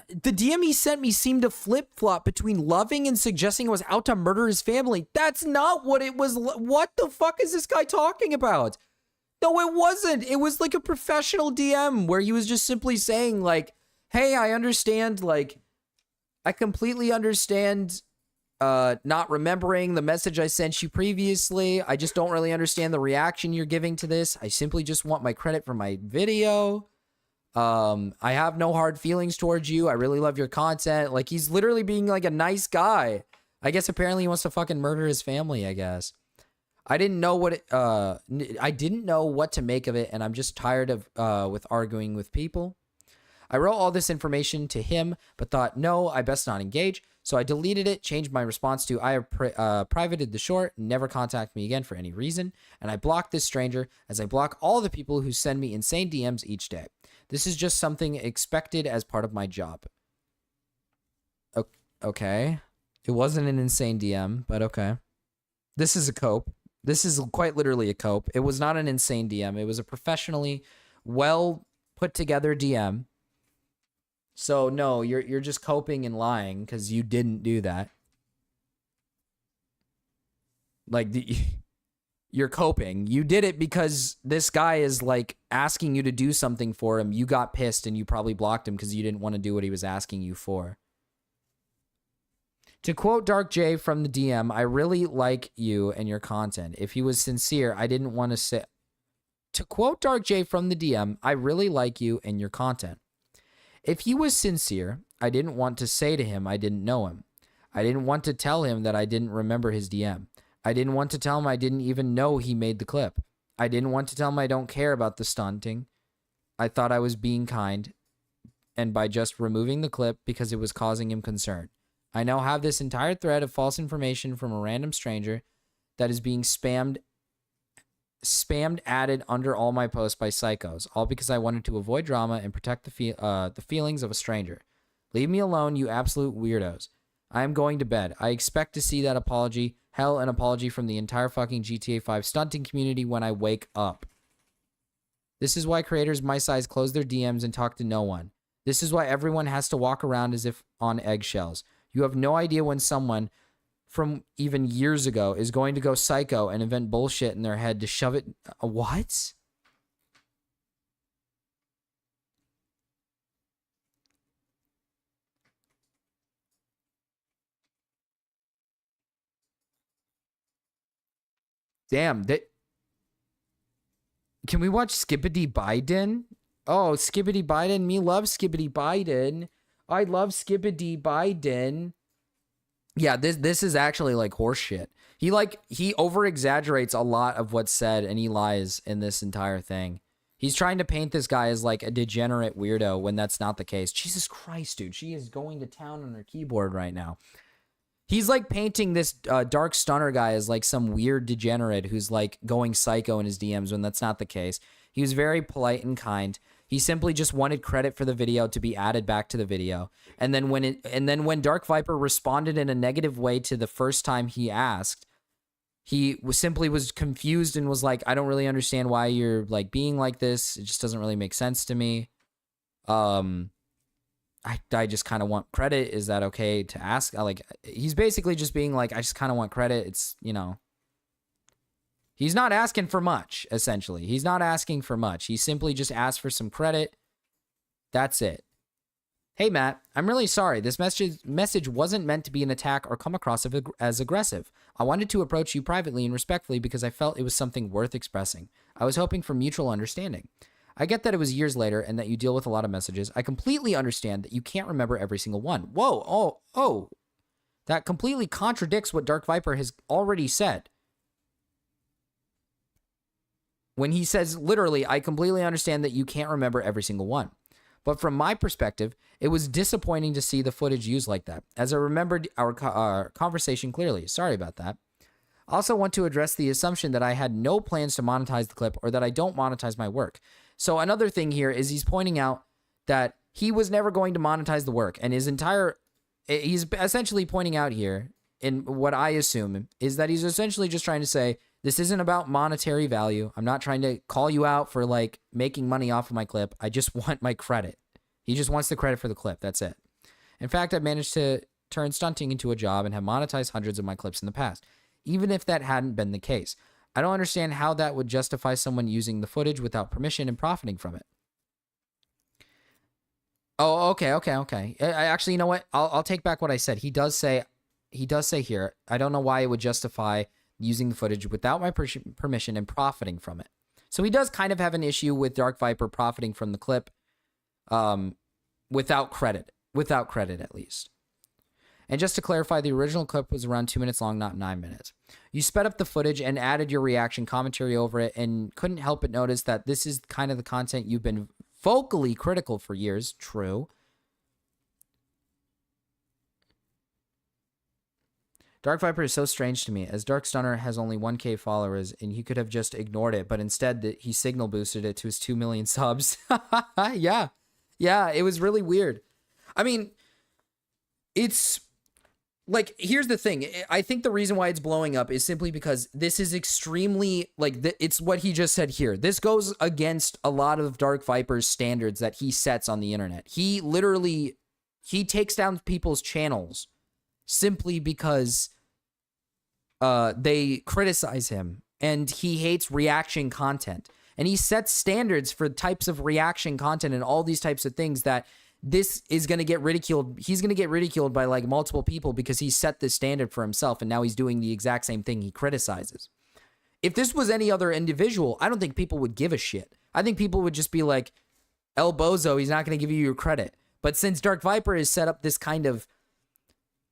The DM he sent me seemed to flip-flop between loving and suggesting I was out to murder his family. That's not what it was. What the fuck is this guy talking about? No, it wasn't. It was like a professional DM where he was just simply saying, like, hey, I understand, like, I completely understand not remembering the message I sent you previously. I just don't really understand the reaction you're giving to this. I simply just want my credit for my video. I have no hard feelings towards you. I really love your content. Like, he's literally being like a nice guy. I guess apparently he wants to fucking murder his family, I guess. I didn't know what to make of it, and I'm just tired of with arguing with people. I wrote all this information to him, but thought, no, I best not engage. So I deleted it, changed my response to, I have privated the short, never contact me again for any reason. And I blocked this stranger as I block all the people who send me insane DMs each day. This is just something expected as part of my job. Okay. It wasn't an insane DM, but okay. This is a cope. This is quite literally a cope. It was not an insane DM. It was a professionally well put together DM. So no, you're just coping and lying because you didn't do that. Like you're coping. You did it because this guy is like asking you to do something for him. You got pissed and you probably blocked him because you didn't want to do what he was asking you for. To quote Dark J from the DM, I really like you and your content. If he was sincere, I didn't want to say... To quote Dark J from the DM, I really like you and your content. If he was sincere, I didn't want to say to him I didn't know him. I didn't want to tell him that I didn't remember his DM. I didn't want to tell him I didn't even know he made the clip. I didn't want to tell him I don't care about the stunting. I thought I was being kind, and by just removing the clip because it was causing him concern. I now have this entire thread of false information from a random stranger that is being spammed spammed added under all my posts by psychos, all because I wanted to avoid drama and protect the feelings of a stranger. Leave me alone, you absolute weirdos. I am going to bed. I expect to see that apology, hell, an apology from the entire fucking GTA 5 stunting community when I wake up. This is why creators my size close their DMs and talk to no one. This is why everyone has to walk around as if on eggshells. You have no idea when someone from even years ago is going to go psycho and invent bullshit in their head to shove it. What? Damn, can we watch Skippity Biden? Oh, Skippity Biden. Me love Skippity Biden. I love Skippity Biden. Yeah, this is actually like horse shit. He over exaggerates a lot of what's said and he lies in this entire thing. He's trying to paint this guy as like a degenerate weirdo when that's not the case. Jesus Christ, dude. She is going to town on her keyboard right now. He's like painting this Dark Stunner guy as like some weird degenerate who's like going psycho in his DMs when that's not the case. He was very polite and kind. He simply just wanted credit for the video to be added back to the video. And then when Dark Viper responded in a negative way to the first time he asked, he simply was confused and was like, I don't really understand why you're like being like this. It just doesn't really make sense to me. I just kind of want credit. Is that okay to ask? Like, he's basically just being like, I just kind of want credit. It's, you know, he's not asking for much, essentially. He's not asking for much. He simply just asked for some credit. That's it. Hey, Matt, I'm really sorry. This message wasn't meant to be an attack or come across as aggressive. I wanted to approach you privately and respectfully because I felt it was something worth expressing. I was hoping for mutual understanding. I get that it was years later and that you deal with a lot of messages. I completely understand that you can't remember every single one. Whoa, oh. That completely contradicts what Dark Viper has already said. When he says, literally, I completely understand that you can't remember every single one. But from my perspective, it was disappointing to see the footage used like that, as I remembered our conversation clearly. Sorry about that. I also want to address the assumption that I had no plans to monetize the clip or that I don't monetize my work. So another thing here is he's pointing out that he was never going to monetize the work, and he's essentially pointing out here, in what I assume, is that he's essentially just trying to say, this isn't about monetary value. I'm not trying to call you out for like making money off of my clip. I just want my credit. He just wants the credit for the clip. That's it. In fact, I've managed to turn stunting into a job and have monetized hundreds of my clips in the past, even if that hadn't been the case. I don't understand how that would justify someone using the footage without permission and profiting from it. Oh, okay. I actually, you know what? I'll take back what I said. He does say here, I don't know why it would justify using the footage without my permission and profiting from it. So he does kind of have an issue with Dark Viper profiting from the clip, without credit at least. And just to clarify, the original clip was around 2 minutes long, not 9 minutes. You sped up the footage and added your reaction commentary over it and couldn't help but notice that this is kind of the content you've been vocally critical for years. True. Dark Viper is so strange to me, as Dark Stunner has only 1K followers, and he could have just ignored it, but instead he signal boosted it to his 2 million subs. Yeah, it was really weird. I mean, it's like, here's the thing. I think the reason why it's blowing up is simply because this is extremely, like, it's what he just said here. This goes against a lot of Dark Viper's standards that he sets on the internet. He takes down people's channels simply because they criticize him, and he hates reaction content. And he sets standards for types of reaction content and all these types of things that this is going to get ridiculed. He's going to get ridiculed by like multiple people because he set this standard for himself, and now he's doing the exact same thing he criticizes. If this was any other individual, I don't think people would give a shit. I think people would just be like, El Bozo, he's not going to give you your credit. But since Dark Viper has set up this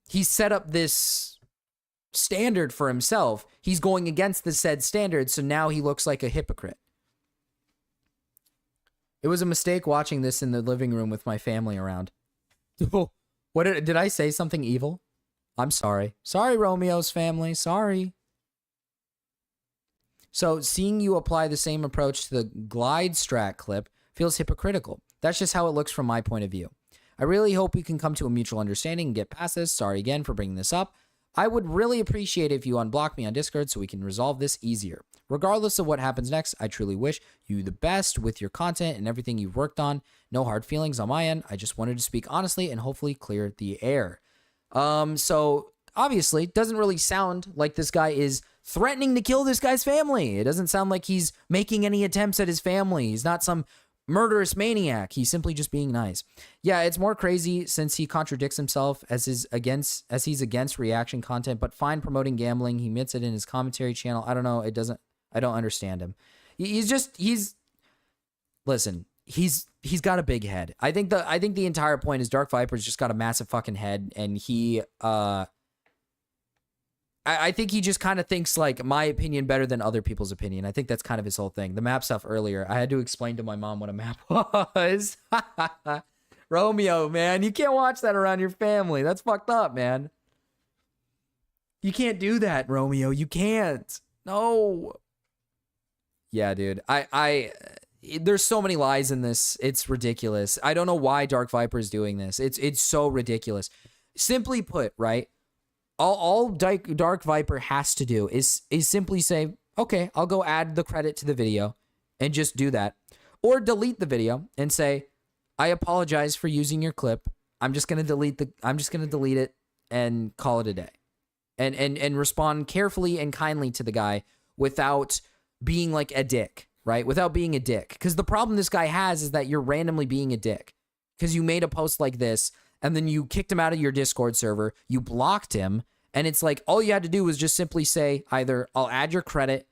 he's set up this standard for himself, he's going against the said standard, so now he looks like a hypocrite. It was a mistake watching this in the living room with my family around. What did I say something evil? I'm sorry. Sorry, Romeo's family. Sorry. So seeing you apply the same approach to the glide strat clip feels hypocritical. That's just how it looks from my point of view. I really hope we can come to a mutual understanding and get past this. Sorry again for bringing this up. I would really appreciate if you unblock me on Discord so we can resolve this easier. Regardless of what happens next, I truly wish you the best with your content and everything you've worked on. No hard feelings on my end. I just wanted to speak honestly and hopefully clear the air. So obviously, it doesn't really sound like this guy is threatening to kill this guy's family. It doesn't sound like he's making any attempts at his family. He's not some murderous maniac. He's simply just being nice. Yeah, it's more crazy since he contradicts himself as he's against reaction content, but fine promoting gambling. He admits it in his commentary channel. I don't know. I don't understand him. He's got a big head. I think the entire point is Dark Viper's just got a massive fucking head, and I think he just kind of thinks like my opinion better than other people's opinion. I think that's kind of his whole thing. The map stuff earlier, I had to explain to my mom what a map was. Romeo, man, you can't watch that around your family. That's fucked up, man. You can't do that, Romeo. You can't. No. Yeah, dude. There's so many lies in this. It's ridiculous. I don't know why Dark Viper is doing this. It's so ridiculous. Simply put, right? All Dark Viper has to do is simply say, okay, I'll go add the credit to the video and just do that. Or delete the video and say, I apologize for using your clip. I'm just gonna delete it and call it a day. And respond carefully and kindly to the guy without being like a dick, right? Without being a dick. Because the problem this guy has is that you're randomly being a dick. Because you made a post like this, and then you kicked him out of your Discord server, you blocked him, and it's like all you had to do was just simply say either I'll add your credit,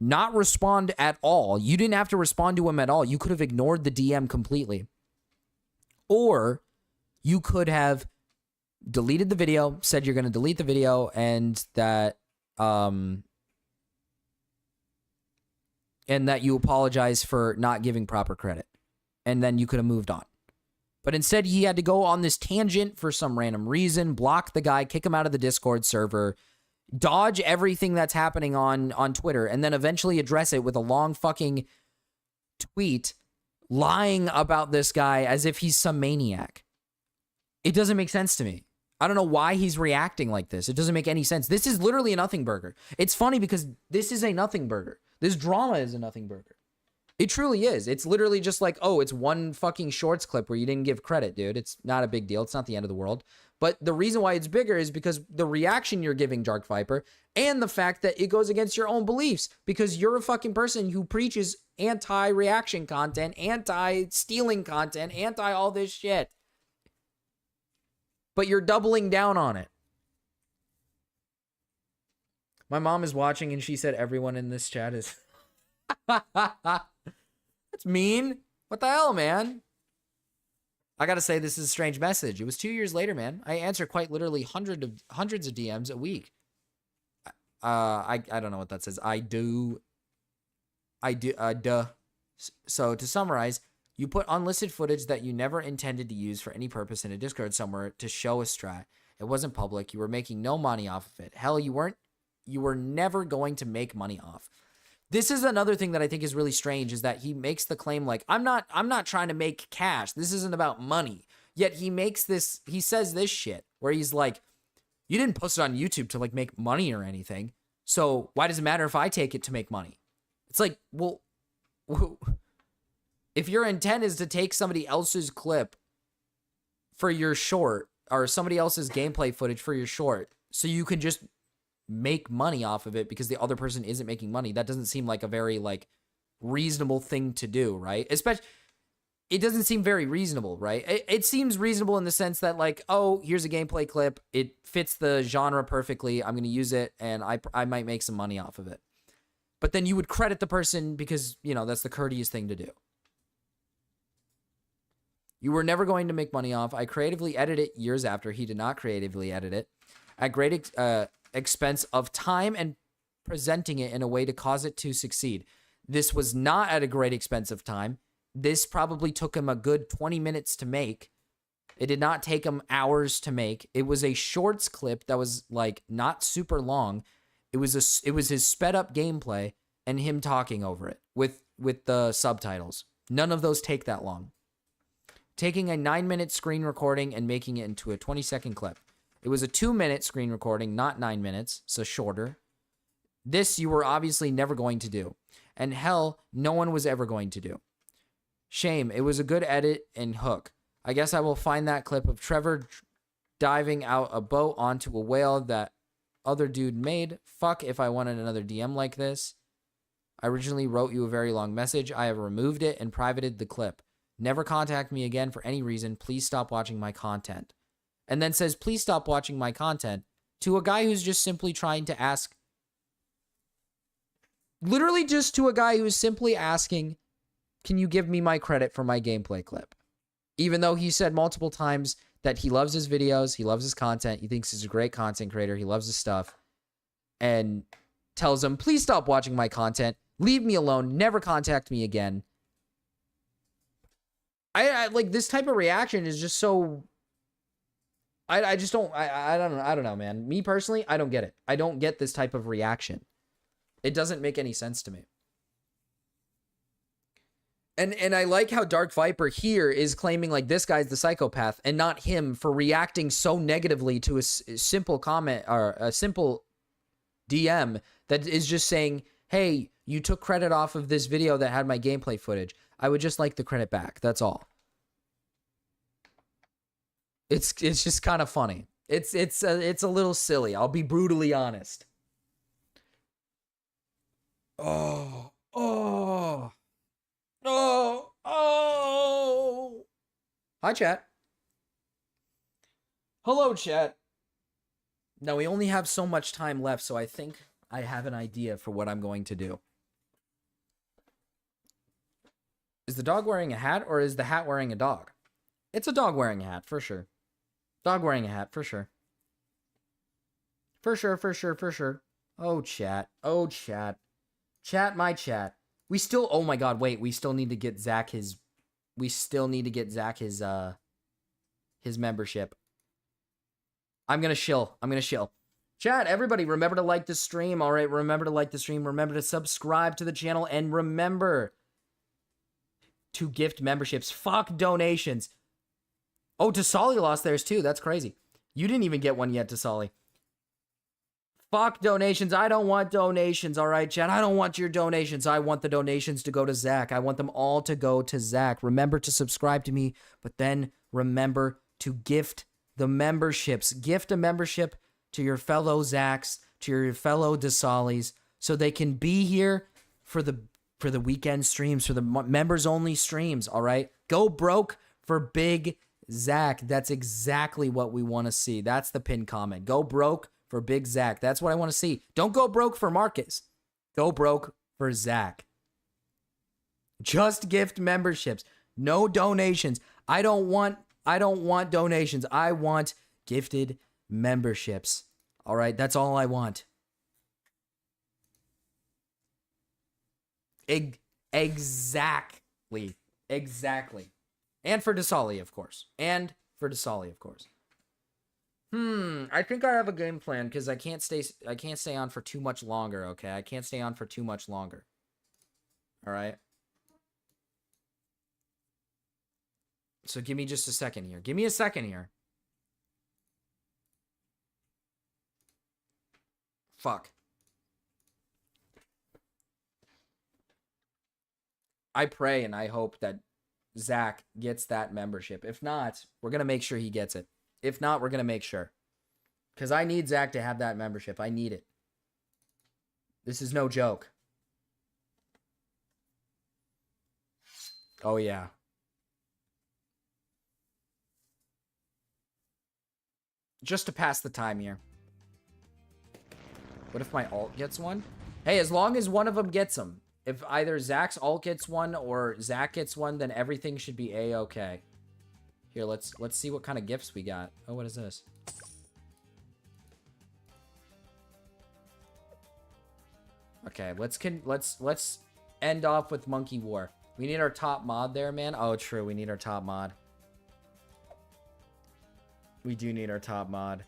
not respond at all. You didn't have to respond to him at all. You could have ignored the DM completely. Or you could have deleted the video, said you're going to delete the video, and that you apologize for not giving proper credit. And then you could have moved on. But instead, he had to go on this tangent for some random reason, block the guy, kick him out of the Discord server, dodge everything that's happening on Twitter, and then eventually address it with a long fucking tweet lying about this guy as if he's some maniac. It doesn't make sense to me. I don't know why he's reacting like this. It doesn't make any sense. This is literally a nothing burger. It's funny because this is a nothing burger. This drama is a nothing burger. It truly is. It's literally just like, oh, it's one fucking shorts clip where you didn't give credit, dude. It's not a big deal. It's not the end of the world. But the reason why it's bigger is because the reaction you're giving, Dark Viper, and the fact that it goes against your own beliefs because you're a fucking person who preaches anti-reaction content, anti-stealing content, anti all this shit. But you're doubling down on it. My mom is watching and she said everyone in this chat is... That's mean. What the hell, man? I gotta say, this is a strange message. It was 2 years later, man. I answer quite literally hundreds of DMs a week. I don't know what that says. Duh. So to summarize, you put unlisted footage that you never intended to use for any purpose in a Discord somewhere to show a strat. It wasn't public. You were making no money off of it. Hell, you were never going to make money off. This is another thing that I think is really strange is that he makes the claim like, I'm not trying to make cash. This isn't about money. Yet he says this shit where he's like, you didn't post it on YouTube to like make money or anything. So why does it matter if I take it to make money? It's like, well, if your intent is to take somebody else's clip for your short or somebody else's gameplay footage for your short, so you can just make money off of it because the other person isn't making money, that doesn't seem like a very like reasonable thing to do, right? Especially, it doesn't seem very reasonable, right? It seems reasonable in the sense that like, oh, here's a gameplay clip, it fits the genre perfectly, I'm gonna use it and I might make some money off of it. But then you would credit the person because, you know, that's the courteous thing to do. You were never going to make money off. I creatively edited it years after. He did not creatively edit it. At great expense of time and presenting it in a way to cause it to succeed. This was not at a great expense of time. This probably took him a good 20 minutes to make. It did not take him hours to make. It was a shorts clip that was like not super long. It was his sped up gameplay and him talking over it with the subtitles. None of those take that long. Taking a 9-minute screen recording and making it into a 20-second clip. It was a 2-minute screen recording, not 9 minutes, so shorter. This you were obviously never going to do. And hell, no one was ever going to do. Shame, it was a good edit and hook. I guess I will find that clip of Trevor diving out a boat onto a whale that other dude made. Fuck if I wanted another DM like this. I originally wrote you a very long message. I have removed it and privated the clip. Never contact me again for any reason. Please stop watching my content. And then says, please stop watching my content to a guy who's just simply trying to ask. Literally just to a guy who's simply asking, can you give me my credit for my gameplay clip? Even though he said multiple times that he loves his videos, he loves his content, he thinks he's a great content creator, he loves his stuff, and tells him, please stop watching my content, leave me alone, never contact me again. I like this type of reaction is just so. I just don't. I don't know, man. Me personally, I don't get it. I don't get this type of reaction. It doesn't make any sense to me. And I like how Dark Viper here is claiming like this guy's the psychopath and not him for reacting so negatively to a simple comment or a simple DM that is just saying, hey, you took credit off of this video that had my gameplay footage. I would just like the credit back. That's all. It's just kind of funny. It's a little silly. I'll be brutally honest. Oh. Hi, chat. Hello, chat. Now, we only have so much time left, so I think I have an idea for what I'm going to do. Is the dog wearing a hat, or is the hat wearing a dog? It's a dog wearing a hat, for sure. Dog wearing a hat, for sure. For sure. Oh, chat. Chat, my chat. We still, oh my god, wait, we still need to get Zach his membership. I'm gonna shill. Chat, everybody, remember to like the stream, alright? Remember to like the stream, remember to subscribe to the channel, and remember to gift memberships. Fuck donations. Oh, Tasali lost theirs too, that's crazy. You didn't even get one yet, Tasali. Fuck donations. I don't want donations, all right, chat? I don't want your donations. I want the donations to go to Zach. I want them all to go to Zach. Remember to subscribe to me, but then remember to gift the memberships. Gift a membership to your fellow Zachs, to your fellow Desalis, so they can be here for the weekend streams, for the members-only streams, all right? Go broke for Big Zach. That's exactly what we want to see. That's the pinned comment. Go broke for Big Zach. That's what I want to see. Don't go broke for Marcus. Go broke for Zach. Just gift memberships. No donations. I don't want donations. I want gifted memberships. All right, that's all I want. Exactly. And for Dasali, of course. I think I have a game plan because I can't stay on for too much longer, okay? I can't stay on for too much longer. All right? So give me just a second here. Give me a second here. Fuck. I pray and I hope that Zach gets that membership. If not, we're going to make sure he gets it. If not, we're going to make sure. Because I need Zach to have that membership. I need it. This is no joke. Oh, yeah. Just to pass the time here. What if my alt gets one? Hey, as long as one of them gets them. If either Zach's alt gets one or Zach gets one, then everything should be A-okay. Here, let's see what kind of gifts we got. Oh, what is this? Okay, let's end off with Monkey War. We need our top mod there, man. Oh, true, we need our top mod. We do need our top mod.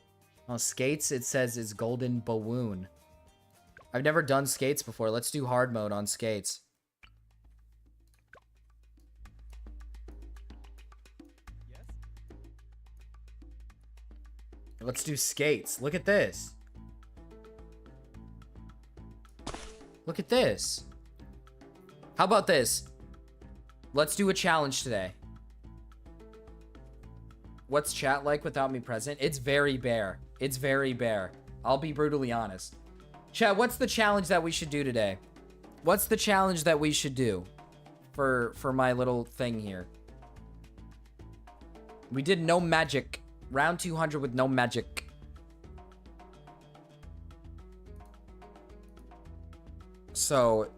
Oh, Skates, it says, is Golden Balloon. I've never done skates before. Let's do hard mode on skates. Let's do skates. Look at this. Look at this. How about this? Let's do a challenge today. What's chat like without me present? It's very bare. It's very bare. I'll be brutally honest. Chat, what's the challenge that we should do today? What's the challenge that we should do for my little thing here? We did no magic. Round 200 with no magic. So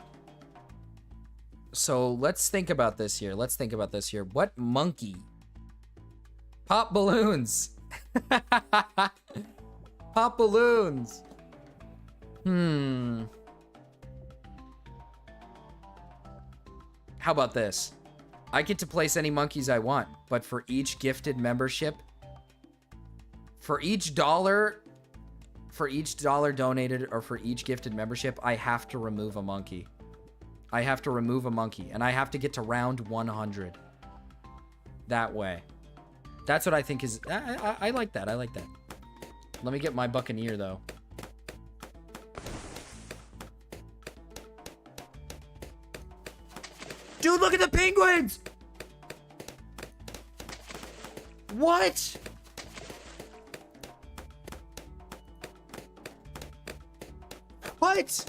let's think about this here. Let's think about this here. What monkey? Pop balloons. Pop balloons. How about this? I get to place any monkeys I want, but for each gifted membership, for each dollar donated or for each gifted membership, I have to remove a monkey. I have to remove a monkey, and I have to get to round 100. That way. That's what I think is... I like that. I like that. Let me get my Buccaneer, though. Dude, look at the penguins! What? What?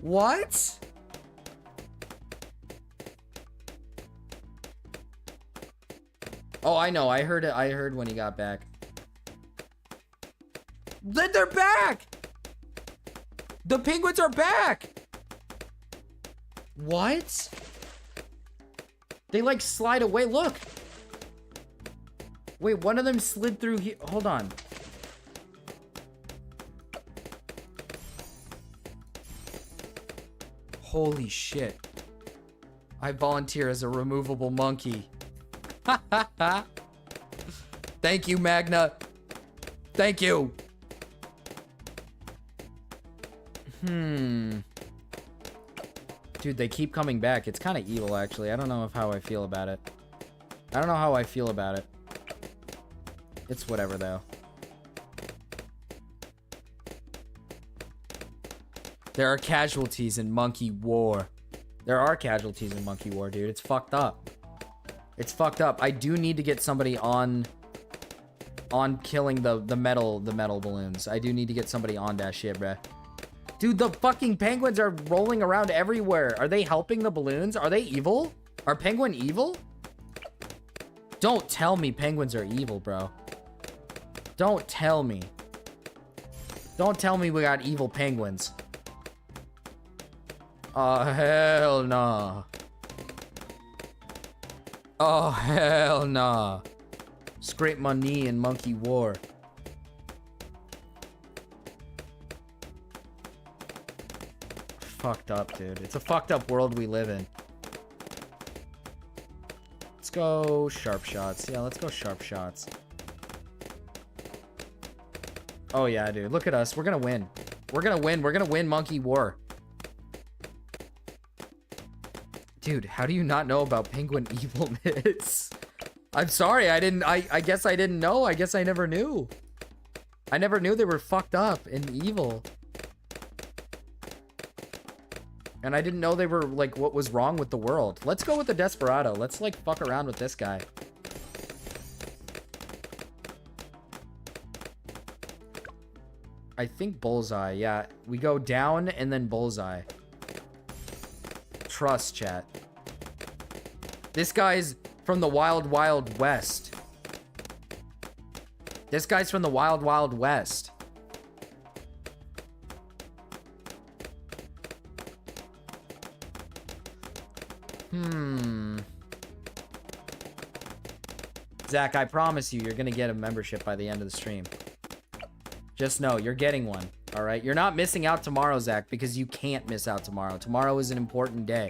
What? Oh, I know. I heard it. I heard when he got back. Then they're back! The penguins are back! What? They like slide away. Look. Wait, one of them slid through here. Hold on. Holy shit. I volunteer as a removable monkey. Thank you, Magna. Thank you. Dude, they keep coming back. It's kind of evil, actually. I don't know how I feel about it. I don't know how I feel about it. It's whatever, though. There are casualties in Monkey War. There are casualties in Monkey War, dude. It's fucked up. It's fucked up. I do need to get somebody on killing the metal balloons. I do need to get somebody on that shit, bruh. Dude, the fucking penguins are rolling around everywhere. Are they helping the balloons? Are they evil? Are penguin evil? Don't tell me penguins are evil, bro. Don't tell me. Don't tell me we got evil penguins. Oh, hell nah. Oh, hell nah. Scrape my knee in Monkey War. Fucked up, dude. It's a fucked up world we live in. Let's go sharp shots. Yeah, let's go sharp shots. Oh, yeah, dude. Look at us. We're gonna win. We're gonna win. We're gonna win Monkey War. Dude, how do you not know about penguin evilness? I'm sorry, I guess I didn't know. I guess I never knew. I never knew they were fucked up and evil. And I didn't know they were, like, what was wrong with the world. Let's go with the Desperado. Let's, like, fuck around with this guy. I think Bullseye, yeah. We go down and then Bullseye. Trust, chat. This guy's from the Wild Wild West. This guy's from the Wild Wild West. Zach, I promise you're gonna get a membership by the end of the stream. Just know, you're getting one, all right? You're not missing out tomorrow, Zach, because you can't miss out tomorrow. Tomorrow is an important day,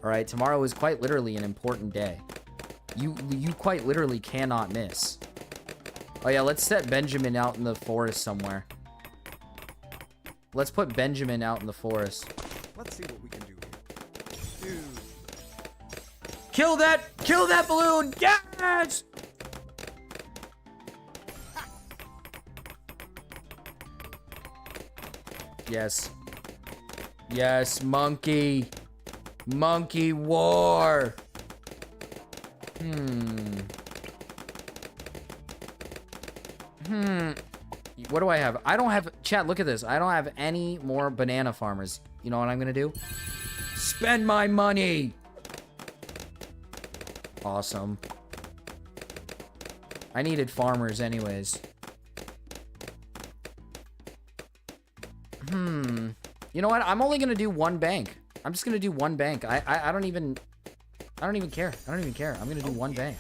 all right? Tomorrow is quite literally an important day. You quite literally cannot miss. Oh, yeah, let's set Benjamin out in the forest somewhere. Let's put Benjamin out in the forest. Let's see what we can do here. Dude. Kill that balloon! Yes! Yes. Yes, monkey. Monkey war. What do I have? I don't have... Chat, look at this. I don't have any more banana farmers. You know what I'm gonna do? Spend my money! Awesome. I needed farmers anyways. You know what? I'm only gonna do one bank. I'm just gonna do one bank. I don't even care. I don't even care. I'm gonna do one bank.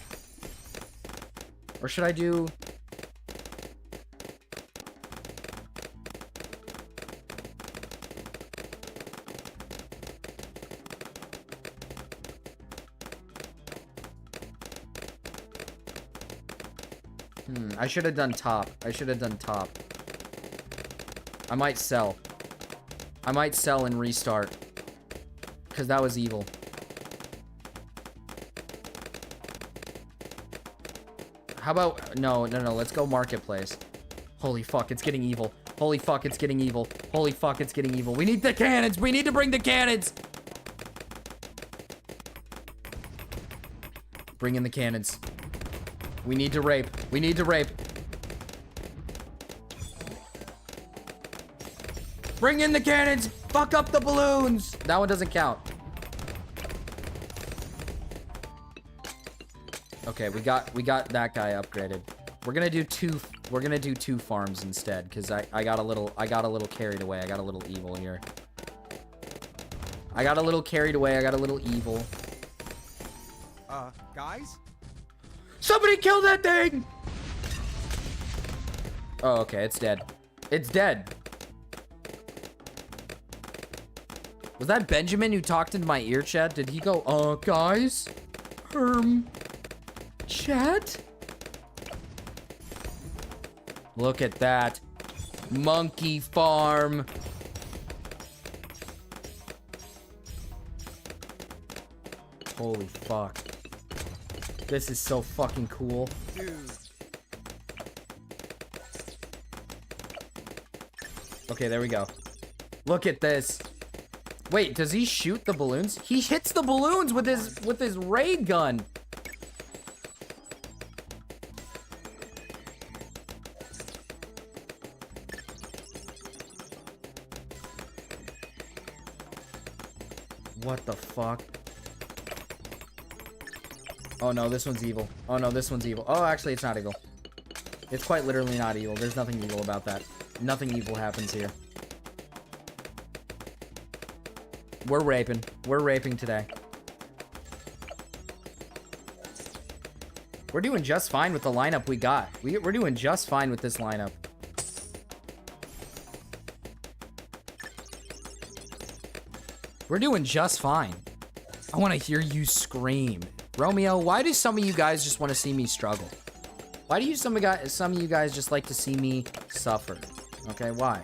Or should I do... I should have done top. I should have done top. I might sell. I might sell and restart. Because that was evil. How about... No. Let's go marketplace. Holy fuck, it's getting evil. Holy fuck, it's getting evil. Holy fuck, it's getting evil. We need the cannons. We need to bring the cannons. Bring in the cannons. We need to rape. We need to rape. Bring in the cannons. Fuck up the balloons. That one doesn't count. Okay, we got that guy upgraded. We're gonna do two farms instead, because I got a little carried away. I got a little evil here. I got a little carried away. I got a little evil. Guys? Somebody kill that thing! Oh, okay, it's dead. It's dead. Was that Benjamin who talked into my ear, chat? Did he go, guys? Chat? Look at that. Monkey farm. Holy fuck. This is so fucking cool. Dude. Okay, there we go. Look at this. Wait, does he shoot the balloons? He hits the balloons with his ray gun. What the fuck? Oh no, this one's evil. Oh no, this one's evil. Oh, actually, it's not evil. It's quite literally not evil. There's nothing evil about that. Nothing evil happens here. We're raping. We're raping today. We're doing just fine with the lineup we got. We're doing just fine with this lineup. We're doing just fine. I want to hear you scream. Romeo, why do some of you guys just want to see me struggle? Why do some of you guys just like to see me suffer? Okay, why?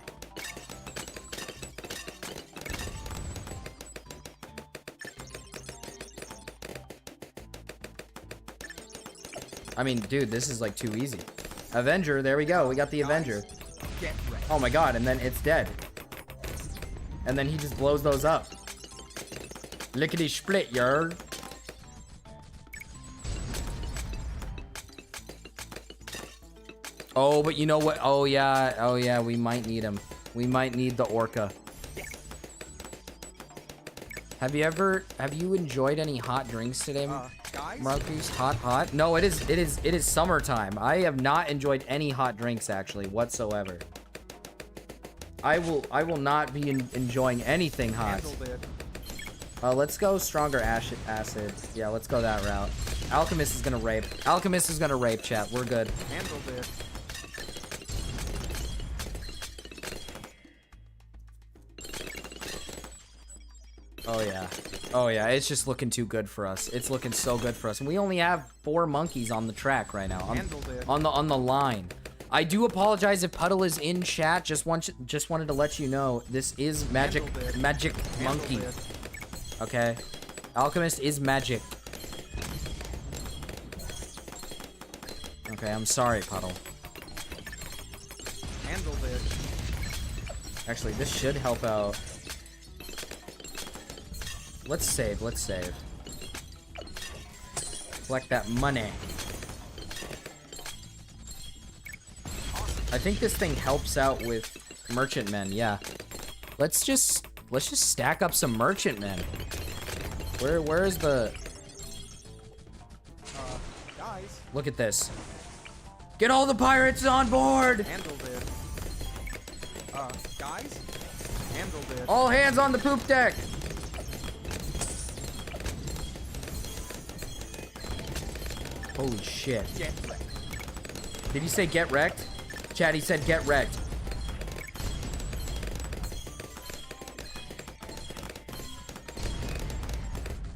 I mean, dude, this is like too easy. Avenger, there we go. We got the Avenger. Oh my god, and then it's dead. And then he just blows those up. Lickety split, yard. Oh, but you know what? Oh yeah, we might need him. We might need the orca. Have you enjoyed any hot drinks today, Marcus? Hot? No, it is summertime. I have not enjoyed any hot drinks actually whatsoever. I will not be enjoying anything hot. Let's go stronger acid. Yeah, let's go that route. Alchemist is gonna rape. Alchemist is gonna rape, chat. We're good. Handled it. Oh yeah. Oh yeah, it's just looking too good for us. It's looking so good for us. And we only have 4 monkeys on the track right now. On the line. I do apologize if Puddle is in chat. Just wanted to let you know this is magic monkey. Okay, Alchemist is magic. Okay, I'm sorry, Puddle. Handled it. Actually, this should help out. Let's save. Collect that money. I think this thing helps out with merchantmen. Yeah. Let's just stack up some merchantmen. Where is the? Guys. Look at this. Get all the pirates on board. Handled it. Guys. Handled it. All hands on the poop deck. Holy shit. Get wrecked. Did he say get wrecked? Chad, he said get wrecked.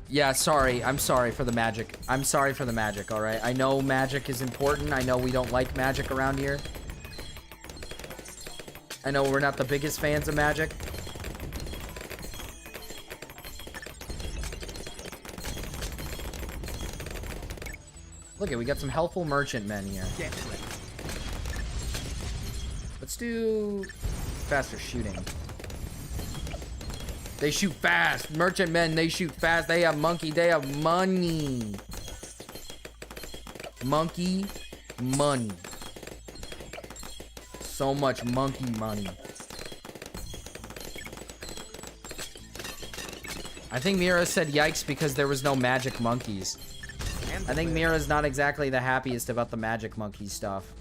Yeah, sorry. I'm sorry for the magic. I'm sorry for the magic, alright? I know magic is important. I know we don't like magic around here. I know we're not the biggest fans of magic. Look, we got some helpful merchantmen here. Let's do faster shooting. They shoot fast. Merchantmen, they shoot fast. They have monkey. They have money. Monkey money. So much monkey money. I think Mira said yikes because there was no magic monkeys. I think Mira's not exactly the happiest about the magic monkey stuff.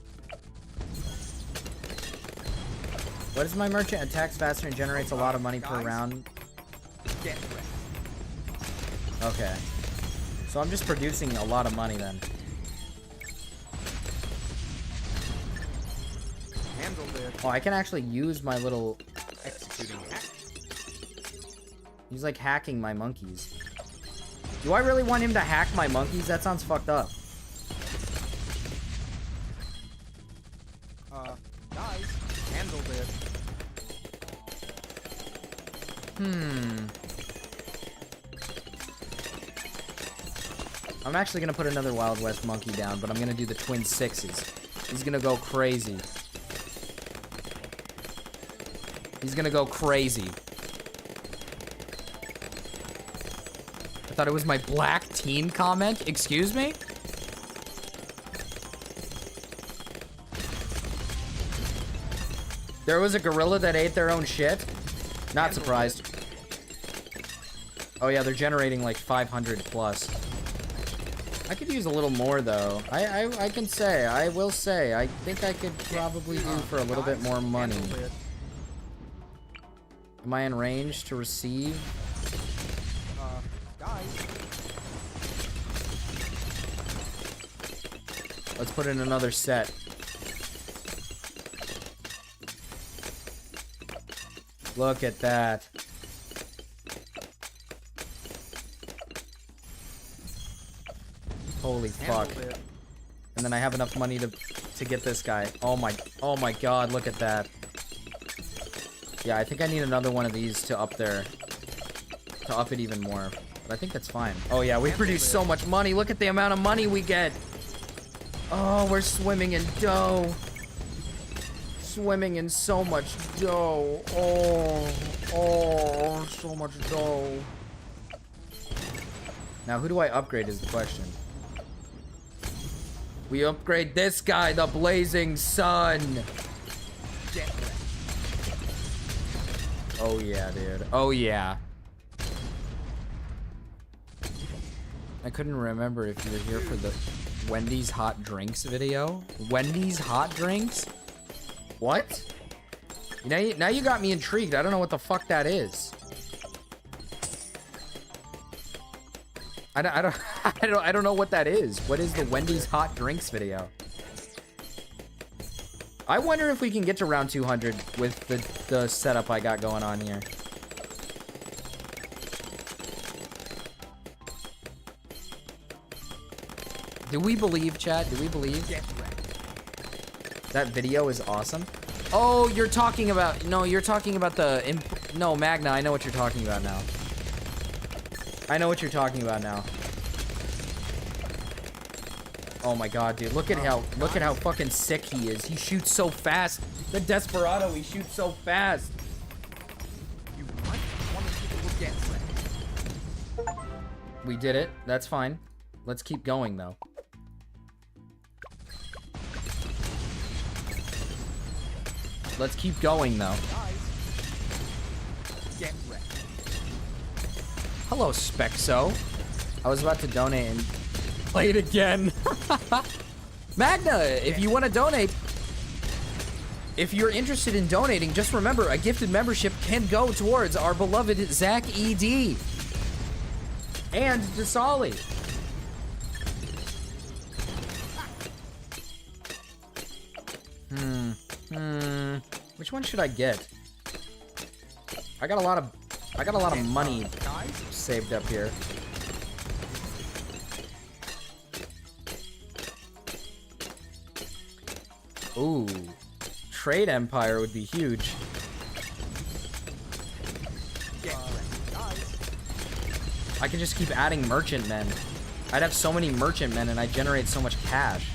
What is my merchant? Attacks faster and generates a lot of money per round. Okay. So I'm just producing a lot of money then. Oh, I can actually use my little executing hack. He's like hacking my monkeys. Do I really want him to hack my monkeys? That sounds fucked up. Guys, handled it. I'm actually gonna put another Wild West monkey down, but I'm gonna do the twin sixes. He's gonna go crazy. He's gonna go crazy. I thought it was my black teen comment. Excuse me? There was a gorilla that ate their own shit? Not surprised. Oh yeah, they're generating like 500 plus. I could use a little more though. I can say, I will say, I think I could probably do for a little bit more money. Am I in range to receive? Let's put in another set. Look at that. Holy fuck. And then I have enough money to get this guy. Oh my god, look at that. Yeah, I think I need another one of these to up there. To up it even more. But I think that's fine. Oh yeah, we produce so much money. Look at the amount of money we get. Oh, we're swimming in dough. Swimming in so much dough. Oh, so much dough. Now, who do I upgrade is the question. We upgrade this guy, the Blazing Sun. Oh yeah, dude. Oh yeah. I couldn't remember if you were here for the Wendy's hot drinks video. Wendy's hot drinks? What? Now you got me intrigued. I don't know what the fuck that is. I don't know what that is. What is the Wendy's hot drinks video? I wonder if we can get to round 200 with the setup I got going on here. Do we believe, chat? Do we believe? That video is awesome. Oh, you're talking about... No, you're talking about the... No, Magna, I know what you're talking about now. I know what you're talking about now. Oh my god, dude. Look at how fucking sick he is. He shoots so fast. The Desperado, he shoots so fast. You might want to take a look at that. We did it. That's fine. Let's keep going, though. Let's keep going, though. Get ready. Hello, Spexo. I was about to donate and play it again. Magna, if you want to donate, if you're interested in donating, just remember, a gifted membership can go towards our beloved Zach ED. And Desali. Which one should I get? I got a lot of money saved up here. Ooh. Trade Empire would be huge. I could just keep adding merchantmen. I'd have so many merchantmen and I'd generate so much cash.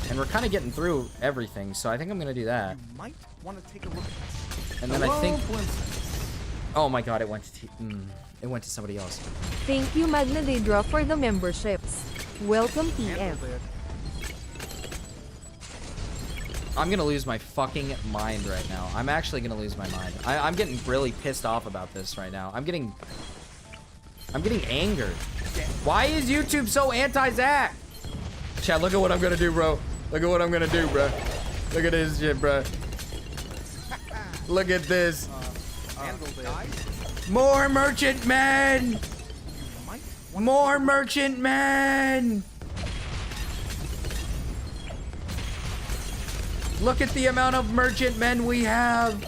And we're kind of getting through everything, so I think I'm gonna do that. You might want to take a look at this. And then I think... Oh my god, it went to it went to somebody else. Thank you, Magna Daedra, for the memberships. Welcome, TF. I'm gonna lose my fucking mind right now. I'm actually gonna lose my mind. I'm getting really pissed off about this right now. I'm getting angered. Why is YouTube so anti-Zach? Chad, look at what I'm gonna do, bro. Look at what I'm gonna do, bro. Look at this shit, bro. Look at this. More merchantmen! More merchantmen! Look at the amount of merchantmen we have.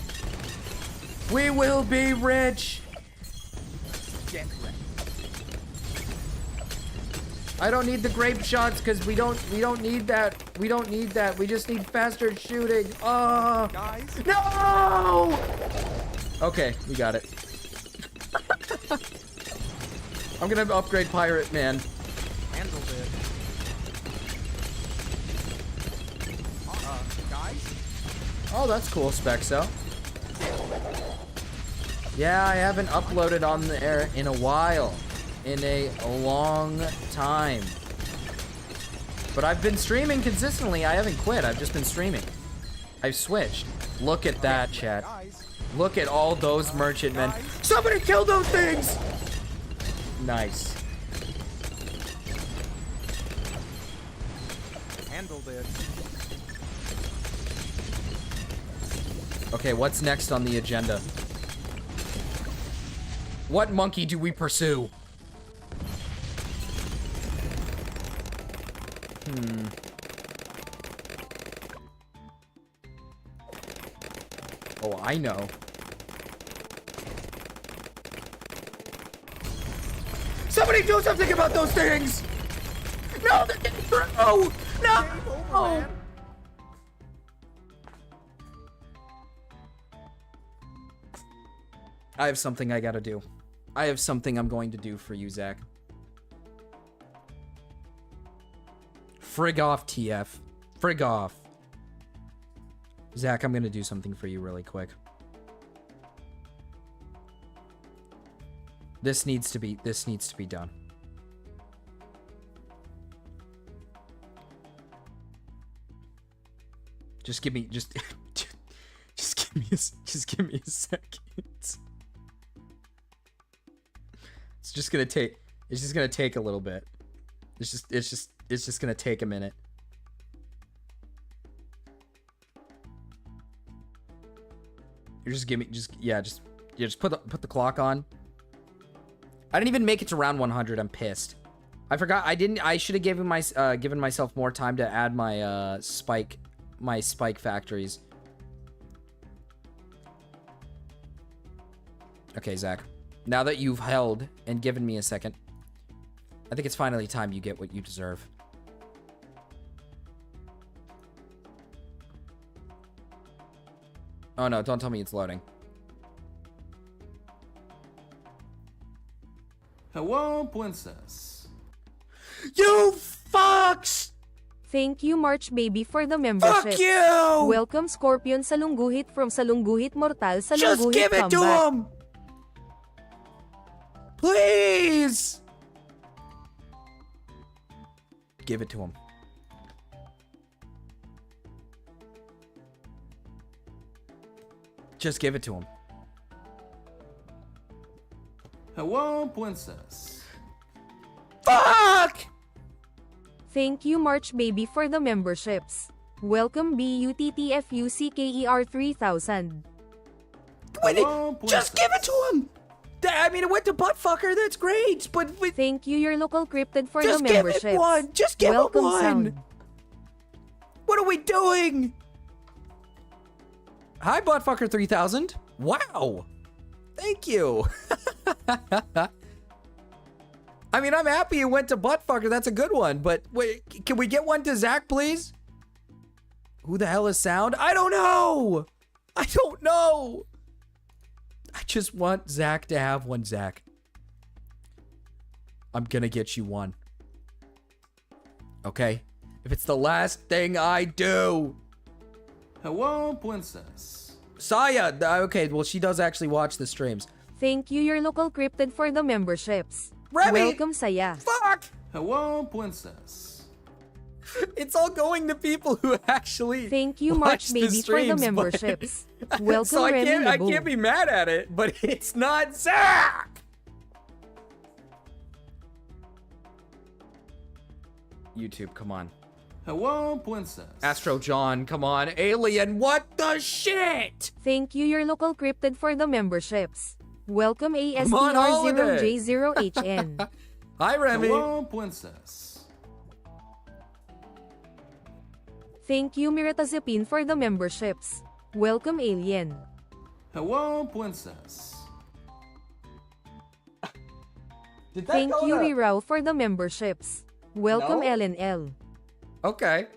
We will be rich. I don't need the grape shots because we don't need that. We don't need that. We just need faster shooting. Oh, Guys. No! Okay, we got it. I'm gonna upgrade Pirate Man. Handled it. Guys? Oh, that's cool, Spexo. Yeah, I haven't uploaded on the air in a while. In a long time. But I've been streaming consistently. I haven't quit. I've just been streaming. I've switched. Look at that, chat. Look at all those merchantmen. Somebody kill those things! Nice. Handled it. Okay, what's next on the agenda? What monkey do we pursue? Oh, I know. Somebody do something about those things! No, they're getting through! No! I have something I gotta do. I have something I'm going to do for you, Zach. Frig off, TF. Frig off. Zach, I'm gonna do something for you really quick. This needs to be done. Just give me just give me a second. It's just gonna take a little bit. It's just gonna take a minute. You just put the clock on. I didn't even make it to round 100. I'm pissed. I forgot. I should have given myself more time to add my spike factories. Okay, Zach. Now that you've held and given me a second, I think it's finally time you get what you deserve. Oh no, don't tell me it's loading. Hello, princess. You fucks! Thank you, March Baby, for the membership. Fuck you! Welcome, Scorpion Salungguhit from Salungguhit Mortal Salungguhit Just give it to Combat. him! Please! Give it to him. Just give it to him. Hello, princess. Fuck! Thank you, March Baby, for the memberships. Welcome, BUTTFUCKER 3000. Just give it to him! I mean, it went to buttfucker, that's great, but... Thank you, your local cryptid, for the Just give memberships. it one! Just give Welcome, it one! Sound. What are we doing? Hi, buttfucker 3000. Wow! Thank you! I mean, I'm happy it went to buttfucker, that's a good one, but wait, can we get one to Zach, please? Who the hell is Sound? I don't know! I don't know! I just want Zach to have one, Zach. I'm gonna get you one. Okay? If it's the last thing I do. Hello, princess. Saya! Okay, well, she does actually watch the streams. Thank you, your local cryptid, for the memberships. Remy! Welcome, Saya. Fuck! Hello, princess. It's all going to people who actually Thank you, watch March Baby, the for the streams, memberships. but- Welcome, so I Remy can't Labu. be mad at it, but it's not Zach! YouTube, come on. Hello, princess. Astro John, come on. Alien, what the shit? Thank you, your local cryptid, for the memberships. Welcome, I'm on holiday. ASTR0J0HN. Hi, Remy. Hello, princess. Thank you, Miratazepin, for the memberships. Welcome, Alien. Hello, princess. Thank you, Rirao, for the memberships. Welcome, No? LNL. Okay.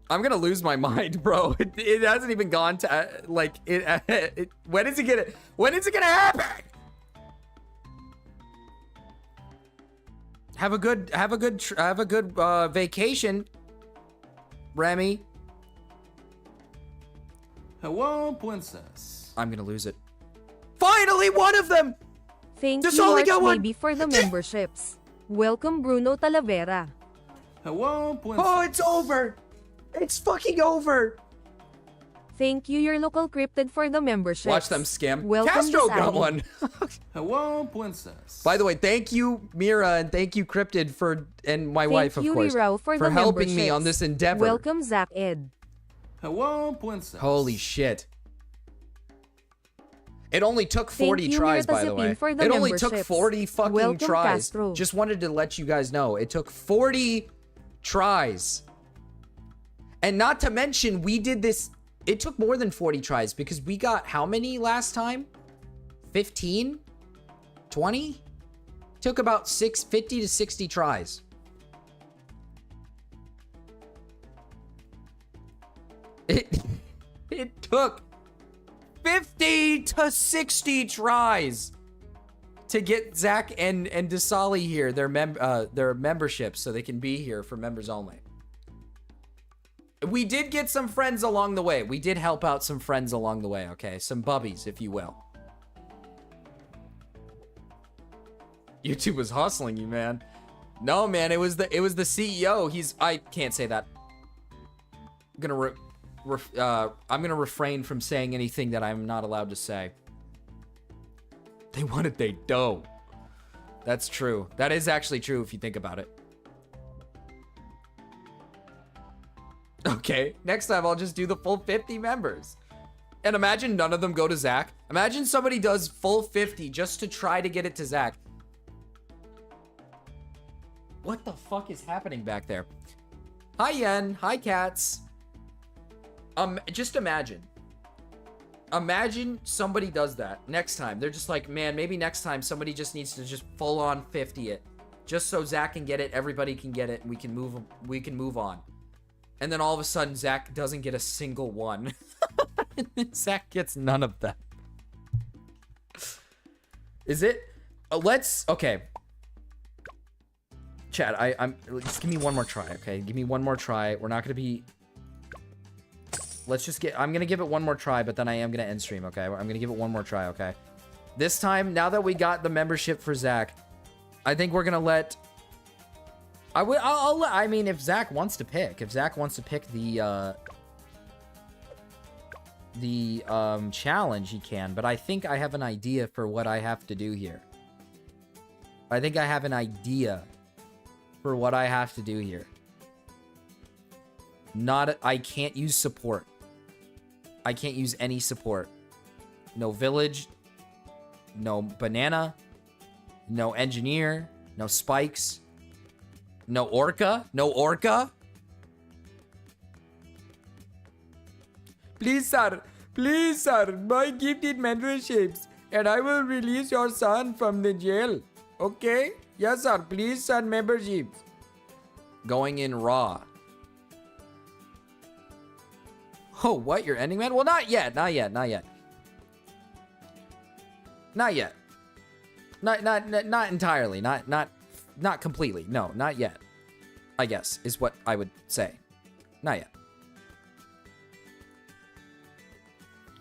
I'm gonna lose my mind, bro. It hasn't even gone to like it. When is it gonna happen? Have a good vacation, Remy. Hello, princess. I'm gonna lose it. Finally, one of them. Thank Just you, only March got one. Baby, for the memberships. Welcome, Bruno Talavera. Hello, princess. Oh, it's over. It's fucking over. Thank you, your local cryptid, for the memberships. Watch them skim. Welcome, Castro Miss got Abby. one. Hello, princess. By the way, thank you, Mira, and thank you, Cryptid, and my Thank wife, of you, course, Rirao, for the helping me memberships. on this endeavor. Welcome, Zach Ed. Hello, princess. Holy shit. It only took 40 Thank you, tries, by the Miratazepin, way. for the It only took memberships. 40 fucking Welcome, tries. Castro. Just wanted to let you guys know. It took 40 tries. And not to mention, we did this... It took more than 40 tries because we got how many last time? 15? 20? Took about 50 to 60 tries. It took 50 to 60 tries to get Zach and Dasali here, their memberships, so they can be here for members only. We did get some friends along the way. We did help out some friends along the way, okay? Some bubbies, if you will. YouTube was hustling you, man. No, man, it was the CEO. I can't say that. I'm gonna refrain from saying anything that I'm not allowed to say. They wanted their dough. That's true. That is actually true if you think about it. Okay, next time I'll just do the full 50 members. And imagine none of them go to Zach. Imagine somebody does full 50 just to try to get it to Zach. What the fuck is happening back there? Hi, Yen. Hi, cats. Just imagine. Imagine somebody does that next time. They're just like, man, maybe next time somebody just needs to just full on 50 it. Just so Zach can get it, everybody can get it, and we can move on. And then all of a sudden, Zach doesn't get a single one. Zach gets none of them. Is it? Okay. Chad, just give me one more try, okay? Give me one more try. We're not gonna be... I'm gonna give it one more try, but then I am gonna end stream, okay? I'm gonna give it one more try, okay? This time, now that we got the membership for Zach, I think we're gonna let... I mean, if Zach wants to pick the challenge, he can, but I think I have an idea for what I have to do here. I I can't use support. I can't use any support. No village, no banana, no engineer, no spikes, no orca. Please, sir, buy gifted memberships, and I will release your son from the jail. Okay? Yes, sir, please send memberships. Going in raw. Oh, what? You're ending, man? Well, not yet. Not entirely. Not completely. No, not yet. I guess is what I would say. Not yet.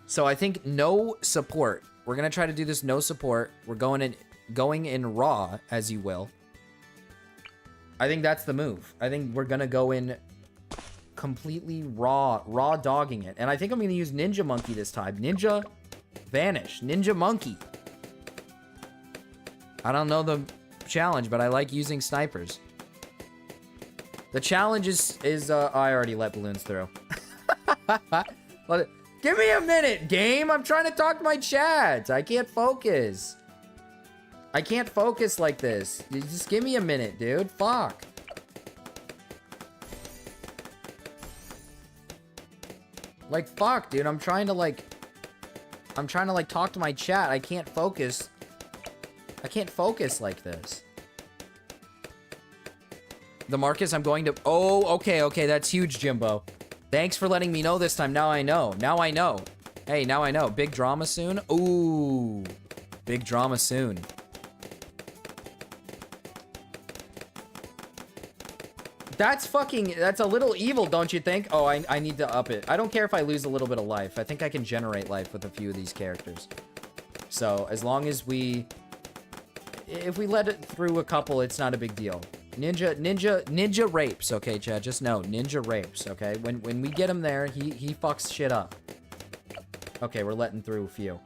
So I think no support. We're gonna try to do this no support. We're going in raw, as you will. I think that's the move. I think we're gonna go in completely raw dogging it. And I think I'm gonna use Ninja Monkey this time. Ninja Vanish. Ninja Monkey. I don't know the challenge, but I like using snipers. The challenge is I already let balloons through. Give me a minute, game. I'm trying to talk to my chat. I can't focus. I can't focus like this. Just give me a minute, dude. Fuck. Like, fuck, dude. I'm trying to talk to my chat. I can't focus. I can't focus like this. The Marcus, I'm going to... Oh, okay. That's huge, Jimbo. Thanks for letting me know this time. Now I know. Hey, now I know. Big drama soon? Ooh. Big drama soon. That's a little evil, don't you think? Oh, I need to up it. I don't care if I lose a little bit of life. I think I can generate life with a few of these characters. So, as long as if we let it through a couple, it's not a big deal. Ninja rapes, okay, Chad? Just know, ninja rapes, okay? When we get him there, he fucks shit up. Okay, we're letting through a few.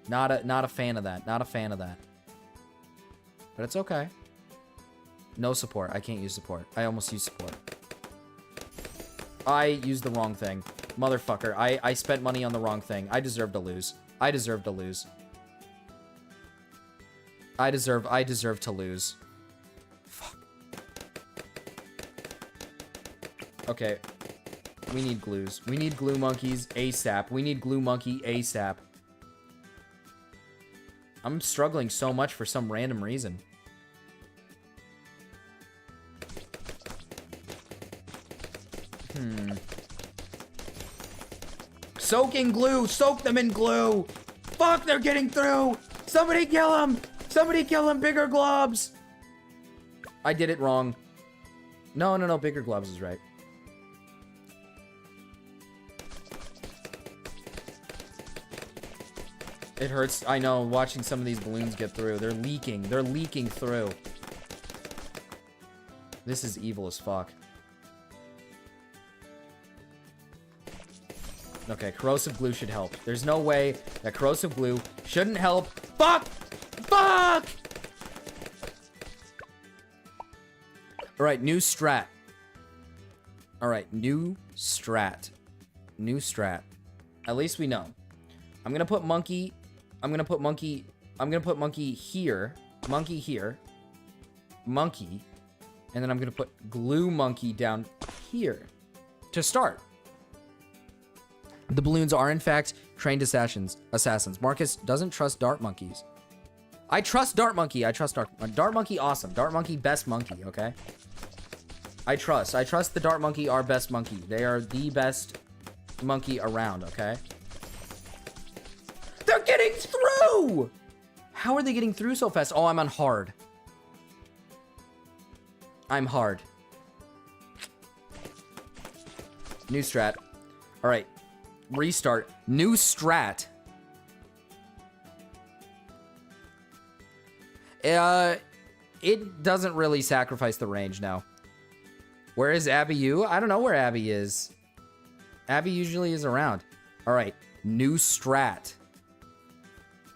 Not a fan of that. But it's okay. No support. I can't use support. I almost used support. I used the wrong thing. Motherfucker. I spent money on the wrong thing. I deserve to lose. I deserve to lose. Fuck. Okay. We need glues. We need glue monkeys ASAP. I'm struggling so much for some random reason. Soak in glue! Soak them in glue! Fuck, they're getting through! Somebody kill him! Bigger globs! I did it wrong. No, bigger globs is right. It hurts, I know, watching some of these balloons get through. They're leaking through. This is evil as fuck. Okay, corrosive glue should help. There's no way that corrosive glue shouldn't help. Fuck! Alright, new strat. At least we know. I'm gonna put monkey here. Monkey. And then I'm gonna put glue monkey down here. To start. The balloons are, in fact, trained assassins. Marcus doesn't trust dart monkeys. I trust dart monkey. Dart monkey, awesome. Dart monkey, best monkey, okay? I trust the dart monkey, our best monkey. They are the best monkey around, okay? They're getting through! How are they getting through so fast? Oh, I'm on hard. I'm hard. New strat. All right. Restart. New strat. It doesn't really sacrifice the range now. Where is Abby U? I don't know where Abby is. Abby usually is around. All right. New strat.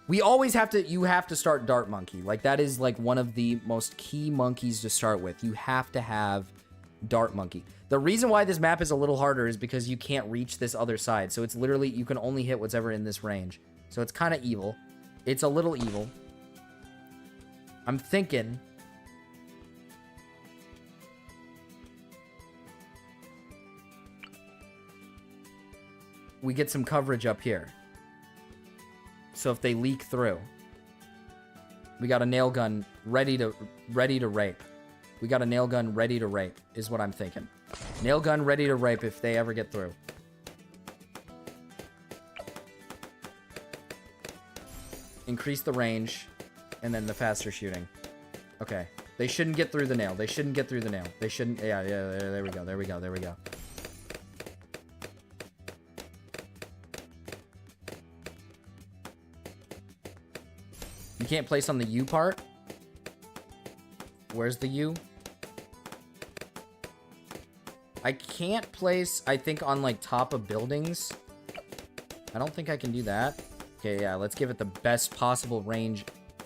We always have to, you have to start Dart Monkey. Like, that is, like, one of the most key monkeys to start with. You have to have Dart Monkey. The reason why this map is a little harder is because you can't reach this other side. So it's literally, you can only hit what's ever in this range. So it's kind of evil. It's a little evil. I'm thinking... we get some coverage up here. So if they leak through, we got a nail gun ready to rape. We got a nail gun ready to rape, is what I'm thinking. Nail gun ready to rape if they ever get through. Increase the range, and then the faster shooting. Okay. They shouldn't get through the nail. They shouldn't get through the nail. They shouldn't... Yeah, there we go, there we go, there we go. You can't place on the U part. Where's the U? I can't place, I think, on, like, top of buildings. I don't think I can do that. Okay, yeah, let's give it the best possible range.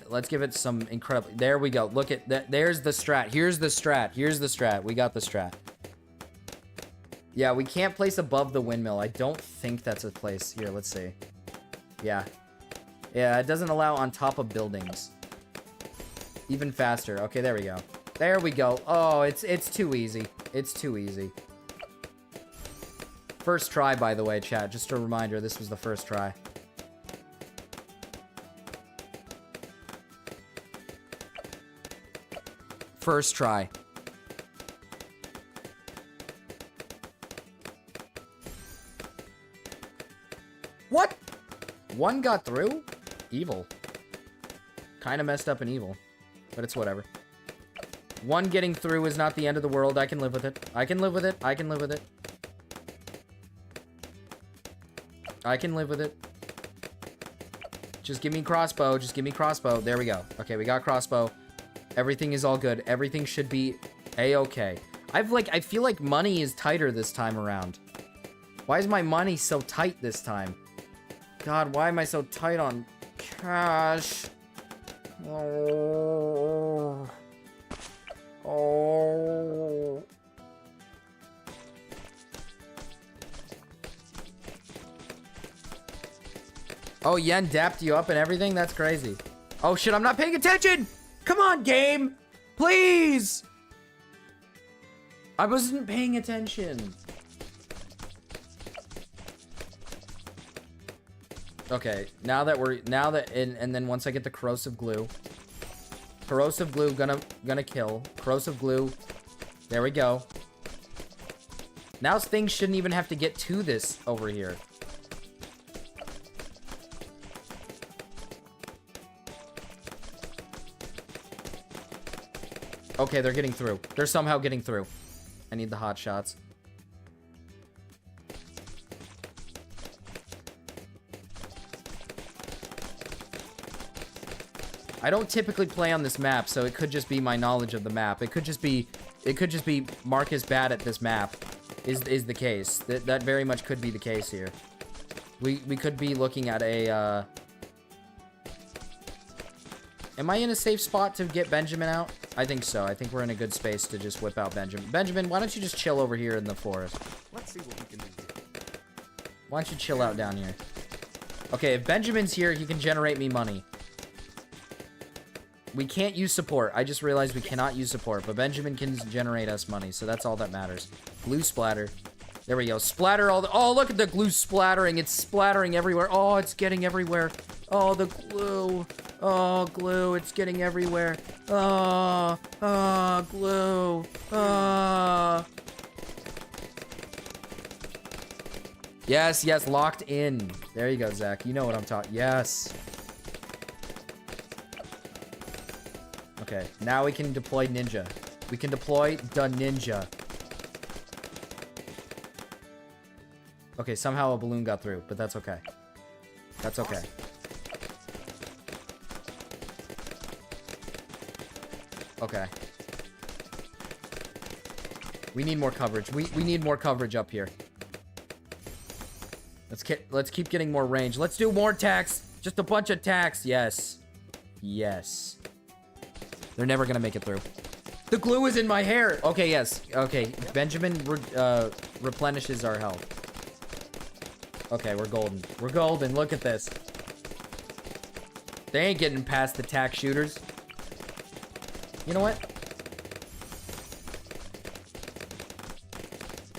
Let's give it some incredible... There we go. Look at that. There's the strat. Here's the strat. Here's the strat. We got the strat. Yeah, we can't place above the windmill. I don't think that's a place. Here, let's see. Yeah. Yeah, it doesn't allow on top of buildings. Even faster. Okay, there we go. There we go. Oh, it's too easy. It's too easy. First try, by the way, chat. Just a reminder, this was the first try. First try. What? One got through? Evil. Kind of messed up and evil. But it's whatever. One getting through is not the end of the world. I can live with it. I can live with it. I can live with it. I can live with it. Just give me crossbow. Just give me crossbow. There we go. Okay, we got crossbow. Everything is all good. Everything should be a-okay. I feel like money is tighter this time around. Why is my money so tight this time? God, why am I so tight on cash? Oh. Oh. Oh, Yen dapped you up and everything? That's crazy. Oh shit, I'm not paying attention! Come on, game! Please! I wasn't paying attention. Okay, now that and then once I get the corrosive glue, gonna kill. Corrosive glue, there we go. Now things shouldn't even have to get to this over here. Okay, they're getting through. They're somehow getting through. I need the hot shots. I don't typically play on this map, so it could just be my knowledge of the map. It could just be Mark is bad at this map is the case. That very much could be the case here. We could be looking at a Am I in a safe spot to get Benjamin out? I think so. I think we're in a good space to just whip out Benjamin. Benjamin, why don't you just chill over here in the forest? Let's see what we can do here. Why don't you chill out down here? Okay, if Benjamin's here, he can generate me money. We can't use support. I just realized we cannot use support, but Benjamin can generate us money, so that's all that matters. Glue splatter. There we go. Splatter all the... Oh, look at the glue splattering. It's splattering everywhere. Oh, it's getting everywhere. Oh, the glue. Oh, glue, it's getting everywhere. Oh, glue. Yes, yes, locked in. There you go, Zach. You know what I'm talking. Yes. Okay, now we can deploy ninja. We can deploy the ninja. Okay, somehow a balloon got through, but that's okay. That's okay. Okay. We need more coverage. We need more coverage up here. Let's keep getting more range. Let's do more attacks. Just a bunch of attacks. Yes. Yes. They're never gonna make it through. The glue is in my hair. Okay, yes. Okay, Benjamin replenishes our health. Okay, we're golden. We're golden. Look at this. They ain't getting past the tack shooters. You know what?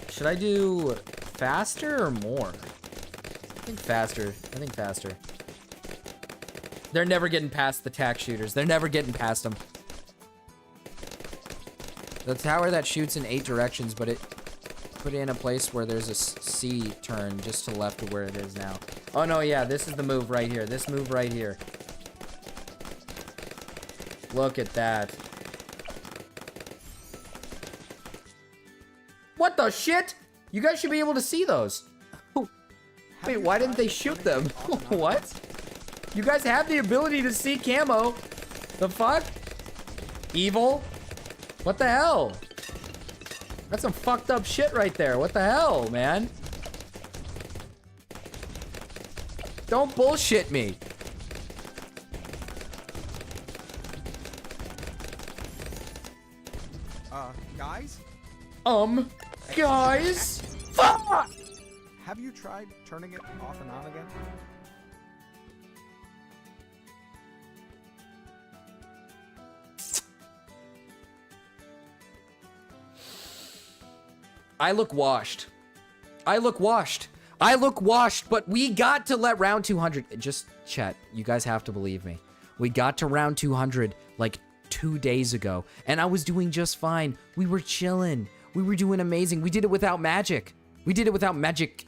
Should I do faster or more? I think faster. I think faster. They're never getting past the tack shooters. They're never getting past them. The tower that shoots in 8 directions, but it put it in a place where there's a C turn just to the left of where it is now. Oh no, yeah, this is the move right here. This move right here. Look at that. What the shit? You guys should be able to see those. Wait, why didn't they shoot them? What? You guys have the ability to see camo. The fuck? Evil? What the hell? That's some fucked up shit right there. What the hell, man? Don't bullshit me. Guys? Guys? Fuck! Have you tried turning it off and on again? I look washed. I look washed. I look washed, but we got to let round 200. Just chat. You guys have to believe me. We got to round 200 like 2 days ago, and I was doing just fine. We were chilling. We were doing amazing. We did it without magic. We did it without magic.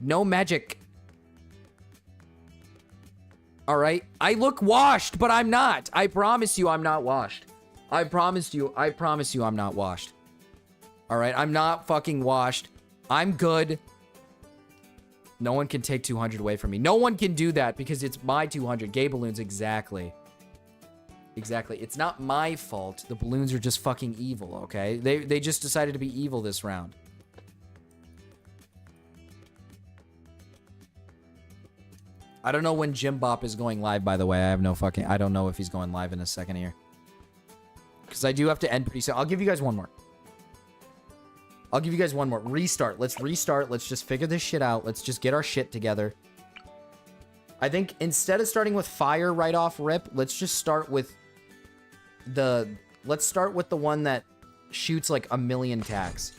No magic. All right. I look washed, but I'm not. I promise you I'm not washed. I promise you I'm not washed. All right. I'm not fucking washed. I'm good. No one can take 200 away from me. No one can do that because it's my 200. Gay balloons, exactly. Exactly. It's not my fault. The balloons are just fucking evil, okay? They just decided to be evil this round. I don't know when Jim Bop is going live, by the way. I don't know if he's going live in a second here. Because I do have to end pretty soon. I'll give you guys one more. Restart. Let's restart. Let's just figure this shit out. Let's just get our shit together. I think instead of starting with fire right off rip, let's just start with let's start with the one that shoots like 1,000,000 tacks.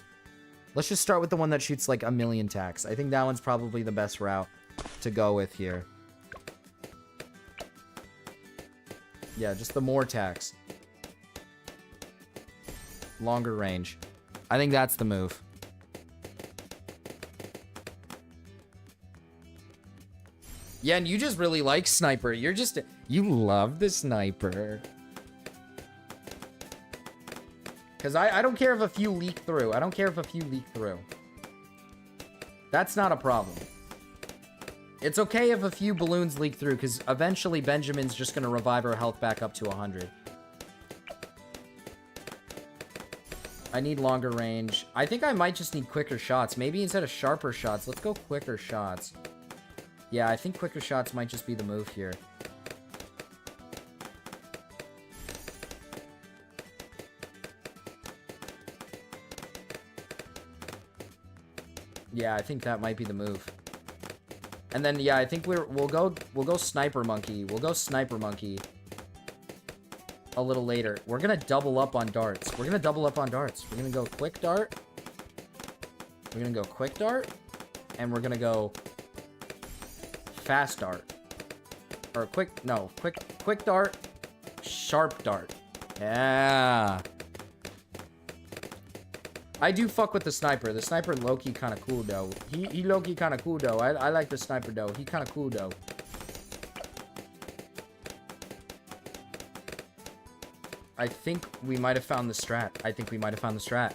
Let's just start with the one that shoots like 1,000,000 tacks. I think that one's probably the best route to go with here. Yeah, just the more tacks. Longer range. I think that's the move. Yeah, and you just really like sniper. You love the sniper. Because I don't care if a few leak through. That's not a problem. It's okay if a few balloons leak through, because eventually Benjamin's just going to revive our health back up to 100. I need longer range. I think I might just need quicker shots. Maybe instead of sharper shots, let's go quicker shots. Yeah, I think quicker shots might just be the move here. Yeah, I think that might be the move. And then yeah, I think we'll go sniper monkey. We'll go sniper monkey a little later. We're gonna double up on darts. We're gonna go quick dart. We're gonna go quick dart, and we're gonna go fast dart. Or quick dart, sharp dart. Yeah. I do fuck with the sniper. The sniper low-key kind of cool, though. He low-key kind of cool, though. I like the sniper, though. He kind of cool, though. I think we might have found the strat. I think we might have found the strat.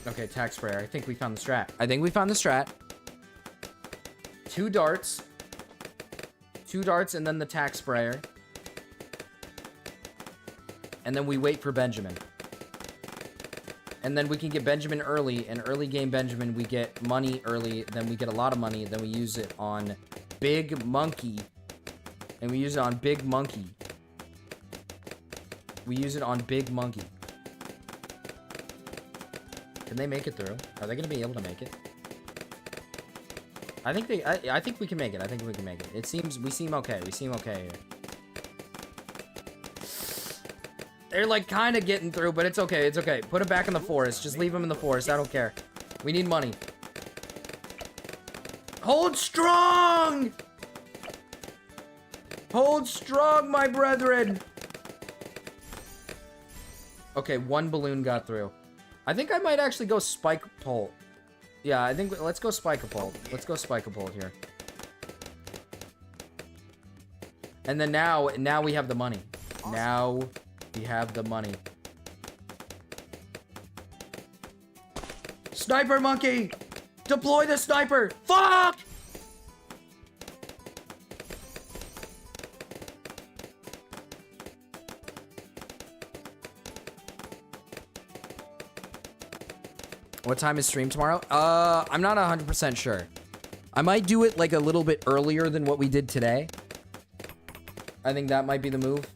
Okay, tack sprayer. I think we found the strat. I think we found the strat. 2 darts. 2 darts and then the tack sprayer. And then we wait for Benjamin. And then we can get Benjamin early. And early game Benjamin, we get money early. Then we get a lot of money. Then we use it on Big Monkey. And we use it on Big Monkey. We use it on Big Monkey. Can they make it through? Are they going to be able to make it? I think I think we can make it. I think we can make it. We seem okay. We seem okay here. They're like kind of getting through, but it's okay. It's okay. Put it back in the forest. Just leave them in the forest. I don't care. We need money. Hold strong! Hold strong, my brethren! Okay, 1 balloon got through. I think I might actually go spike pole. Yeah, I think let's go spike a pole. Let's go spike a pole here. And then now we have the money. Awesome. Now we have the money. Sniper monkey! Deploy the sniper! Fuck! What time is stream tomorrow? I'm not 100% sure. I might do it like a little bit earlier than what we did today. I think that might be the move.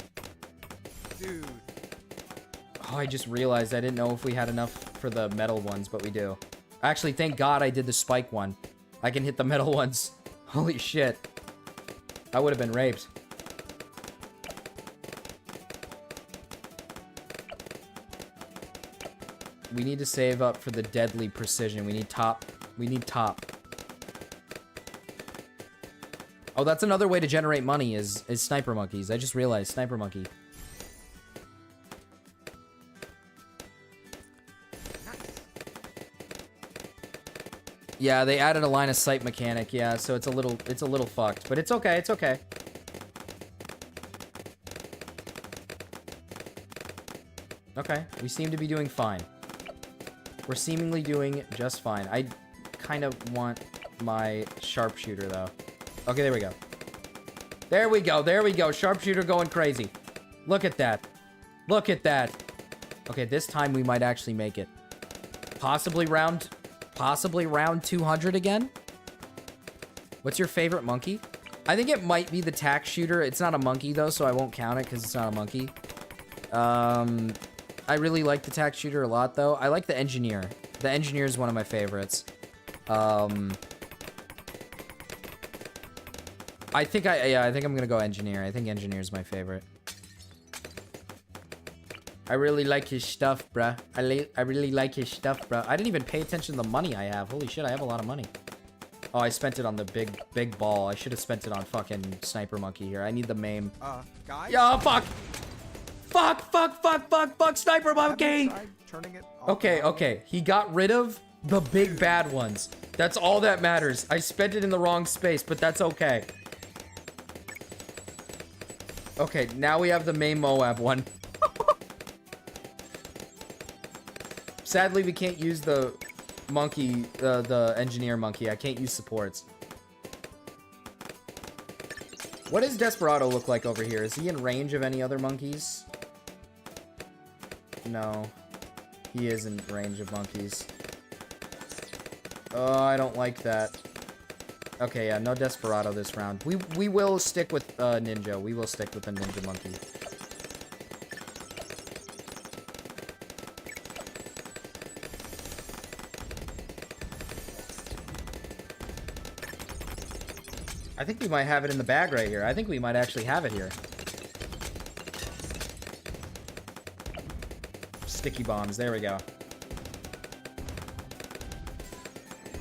Dude. Oh, I just realized I didn't know if we had enough for the metal ones, but we do. Actually, thank God I did the spike one. I can hit the metal ones. Holy shit. I would have been raped. We need to save up for the deadly precision. We need top. We need top. Oh, that's another way to generate money is sniper monkeys. I just realized sniper monkey. Yeah, they added a line of sight mechanic. Yeah, so it's a little fucked, but it's okay. It's okay. Okay, we seem to be doing fine. We're seemingly doing just fine. I kind of want my sharpshooter, though. Okay, there we go. There we go. There we go. Sharpshooter going crazy. Look at that. Look at that. Okay, this time we might actually make it. Possibly round 200 again? What's your favorite monkey? I think it might be the tack shooter. It's not a monkey, though, so I won't count it because it's not a monkey. I really like the tack shooter a lot, though. I like the engineer. The engineer is one of my favorites. I think I'm gonna go engineer. I think engineer is my favorite. I really like his stuff, bruh. I really like his stuff, bruh. I didn't even pay attention to the money I have. Holy shit, I have a lot of money. Oh, I spent it on the big ball. I should have spent it on fucking sniper monkey here. I need the MAME. Guys? Yeah, fuck! Fuck, sniper monkey! Okay. He got rid of the big bad ones. That's all that matters. I spent it in the wrong space, but that's okay. Okay, now we have the main Moab one. Sadly, we can't use the monkey, the engineer monkey. I can't use supports. What does Desperado look like over here? Is he in range of any other monkeys? No. He is in range of monkeys. Oh, I don't like that. Okay, yeah, no Desperado this round. We will stick with Ninja. We will stick with the Ninja monkey. I think we might have it in the bag right here. I think we might actually have it here. sticky bombs. There we go.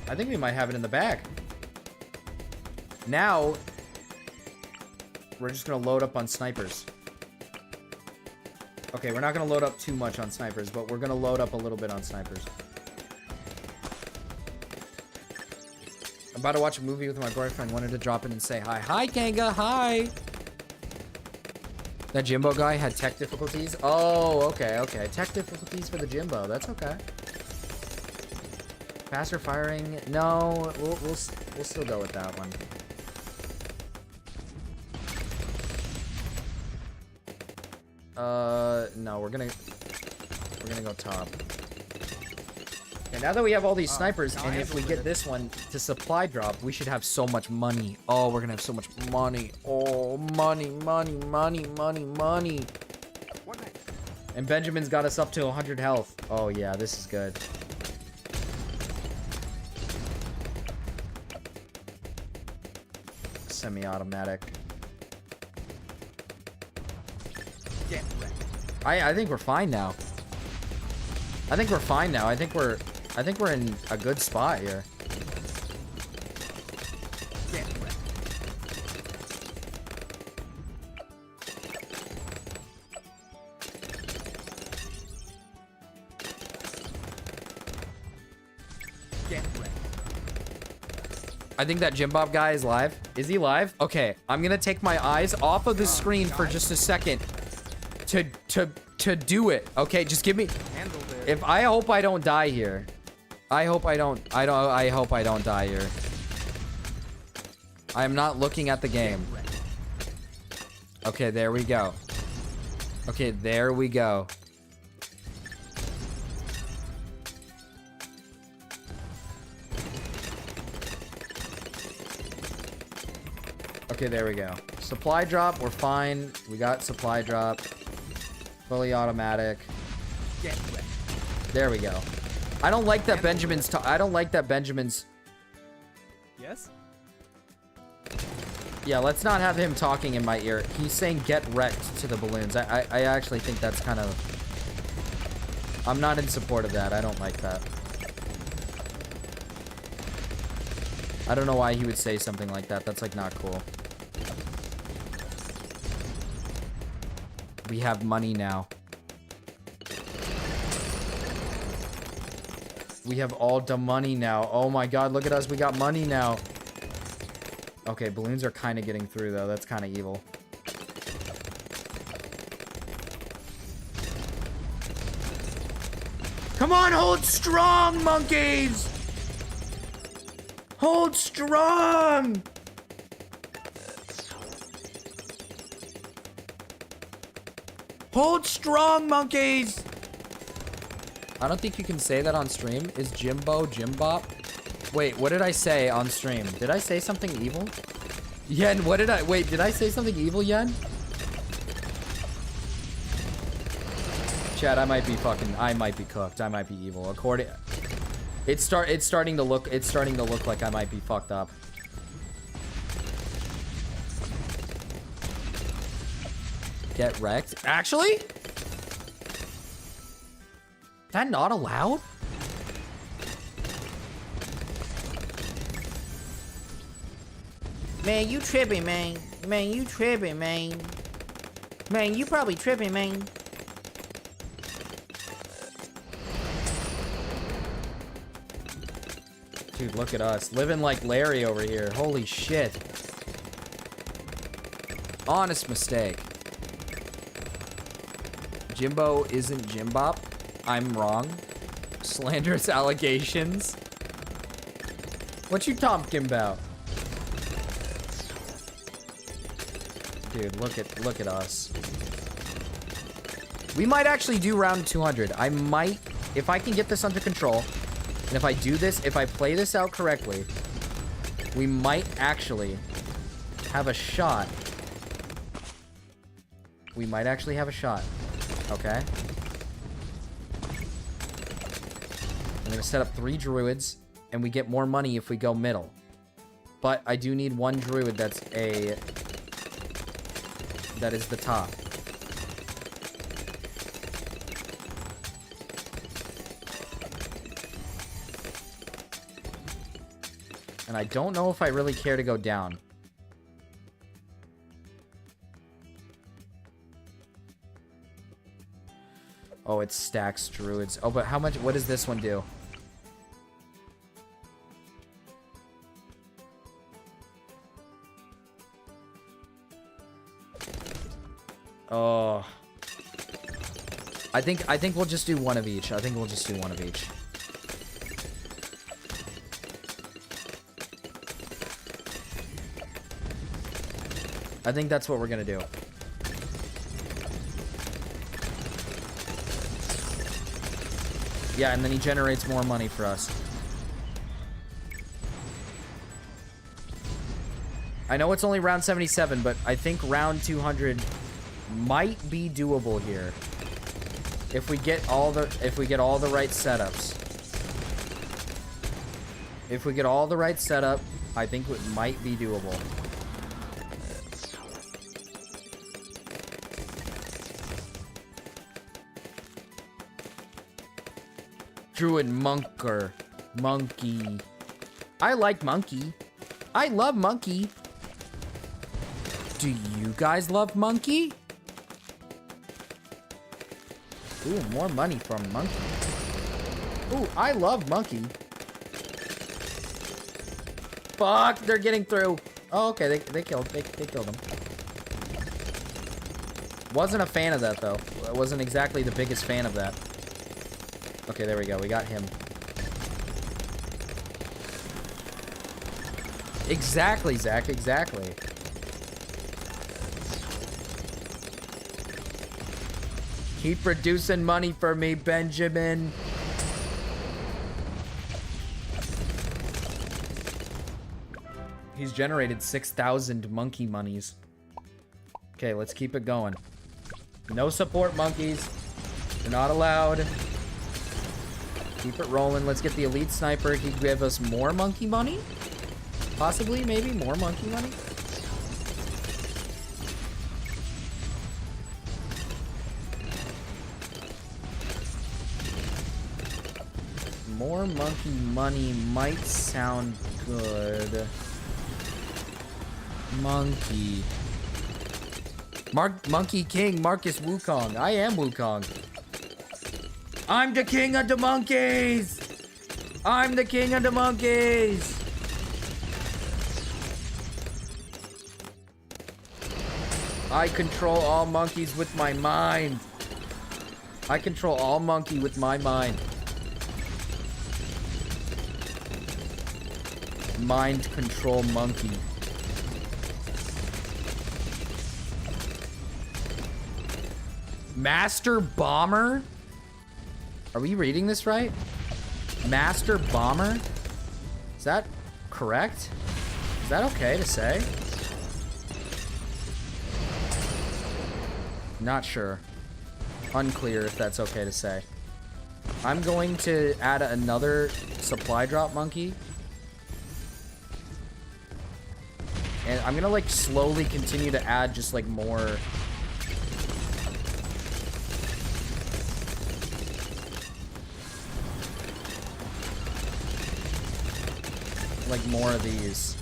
I think we might have it in the bag. Now, we're just gonna load up on snipers. Okay, we're not gonna load up too much on snipers, but we're gonna load up a little bit on snipers. I'm about to watch a movie with my boyfriend. Wanted to drop in and say hi. Hi, Kanga. Hi. That Jimbo guy had tech difficulties. Oh, okay, okay. Tech difficulties for the Jimbo. That's okay. Faster firing. No, we'll still go with that one. No, we're gonna go top. And now that we have all these snipers, and if we get this one to supply drop, we should have so much money. Oh, we're gonna have so much money. Oh, money, money, money, money, money. And Benjamin's got us up to 100 health. Oh yeah, this is good. Semi-automatic. I think we're fine now. I think we're fine now. I think we're in a good spot here. I think that Jim Bob guy is live. Is he live? Okay, I'm gonna take my eyes off of the screen for just a second to do it. Okay, just give me. I hope I don't die here. I hope I don't die here. I am not looking at the game. Okay, there we go. Okay, there we go. Okay, there we go. Supply drop, we're fine. We got supply drop. Fully automatic. There we go. I don't like that Benjamin's I don't like that Benjamin's. Yes? Yeah, let's not have him talking in my ear. He's saying get wrecked to the balloons. I actually think that's kind of... I'm not in support of that. I don't like that. I don't know why he would say something like that. That's like not cool. We have money now. We have all the money now. Oh my god, look at us. We got money now. Okay, balloons are kind of getting through, though. That's kind of evil. Come on, hold strong, monkeys! Hold strong! Hold strong, monkeys! I don't think you can say that on stream. Is Jimbo Jimbop? Wait, what did I say on stream? Did I say something evil? Yen, what did I... Wait, did I say something evil, Yen? Chad, I might be cooked. I might be evil. According... It's starting to look like I might be fucked up. Get wrecked. Actually? That not allowed? Man, you tripping, man. Man, you tripping, man. Man, you probably tripping, man. Dude, look at us. Living like Larry over here. Holy shit. Honest mistake. Jimbo isn't Jimbop. I'm wrong. Slanderous allegations. What you talking about? Dude, look at us. We might actually do round 200. I might, if I can get this under control, and if I do this, if I play this out correctly, we might actually have a shot. We might actually have a shot. Okay. I'm gonna set up 3 druids, and we get more money if we go middle. But I do need 1 druid that is the top. And I don't know if I really care to go down. Oh, it stacks druids. Oh, but how much? What does this one do? Oh. I think we'll just do one of each. I think we'll just do one of each. I think that's what we're gonna do. Yeah, and then he generates more money for us. I know it's only round 77, but I think round 200 might be doable here. If we get all the right setups. If we get all the right setup, I think it might be doable. Druid Monker. Monkey. I like Monkey. I love Monkey. Do you guys love Monkey? Ooh, more money from Monkey. Ooh, I love Monkey. Fuck, they're getting through. Oh, okay, they killed him. Wasn't a fan of that, though. I wasn't exactly the biggest fan of that. Okay, there we go. We got him. Exactly, Zach. Exactly. Keep producing money for me, Benjamin. He's generated 6,000 monkey monies. Okay, let's keep it going. No support monkeys. They're not allowed. Keep it rolling. Let's get the elite sniper. He give us more monkey money? Possibly, maybe more monkey money? More monkey money might sound good. Monkey. Monkey King, Marcus Wukong. I am Wukong. I'm the king of the monkeys! I'm the king of the monkeys! I control all monkeys with my mind. I control all monkey with my mind. Mind control monkey. Master Bomber? Are we reading this right? Master Bomber? Is that correct? Is that okay to say? Not sure. Unclear if that's okay to say. I'm going to add another supply drop monkey. And I'm gonna like slowly continue to add just like more. Like more of these.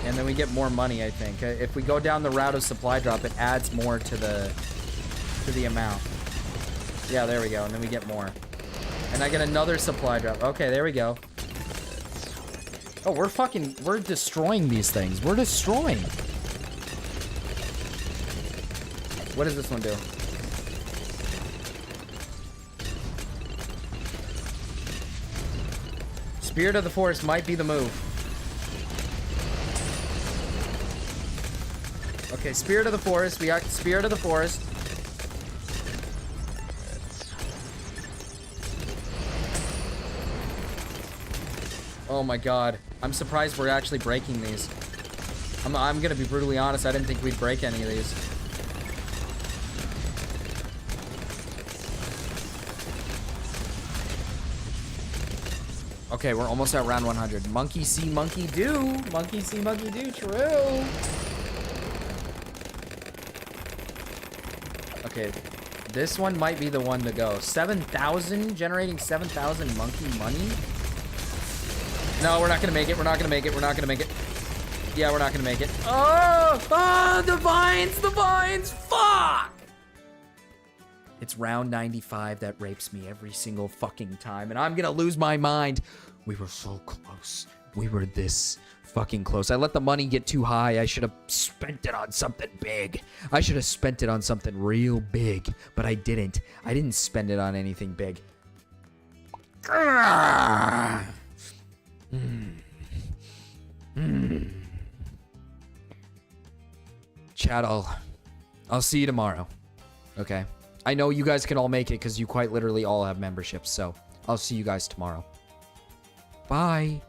And then we get more money, I think. If we go down the route of supply drop, it adds more to the amount. Yeah, there we go. And then we get more. And I get another supply drop. Okay, there we go. Oh, we're destroying these things. We're destroying. What does this one do? Spirit of the Forest might be the move. Okay, Spirit of the Forest. We got Spirit of the Forest. Oh my god. I'm surprised we're actually breaking these. I'm gonna be brutally honest. I didn't think we'd break any of these. Okay, we're almost at round 100. Monkey see, monkey do. Monkey see, monkey do. True. Okay, this one might be the one to go. 7,000, generating 7,000 monkey money. No, we're not gonna make it. We're not gonna make it. We're not gonna make it. Yeah, we're not gonna make it. Oh, the vines, the vines. Fuck. It's round 95 that rapes me every single fucking time, and I'm gonna lose my mind. We were so close. We were this fucking close. I let the money get too high. I should have spent it on something big. I should have spent it on something real big, but I didn't. I didn't spend it on anything big. Chat, I'll see you tomorrow. Okay. I know you guys can all make it because you quite literally all have memberships, so I'll see you guys tomorrow. Bye.